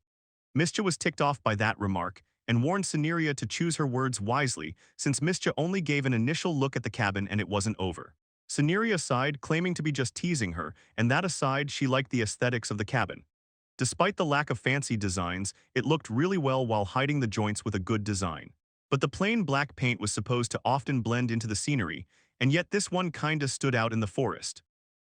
Mischa was ticked off by that remark and warned Soneria to choose her words wisely, since Mischa only gave an initial look at the cabin and it wasn't over. Soneria sighed, claiming to be just teasing her, and that aside, she liked the aesthetics of the cabin. Despite the lack of fancy designs, it looked really well while hiding the joints with a good design. But the plain black paint was supposed to often blend into the scenery, and yet this one kinda stood out in the forest.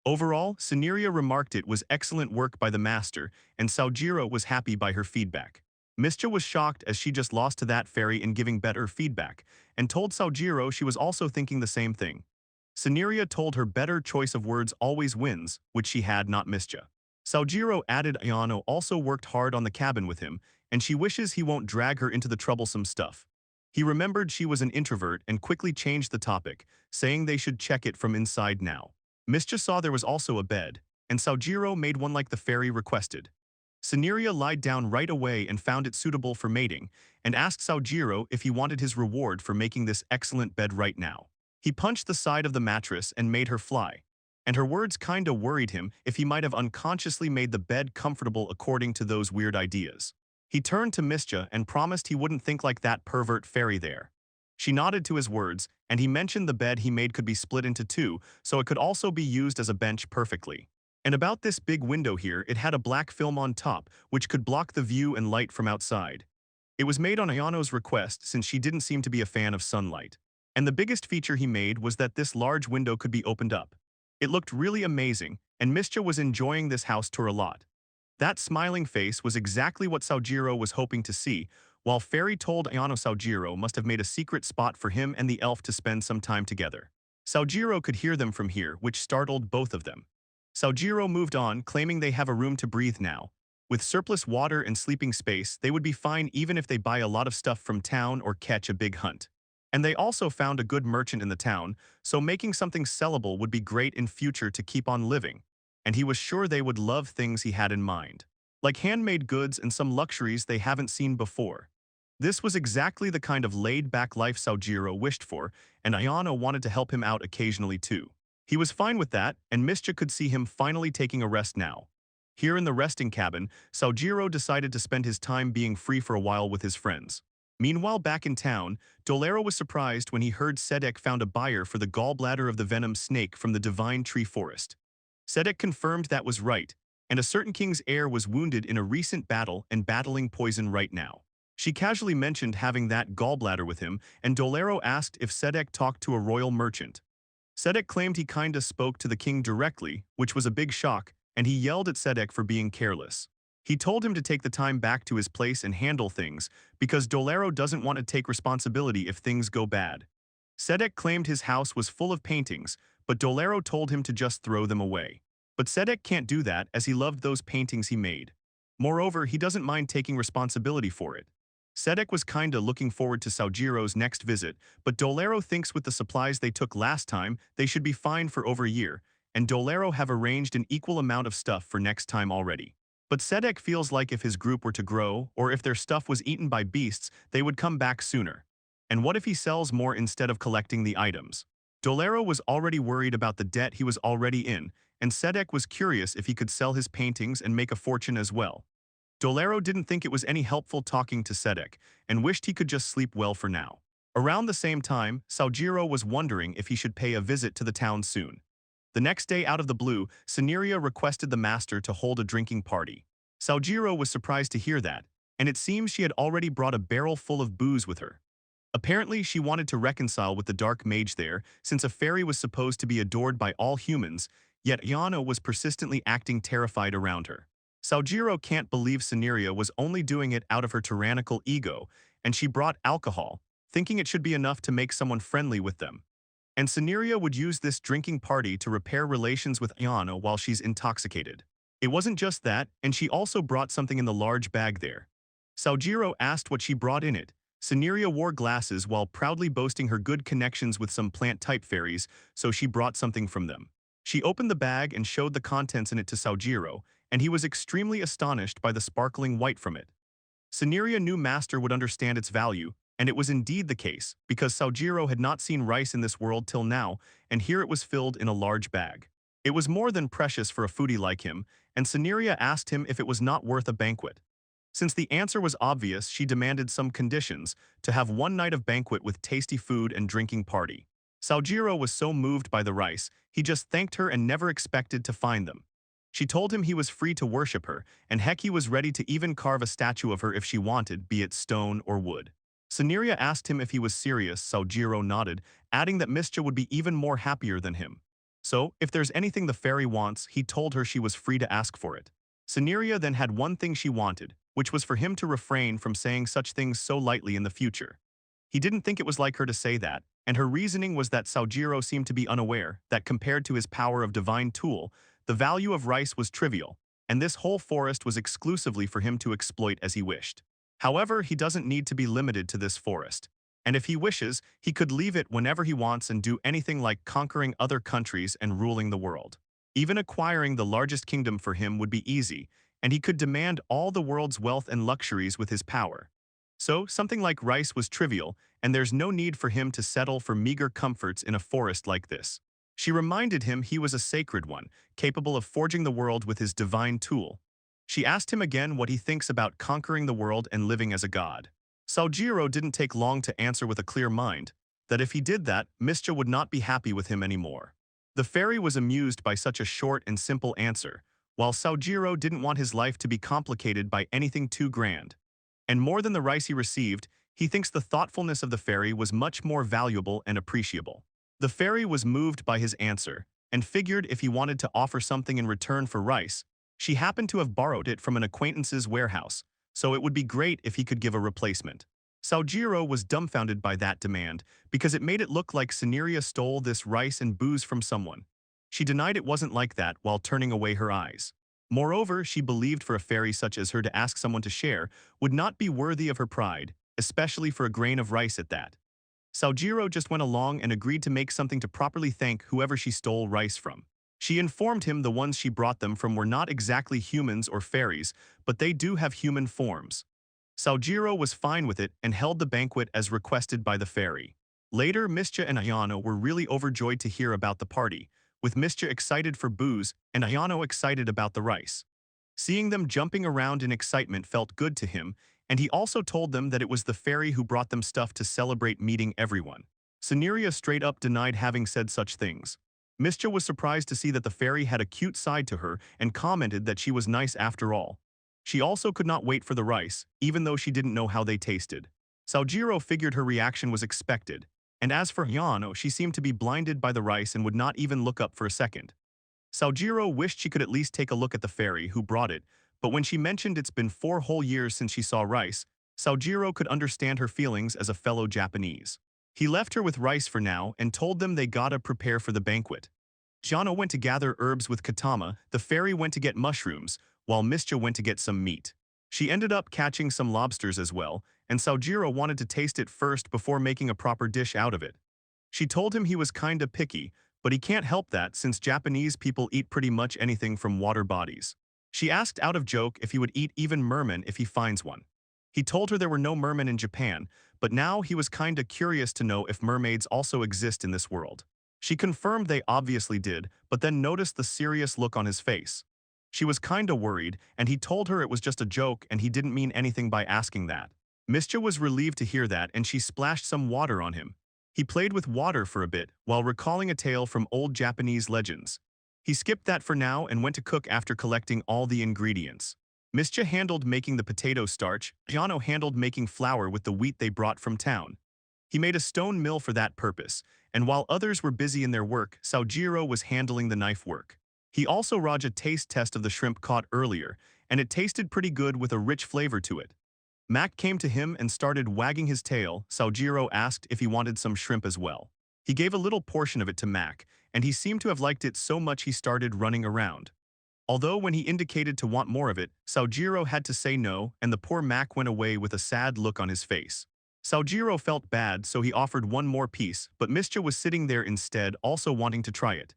Overall, Soneria remarked it was excellent work by the master, and Saojiro was happy by her feedback. Mischa was shocked as she just lost to that fairy in giving better feedback, and told Saojiro she was also thinking the same thing. Soneria told her better choice of words always wins, which she had, not Mischa. Saojiro added Ayano also worked hard on the cabin with him, and she wishes he won't drag her into the troublesome stuff. He remembered she was an introvert and quickly changed the topic, saying they should check it from inside now. Mischa saw there was also a bed, and Saojiro made one like the fairy requested. Soneria lied down right away and found it suitable for mating, and asked Saojiro if he wanted his reward for making this excellent bed right now. He punched the side of the mattress and made her fly, and her words kinda worried him if he might have unconsciously made the bed comfortable according to those weird ideas. He turned to Mischa and promised he wouldn't think like that pervert fairy there. She nodded to his words, and he mentioned the bed he made could be split into 2, so it could also be used as a bench perfectly. And about this big window here, it had a black film on top, which could block the view and light from outside. It was made on Ayano's request since she didn't seem to be a fan of sunlight. And the biggest feature he made was that this large window could be opened up. It looked really amazing, and Mischa was enjoying this house tour a lot. That smiling face was exactly what Saojiro was hoping to see, while Fairy told Ayano Saojiro must have made a secret spot for him and the elf to spend some time together. Saojiro could hear them from here, which startled both of them. Saojiro moved on, claiming they have a room to breathe now. With surplus water and sleeping space, they would be fine even if they buy a lot of stuff from town or catch a big hunt. And they also found a good merchant in the town, so making something sellable would be great in future to keep on living. and he was sure they would love things he had in mind, like handmade goods and some luxuries they haven't seen before. This was exactly the kind of laid-back life Sojiro wished for, and Ayano wanted to help him out occasionally too. He was fine with that, and Mischa could see him finally taking a rest now. Here in the resting cabin, Sojiro decided to spend his time being free for a while with his friends. Meanwhile, back in town, Dolero was surprised when he heard Sedek found a buyer for the gallbladder of the venom snake from the divine tree forest. Sedek confirmed that was right, and a certain king's heir was wounded in a recent battle and battling poison right now. She casually mentioned having that gallbladder with him, and Dolero asked if Sedek talked to a royal merchant. Sedek claimed he kinda spoke to the king directly, which was a big shock, and he yelled at Sedek for being careless. He told him to take the time back to his place and handle things, because Dolero doesn't want to take responsibility if things go bad. Sedek claimed his house was full of paintings, but Dolero told him to just throw them away. But Sedek can't do that as he loved those paintings he made. Moreover, he doesn't mind taking responsibility for it. Sedek was kinda looking forward to Sojiro's next visit, but Dolero thinks with the supplies they took last time, they should be fine for over a year, and Dolero have arranged an equal amount of stuff for next time already. But Sedek feels like if his group were to grow, or if their stuff was eaten by beasts, they would come back sooner. And what if he sells more instead of collecting the items? Dolero was already worried about the debt he was already in, and Sedek was curious if he could sell his paintings and make a fortune as well. Dolero didn't think it was any helpful talking to Sedek, and wished he could just sleep well for now. Around the same time, Sojiro was wondering if he should pay a visit to the town soon. The next day out of the blue, Sceneria requested the master to hold a drinking party. Sojiro was surprised to hear that, and it seems she had already brought a barrel full of booze with her. Apparently, she wanted to reconcile with the dark mage there, since a fairy was supposed to be adored by all humans, yet Ayano was persistently acting terrified around her. Sojiro can't believe Sceneria was only doing it out of her tyrannical ego, and she brought alcohol, thinking it should be enough to make someone friendly with them. And Sceneria would use this drinking party to repair relations with Ayano while she's intoxicated. It wasn't just that, and she also brought something in the large bag there. Sojiro asked what she brought in it. Sceneria wore glasses while proudly boasting her good connections with some plant-type fairies, so she brought something from them. She opened the bag and showed the contents in it to Sojiro, and he was extremely astonished by the sparkling white from it. Sceneria knew Master would understand its value, and it was indeed the case, because Sojiro had not seen rice in this world till now, and here it was filled in a large bag. It was more than precious for a foodie like him, and Sceneria asked him if it was not worth a banquet. Since the answer was obvious, she demanded some conditions, to have one night of banquet with tasty food and drinking party. Sojiro was so moved by the rice, he just thanked her and never expected to find them. She told him he was free to worship her, and heck, he was ready to even carve a statue of her if she wanted, be it stone or wood. Sceneria asked him if he was serious. Sojiro nodded, adding that Mischa would be even more happier than him. So, if there's anything the fairy wants, he told her she was free to ask for it. Sceneria then had one thing she wanted, which was for him to refrain from saying such things so lightly in the future. He didn't think it was like her to say that, and her reasoning was that Sojiro seemed to be unaware that compared to his power of divine tool, the value of rice was trivial, and this whole forest was exclusively for him to exploit as he wished. However, he doesn't need to be limited to this forest, and if he wishes, he could leave it whenever he wants and do anything like conquering other countries and ruling the world. Even acquiring the largest kingdom for him would be easy, and he could demand all the world's wealth and luxuries with his power. So, something like rice was trivial, and there's no need for him to settle for meager comforts in a forest like this. She reminded him he was a sacred one, capable of forging the world with his divine tool. She asked him again what he thinks about conquering the world and living as a god. Sojiro didn't take long to answer with a clear mind, that if he did that, Mischa would not be happy with him anymore. The fairy was amused by such a short and simple answer, while Sojiro didn't want his life to be complicated by anything too grand. And more than the rice he received, he thinks the thoughtfulness of the fairy was much more valuable and appreciable. The fairy was moved by his answer, and figured if he wanted to offer something in return for rice, she happened to have borrowed it from an acquaintance's warehouse, so it would be great if he could give a replacement. Sojiro was dumbfounded by that demand, because it made it look like Sceneria stole this rice and booze from someone. She denied it wasn't like that while turning away her eyes. Moreover, she believed for a fairy such as her to ask someone to share would not be worthy of her pride, especially for a grain of rice at that. Sojiro just went along and agreed to make something to properly thank whoever she stole rice from. She informed him the ones she brought them from were not exactly humans or fairies, but they do have human forms. Sojiro was fine with it and held the banquet as requested by the fairy. Later, Mischa and Ayano were really overjoyed to hear about the party, with Mischa excited for booze and Ayano excited about the rice. Seeing them jumping around in excitement felt good to him, and he also told them that it was the fairy who brought them stuff to celebrate meeting everyone. Soneria straight up denied having said such things. Mischa was surprised to see that the fairy had a cute side to her and commented that she was nice after all. She also could not wait for the rice, even though she didn't know how they tasted. Sojiro figured her reaction was expected, and as for Ayano, she seemed to be blinded by the rice and would not even look up for a second. Sojiro wished she could at least take a look at the fairy who brought it, but when she mentioned it's been 4 whole years since she saw rice, Sojiro could understand her feelings as a fellow Japanese. He left her with rice for now and told them they gotta prepare for the banquet. Giano went to gather herbs with Katama, the fairy went to get mushrooms, while Mischa went to get some meat. She ended up catching some lobsters as well, and Sojiro wanted to taste it first before making a proper dish out of it. She told him he was kinda picky, but he can't help that since Japanese people eat pretty much anything from water bodies. She asked out of joke if he would eat even merman if he finds one. He told her there were no mermen in Japan, but now he was kinda curious to know if mermaids also exist in this world. She confirmed they obviously did, but then noticed the serious look on his face. She was kinda worried, and he told her it was just a joke and he didn't mean anything by asking that. Mischa was relieved to hear that and she splashed some water on him. He played with water for a bit while recalling a tale from old Japanese legends. He skipped that for now and went to cook after collecting all the ingredients. Mischa handled making the potato starch, Ayano handled making flour with the wheat they brought from town. He made a stone mill for that purpose, and while others were busy in their work, Sojiro was handling the knife work. He also raj a taste test of the shrimp caught earlier, and it tasted pretty good with a rich flavor to it. Mac came to him and started wagging his tail. Sojiro asked if he wanted some shrimp as well. He gave a little portion of it to Mac, and he seemed to have liked it so much he started running around. Although when he indicated to want more of it, Sojiro had to say no, and the poor Mac went away with a sad look on his face. Sojiro felt bad, so he offered one more piece, but Mischa was sitting there instead, also wanting to try it.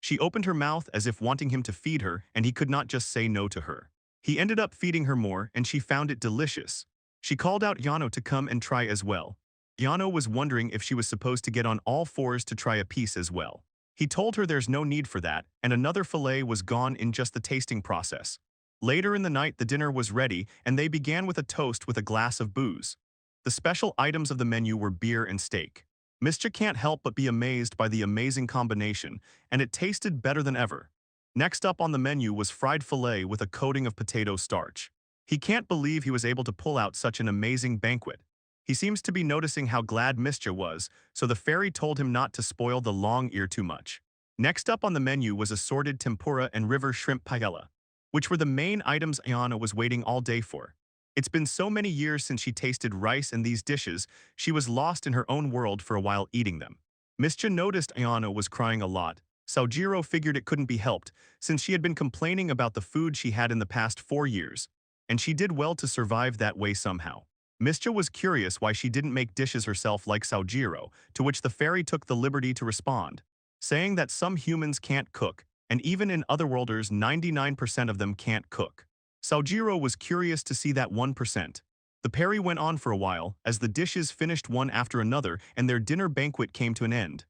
She opened her mouth as if wanting him to feed her, and he could not just say no to her. He ended up feeding her more, and she found it delicious. She called out Yano to come and try as well. Yano was wondering if she was supposed to get on all fours to try a piece as well. He told her there's no need for that, and another fillet was gone in just the tasting process. Later in the night, the dinner was ready, and they began with a toast with a glass of booze. The special items of the menu were beer and steak. Mischa can't help but be amazed by the amazing combination, and it tasted better than ever. Next up on the menu was fried fillet with a coating of potato starch. He can't believe he was able to pull out such an amazing banquet. He seems to be noticing how glad Mischa was, so the fairy told him not to spoil the long ear too much. Next up on the menu was assorted tempura and river shrimp paella, which were the main items Ayano was waiting all day for. It's been so many years since she tasted rice and these dishes, she was lost in her own world for a while eating them. Mischa noticed Ayano was crying a lot. Sojiro figured it couldn't be helped, since she had been complaining about the food she had in the past 4 years, and she did well to survive that way somehow. Mischa was curious why she didn't make dishes herself like Sojiro, to which the fairy took the liberty to respond, saying that some humans can't cook, and even in Otherworlders 99% of them can't cook. Sojiro was curious to see that 1%. The party went on for a while, as the dishes finished one after another and their dinner banquet came to an end.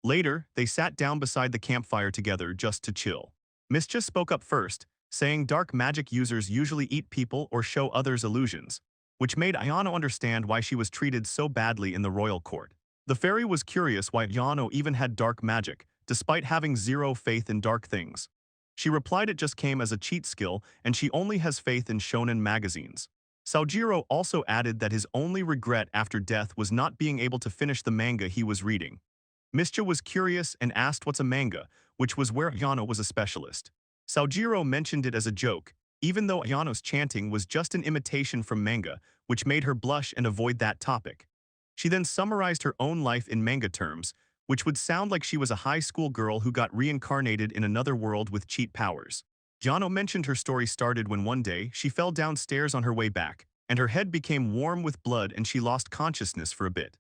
Later, they sat down beside the campfire together just to chill. Mischa spoke up first, saying dark magic users usually eat people or show others illusions, which made Ayano understand why she was treated so badly in the royal court. The fairy was curious why Ayano even had dark magic, despite having zero faith in dark things. She replied it just came as a cheat skill and she only has faith in shonen magazines. Sojiro also added that his only regret after death was not being able to finish the manga he was reading. Mischa was curious and asked what's a manga, which was where Ayano was a specialist. Sojiro mentioned it as a joke, even though Ayano's chanting was just an imitation from manga, which made her blush and avoid that topic. She then summarized her own life in manga terms, which would sound like she was a high school girl who got reincarnated in another world with cheat powers. Ayano mentioned her story started when one day she fell downstairs on her way back, and her head became warm with blood and she lost consciousness for a bit.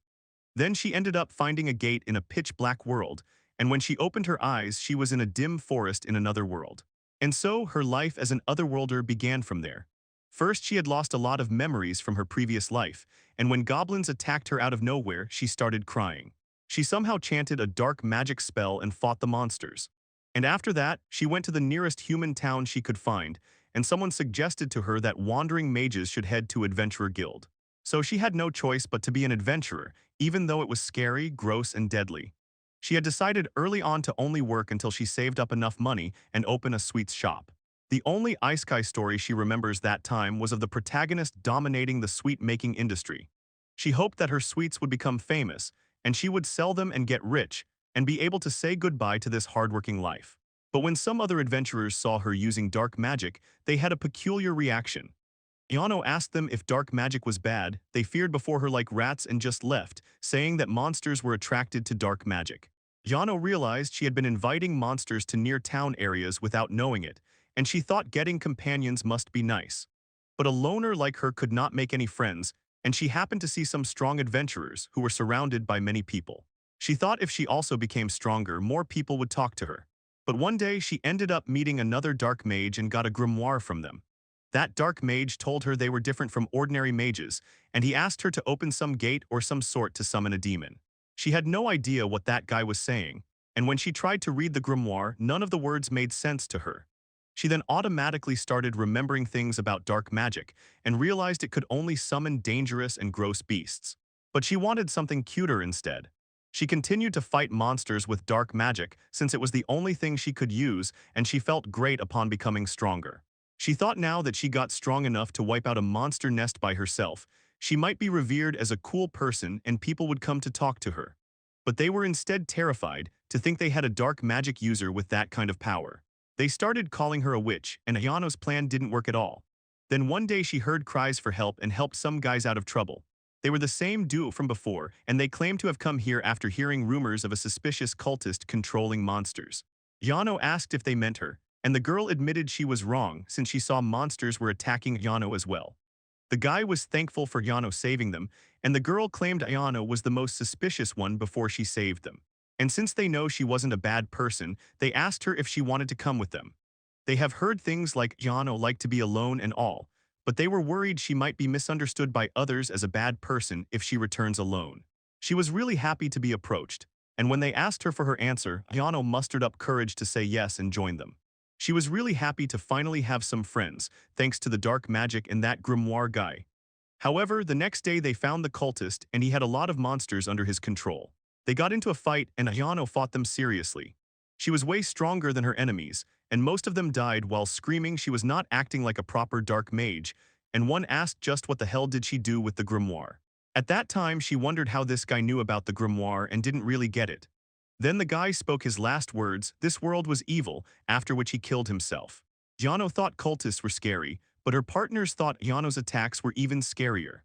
Then she ended up finding a gate in a pitch-black world, and when she opened her eyes, she was in a dim forest in another world. And so, her life as an otherworlder began from there. First, she had lost a lot of memories from her previous life, and when goblins attacked her out of nowhere, she started crying. She somehow chanted a dark magic spell and fought the monsters. And after that, she went to the nearest human town she could find, and someone suggested to her that wandering mages should head to Adventurer Guild. So she had no choice but to be an adventurer, even though it was scary, gross, and deadly. She had decided early on to only work until she saved up enough money and open a sweets shop. The only isekai story she remembers that time was of the protagonist dominating the sweet-making industry. She hoped that her sweets would become famous, and she would sell them and get rich, and be able to say goodbye to this hardworking life. But when some other adventurers saw her using dark magic, they had a peculiar reaction. Ayano asked them if dark magic was bad. They feared before her like rats and just left, saying that monsters were attracted to dark magic. Ayano realized she had been inviting monsters to near-town areas without knowing it, and she thought getting companions must be nice. But a loner like her could not make any friends, and she happened to see some strong adventurers who were surrounded by many people. She thought if she also became stronger, more people would talk to her. But one day she ended up meeting another dark mage and got a grimoire from them. That dark mage told her they were different from ordinary mages, and he asked her to open some gate or some sort to summon a demon. She had no idea what that guy was saying, and when she tried to read the grimoire, none of the words made sense to her. She then automatically started remembering things about dark magic and realized it could only summon dangerous and gross beasts. But she wanted something cuter instead. She continued to fight monsters with dark magic since it was the only thing she could use, and she felt great upon becoming stronger. She thought now that she got strong enough to wipe out a monster nest by herself, she might be revered as a cool person and people would come to talk to her. But they were instead terrified to think they had a dark magic user with that kind of power. They started calling her a witch, and Ayano's plan didn't work at all. Then one day she heard cries for help and helped some guys out of trouble. They were the same duo from before, and they claimed to have come here after hearing rumors of a suspicious cultist controlling monsters. Ayano asked if they meant her, and the girl admitted she was wrong since she saw monsters were attacking Ayano as well. The guy was thankful for Ayano saving them, and the girl claimed Ayano was the most suspicious one before she saved them. And since they know she wasn't a bad person, they asked her if she wanted to come with them. They have heard things like Ayano liked to be alone and all, but they were worried she might be misunderstood by others as a bad person if she returns alone. She was really happy to be approached, and when they asked her for her answer, Ayano mustered up courage to say yes and join them. She was really happy to finally have some friends, thanks to the dark magic and that grimoire guy. However, the next day they found the cultist and he had a lot of monsters under his control. They got into a fight and Ayano fought them seriously. She was way stronger than her enemies, and most of them died while screaming she was not acting like a proper dark mage, and one asked just what the hell did she do with the grimoire. At that time she wondered how this guy knew about the grimoire and didn't really get it. Then the guy spoke his last words, this world was evil, after which he killed himself. Ayano thought cultists were scary, but her partners thought Ayano's attacks were even scarier.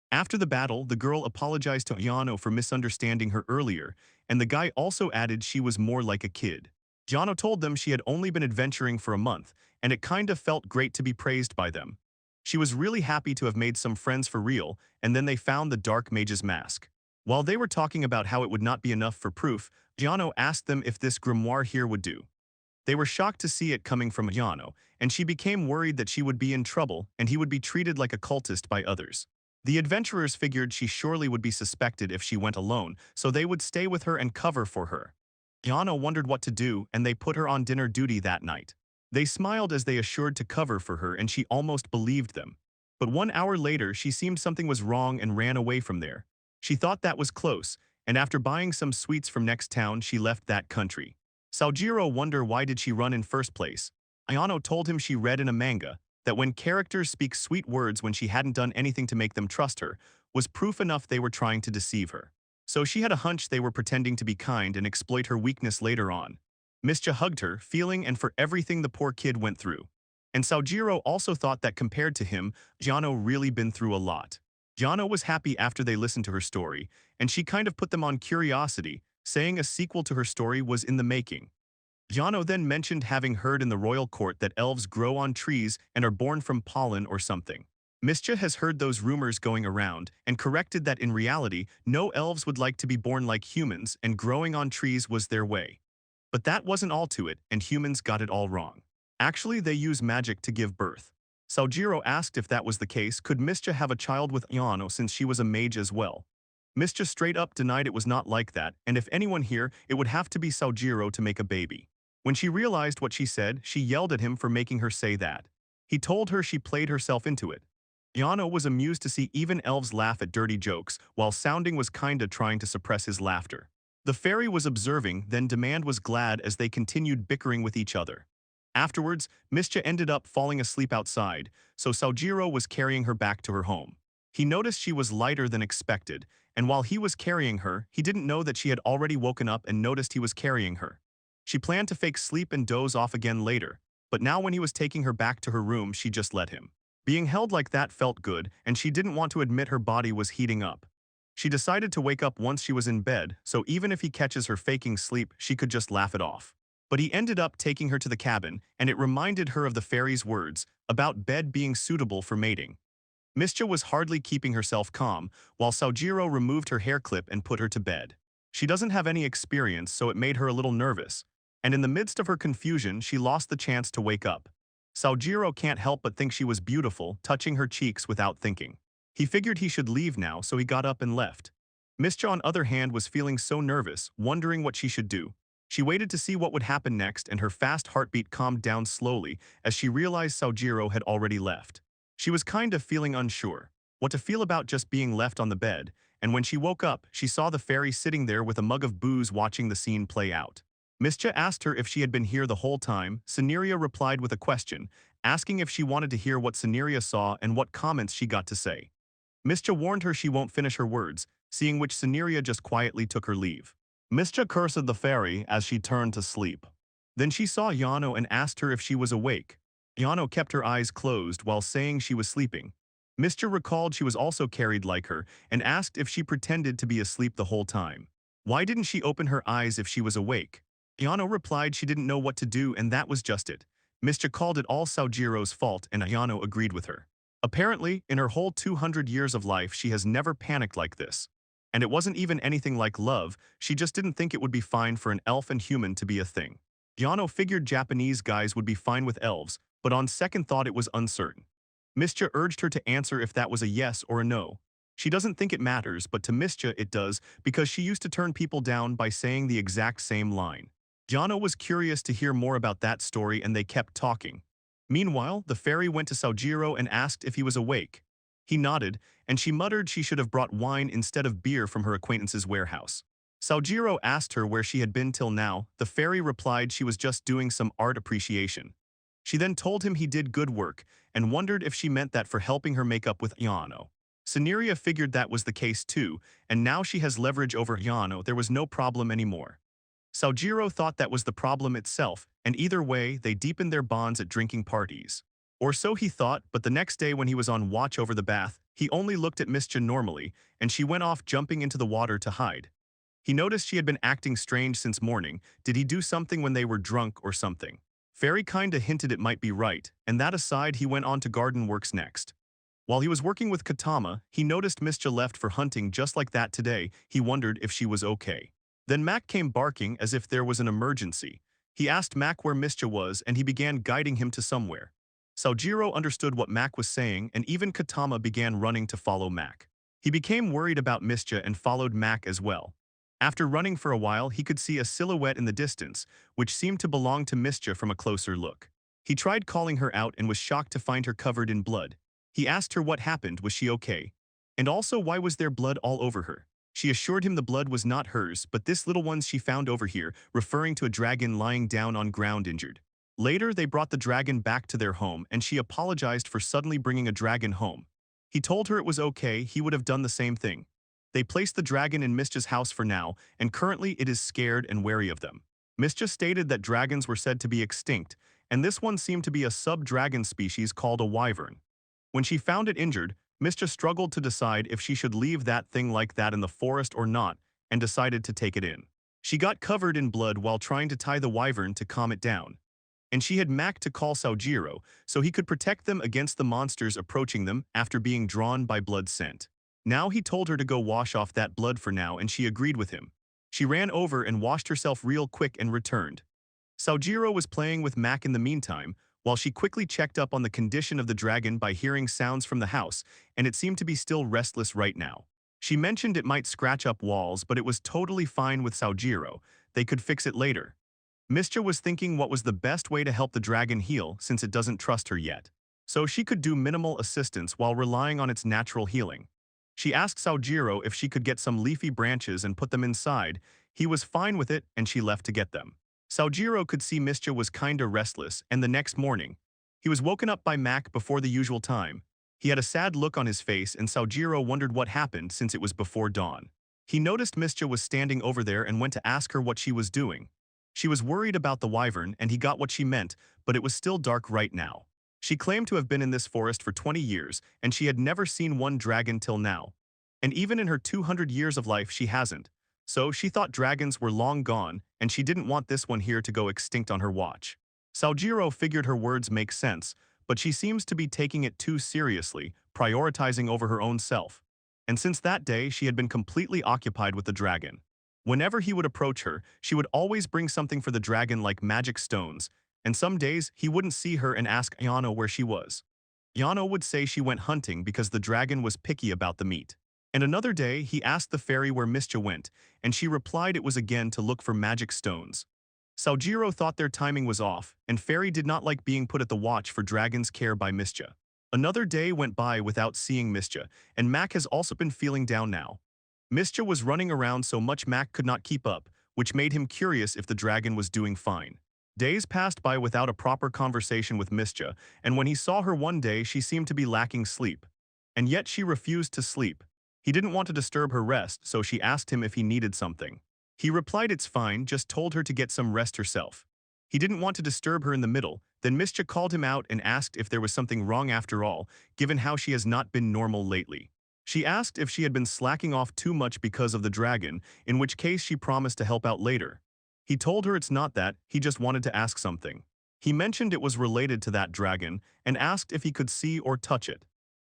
After the battle, the girl apologized to Ayano for misunderstanding her earlier, and the guy also added she was more like a kid. Ayano told them she had only been adventuring for a month, and it kind of felt great to be praised by them. She was really happy to have made some friends for real, and then they found the dark mage's mask. While they were talking about how it would not be enough for proof, Ayano asked them if this grimoire here would do. They were shocked to see it coming from Ayano, and she became worried that she would be in trouble and he would be treated like a cultist by others. The adventurers figured she surely would be suspected if she went alone, so they would stay with her and cover for her. Ayano wondered what to do, and they put her on dinner duty that night. They smiled as they assured to cover for her, and she almost believed them. But 1 hour later, she seemed something was wrong and ran away from there. She thought that was close, and after buying some sweets from next town, she left that country. Saojiro wondered why did she run in first place. Ayano told him she read in a manga that when characters speak sweet words when she hadn't done anything to make them trust her, was proof enough they were trying to deceive her. So she had a hunch they were pretending to be kind and exploit her weakness later on. Mischa hugged her, feeling and for everything the poor kid went through. And Saojiro also thought that compared to him, Ayano really been through a lot. Ayano was happy after they listened to her story, and she kind of put them on curiosity, saying a sequel to her story was in the making. Ayano then mentioned having heard in the royal court that elves grow on trees and are born from pollen or something. Mischa has heard those rumors going around and corrected that in reality, no elves would like to be born like humans and growing on trees was their way. But that wasn't all to it, and humans got it all wrong. Actually, they use magic to give birth. Saojiro asked if that was the case, could Mischa have a child with Ayano since she was a mage as well? Mischa straight up denied it was not like that, and if anyone here, it would have to be Saojiro to make a baby. When she realized what she said, she yelled at him for making her say that. He told her she played herself into it. Ayano was amused to see even elves laugh at dirty jokes, while Sounding was kinda trying to suppress his laughter. The fairy was observing, then Demand was glad as they continued bickering with each other. Afterwards, Mischa ended up falling asleep outside, so Saojiro was carrying her back to her home. He noticed she was lighter than expected, and while he was carrying her, he didn't know that she had already woken up and noticed he was carrying her. She planned to fake sleep and doze off again later, but now when he was taking her back to her room, she just let him. Being held like that felt good, and she didn't want to admit her body was heating up. She decided to wake up once she was in bed, so even if he catches her faking sleep, she could just laugh it off. But he ended up taking her to the cabin, and it reminded her of the fairy's words about bed being suitable for mating. Mischa was hardly keeping herself calm, while Saojiro removed her hair clip and put her to bed. She doesn't have any experience, so it made her a little nervous, and in the midst of her confusion, she lost the chance to wake up. Saojiro can't help but think she was beautiful, touching her cheeks without thinking. He figured he should leave now, so he got up and left. Mischa, on the other hand, was feeling so nervous, wondering what she should do. She waited to see what would happen next, and her fast heartbeat calmed down slowly as she realized Saojiro had already left. She was kind of feeling unsure what to feel about just being left on the bed, and when she woke up, she saw the fairy sitting there with a mug of booze watching the scene play out. Mischa asked her if she had been here the whole time. Saneria replied with a question, asking if she wanted to hear what Saneria saw and what comments she got to say. Mischa warned her she won't finish her words, seeing which Saneria just quietly took her leave. Mischa cursed the fairy as she turned to sleep. Then she saw Ayano and asked her if she was awake. Ayano kept her eyes closed while saying she was sleeping. Mischa recalled she was also carried like her and asked if she pretended to be asleep the whole time. Why didn't she open her eyes if she was awake? Ayano replied she didn't know what to do and that was just it. Mischa called it all Saojiro's fault and Ayano agreed with her. Apparently, in her whole 200 years of life she has never panicked like this. And it wasn't even anything like love, she just didn't think it would be fine for an elf and human to be a thing. Ayano figured Japanese guys would be fine with elves, but on second thought it was uncertain. Mischa urged her to answer if that was a yes or a no. She doesn't think it matters, but to Mischa it does because she used to turn people down by saying the exact same line. Ayano was curious to hear more about that story and they kept talking. Meanwhile, the fairy went to Saojiro and asked if he was awake. He nodded, and she muttered she should have brought wine instead of beer from her acquaintance's warehouse. Saojiro asked her where she had been till now. The fairy replied she was just doing some art appreciation. She then told him he did good work and wondered if she meant that for helping her make up with Ayano. Saneria figured that was the case too, and now she has leverage over Ayano. There was no problem anymore. Saojiro thought that was the problem itself, and either way, they deepened their bonds at drinking parties. Or so he thought, but the next day when he was on watch over the bath, he only looked at Mischa normally, and she went off jumping into the water to hide. He noticed she had been acting strange since morning. Did he do something when they were drunk or something? Fairy kinda hinted it might be right, and that aside he went on to garden works next. While he was working with Katama, he noticed Mischa left for hunting just like that today. He wondered if she was okay. Then Mac came barking as if there was an emergency. He asked Mac where Mischa was and he began guiding him to somewhere. Saojiro understood what Mac was saying and even Katama began running to follow Mac. He became worried about Mischa and followed Mac as well. After running for a while, he could see a silhouette in the distance, which seemed to belong to Mischa from a closer look. He tried calling her out and was shocked to find her covered in blood. He asked her what happened, was she okay? And also why was there blood all over her? She assured him the blood was not hers, but this little one's she found over here, referring to a dragon lying down on ground injured. Later, they brought the dragon back to their home and she apologized for suddenly bringing a dragon home. He told her it was okay, he would have done the same thing. They placed the dragon in Mischa's house for now, and currently it is scared and wary of them. Mischa stated that dragons were said to be extinct, and this one seemed to be a sub-dragon species called a wyvern. When she found it injured, Mischa struggled to decide if she should leave that thing like that in the forest or not, and decided to take it in. She got covered in blood while trying to tie the wyvern to calm it down. and she had Mac to call Sojiro so he could protect them against the monsters approaching them after being drawn by blood scent. Now he told her to go wash off that blood for now, and she agreed with him. She ran over and washed herself real quick and returned. Sojiro was playing with Mac in the meantime, while she quickly checked up on the condition of the dragon by hearing sounds from the house, and it seemed to be still restless right now. She mentioned it might scratch up walls, but it was totally fine with Sojiro. They could fix it later. Mischa was thinking what was the best way to help the dragon heal since it doesn't trust her yet. So she could do minimal assistance while relying on its natural healing. She asked Sojiro if she could get some leafy branches and put them inside. He was fine with it, and she left to get them. Sojiro could see Mischa was kinda restless, and the next morning, he was woken up by Mac before the usual time. He had a sad look on his face, and Sojiro wondered what happened since it was before dawn. He noticed Mischa was standing over there and went to ask her what she was doing. She was worried about the wyvern, and he got what she meant, but it was still dark right now. She claimed to have been in this forest for 20 years, and she had never seen one dragon till now. And even in her 200 years of life she hasn't. So she thought dragons were long gone, and she didn't want this one here to go extinct on her watch. Sojiro figured her words make sense, but she seems to be taking it too seriously, prioritizing over her own self. And since that day, she had been completely occupied with the dragon. Whenever he would approach her, she would always bring something for the dragon like magic stones, and some days he wouldn't see her and ask Ayano where she was. Ayano would say she went hunting because the dragon was picky about the meat. And another day, he asked the fairy where Mischa went, and she replied it was again to look for magic stones. Sojiro thought their timing was off, and Fairy did not like being put at the watch for dragon's care by Mischa. Another day went by without seeing Mischa, and Mac has also been feeling down now. Mischa was running around so much Mac could not keep up, which made him curious if the dragon was doing fine. Days passed by without a proper conversation with Mischa, and when he saw her one day she seemed to be lacking sleep. And yet she refused to sleep. He didn't want to disturb her rest, so she asked him if he needed something. He replied it's fine, just told her to get some rest herself. He didn't want to disturb her in the middle, then Mischa called him out and asked if there was something wrong after all, given how she has not been normal lately. She asked if she had been slacking off too much because of the dragon, in which case she promised to help out later. He told her it's not that, he just wanted to ask something. He mentioned it was related to that dragon, and asked if he could see or touch it.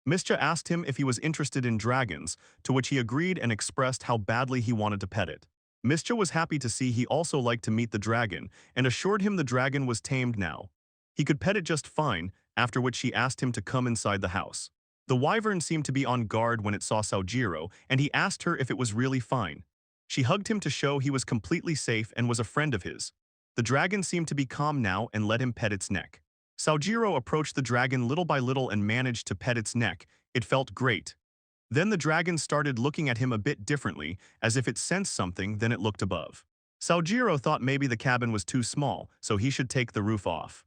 Mischa asked him if he was interested in dragons, to which he agreed and expressed how badly he wanted to pet it. Mischa was happy to see he also liked to meet the dragon, and assured him the dragon was tamed now. He could pet it just fine, after which she asked him to come inside the house. The wyvern seemed to be on guard when it saw Sojiro, and he asked her if it was really fine. She hugged him to show he was completely safe and was a friend of his. The dragon seemed to be calm now and let him pet its neck. Sojiro approached the dragon little by little and managed to pet its neck. It felt great. Then the dragon started looking at him a bit differently, as if it sensed something, then it looked above. Sojiro thought maybe the cabin was too small, so he should take the roof off.